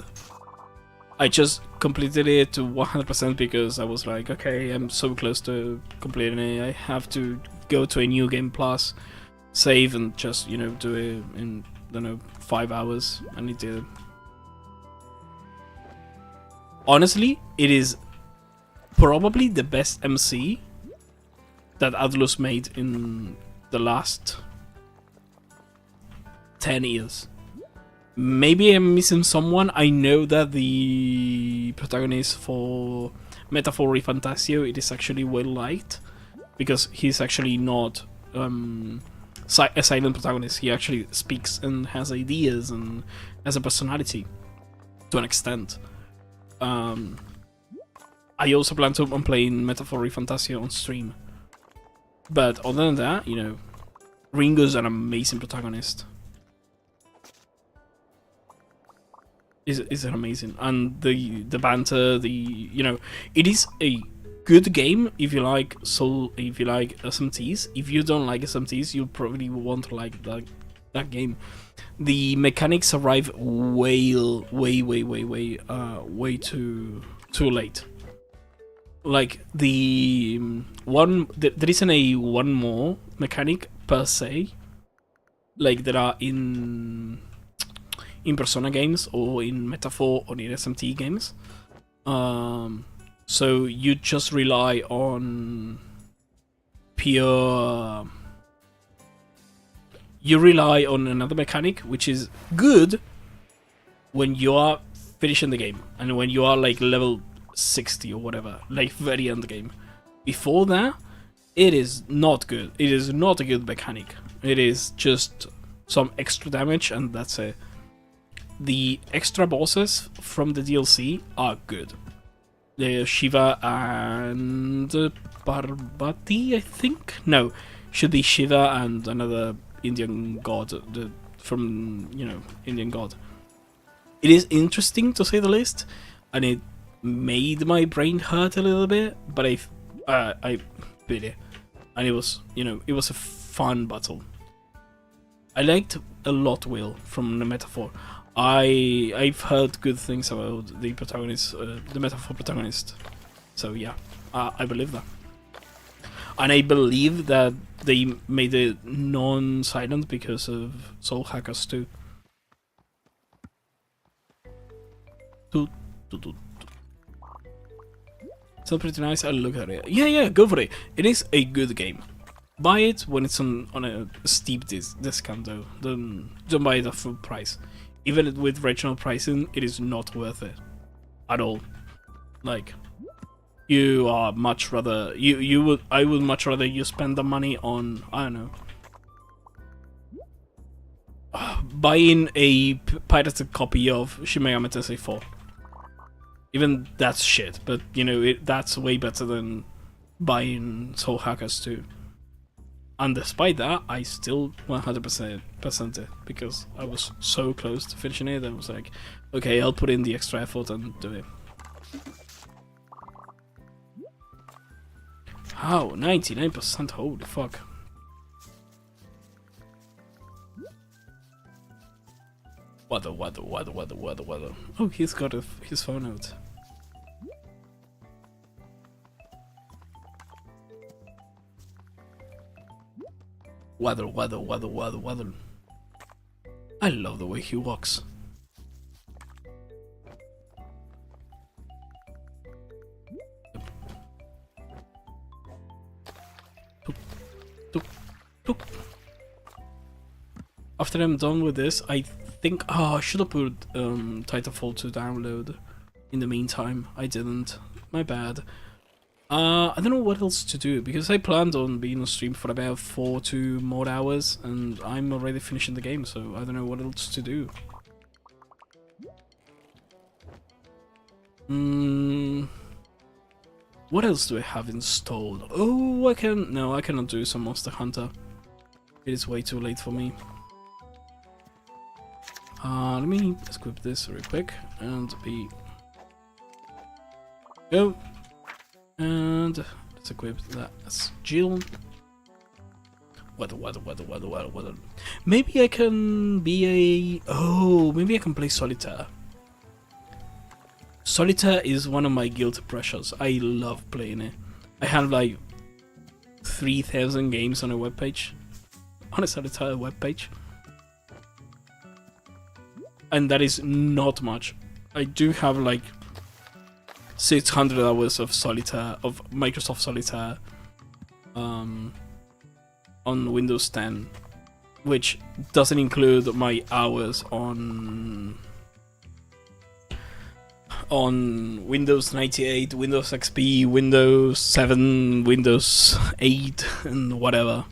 I just completed it to 100% because I was like, okay, I'm so close to completing it. I have to go to a new game plus, save, and just, you know, do it in, I don't know, 5 hours. And it did. Honestly, it is probably the best MC that Atlus made in the last 10 years. Maybe I'm missing someone. I know that the protagonist for Metaphor Fantasio, it is actually well liked, because he's actually not a silent protagonist. He actually speaks and has ideas and has a personality to an extent. I also plan on playing Metaphor Fantasio on stream. But other than that, you know, Ringo's an amazing protagonist. Is amazing, and the banter, you know, it is a good game if you like SMTs. If you don't like SMTs, you probably won't like that game. The mechanics arrive way too late. Like there isn't a one more mechanic per se, like there are in Persona games or in Metaphor or in SMT games. So you just rely on pure. You rely on another mechanic, which is good when you are finishing the game and when you are like level 60 or whatever, like very end game. Before that, it is not good. It is not a good mechanic. It is just some extra damage, and that's it. The extra bosses from the DLC are good. The Shiva and Parvati, I think. No, should be Shiva and another Indian god from, you know, Indian god. It is interesting to say the least, and it made my brain hurt a little bit. But I beat it, and it was, you know, it was a fun battle. I liked a lot Will from the Metaphor. I've heard good things about the protagonist, the Metaphor protagonist. So yeah, I believe that. And I believe that they made it non-silent because of Soul Hackers too. Sounds pretty nice. I'll look at it. Yeah, go for it. It is a good game. Buy it when it's on a steep discount though. Don't buy it at full price. Even with regional pricing, it is not worth it at all. Like, you are much rather I would much rather you spend the money on, I don't know, buying a pirated copy of Shin Megami Tensei 4. Even that's shit, but you know, that's way better than buying Soul Hackers 2. And despite that, I still 100% it, because I was so close to finishing it. I was like, okay, I'll put in the extra effort and do it. How? 99%? Holy fuck. Weather. Oh, he's got his phone out. Weather. I love the way he walks. Look. After I'm done with this, I think... Oh, I should have put Titanfall to download in the meantime. I didn't. My bad. I don't know what else to do, because I planned on being on stream for about 4 more hours, and I'm already finishing the game, so I don't know what else to do. What else do I have installed? Oh, No, I cannot do some Monster Hunter. It is way too late for me. Let me equip this real quick, and go. And let's equip that as Jill. Weather. Maybe I can be a... Oh, maybe I can play Solitaire. Solitaire is one of my guilty pleasures. I love playing it. I have like 3,000 games on a webpage. On a Solitaire webpage. And that is not much. I do have like 600 hours of Solitaire, of Microsoft Solitaire, on Windows 10, which doesn't include my hours on Windows 98, Windows XP, Windows 7, Windows 8, and whatever.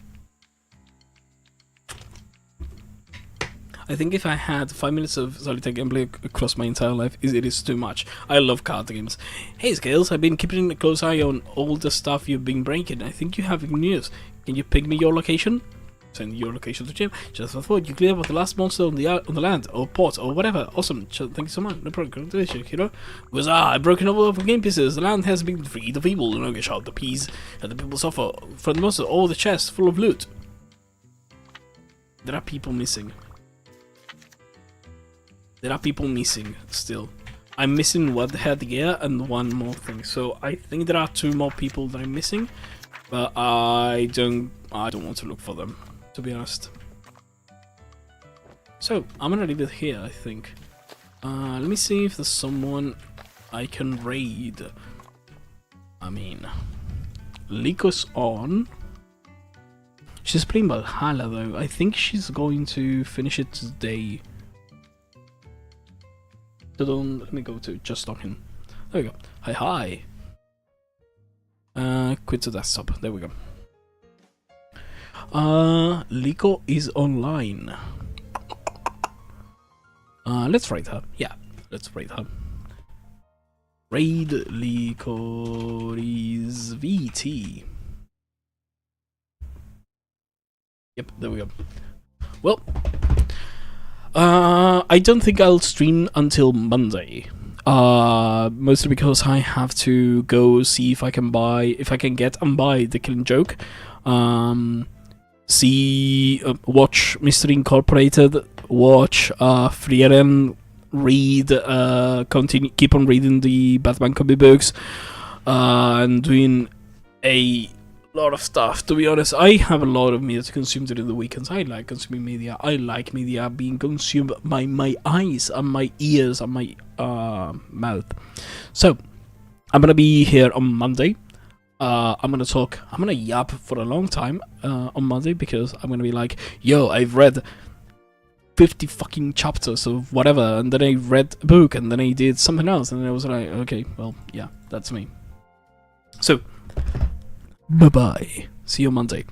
I think if I had 5 minutes of Solitaire gameplay across my entire life, it is too much. I love card games. Hey Scales, I've been keeping a close eye on all the stuff you've been breaking. I think you have news. Can you ping me your location? Send your location to Jim. Just thought you cleared up the last monster on the land, or port, or whatever. Awesome. Thank you so much. No problem. Congratulations, hero. Huzzah! I've broken all of the game pieces. The land has been freed of evil. No get shot the peas, and the people suffer. For the monster, all the chests full of loot. There are people missing. There are people missing still. I'm missing one headgear and one more thing. So I think there are 2 more people that I'm missing, but I don't want to look for them, to be honest. So I'm gonna leave it here, I think. Let me see if there's someone I can raid. I mean, Liko's on. She's playing Valhalla though. I think she's going to finish it today. Let me go to just talking. There we go. Hi. Quit to desktop. There we go. Liko is online. Let's raid her. Yeah, let's raid her. Raid Liko is VT. Yep, there we go. Well, I don't think I'll stream until Monday. Mostly because I have to go see if I can get and buy The Killing Joke. Watch Mystery Incorporated, watch Frieren read, keep on reading the Batman comic books, and doing a lot of stuff. To be honest, I have a lot of media to consume during the weekends. I like consuming media. I like media being consumed by my eyes and my ears and my mouth. So I'm gonna be here on Monday. I'm gonna yap for a long time on Monday, because I'm gonna be like, yo, I've read 50 fucking chapters of whatever, and then I read a book, and then I did something else, and then I was like, okay, well, yeah, that's me. So bye bye. See you Monday.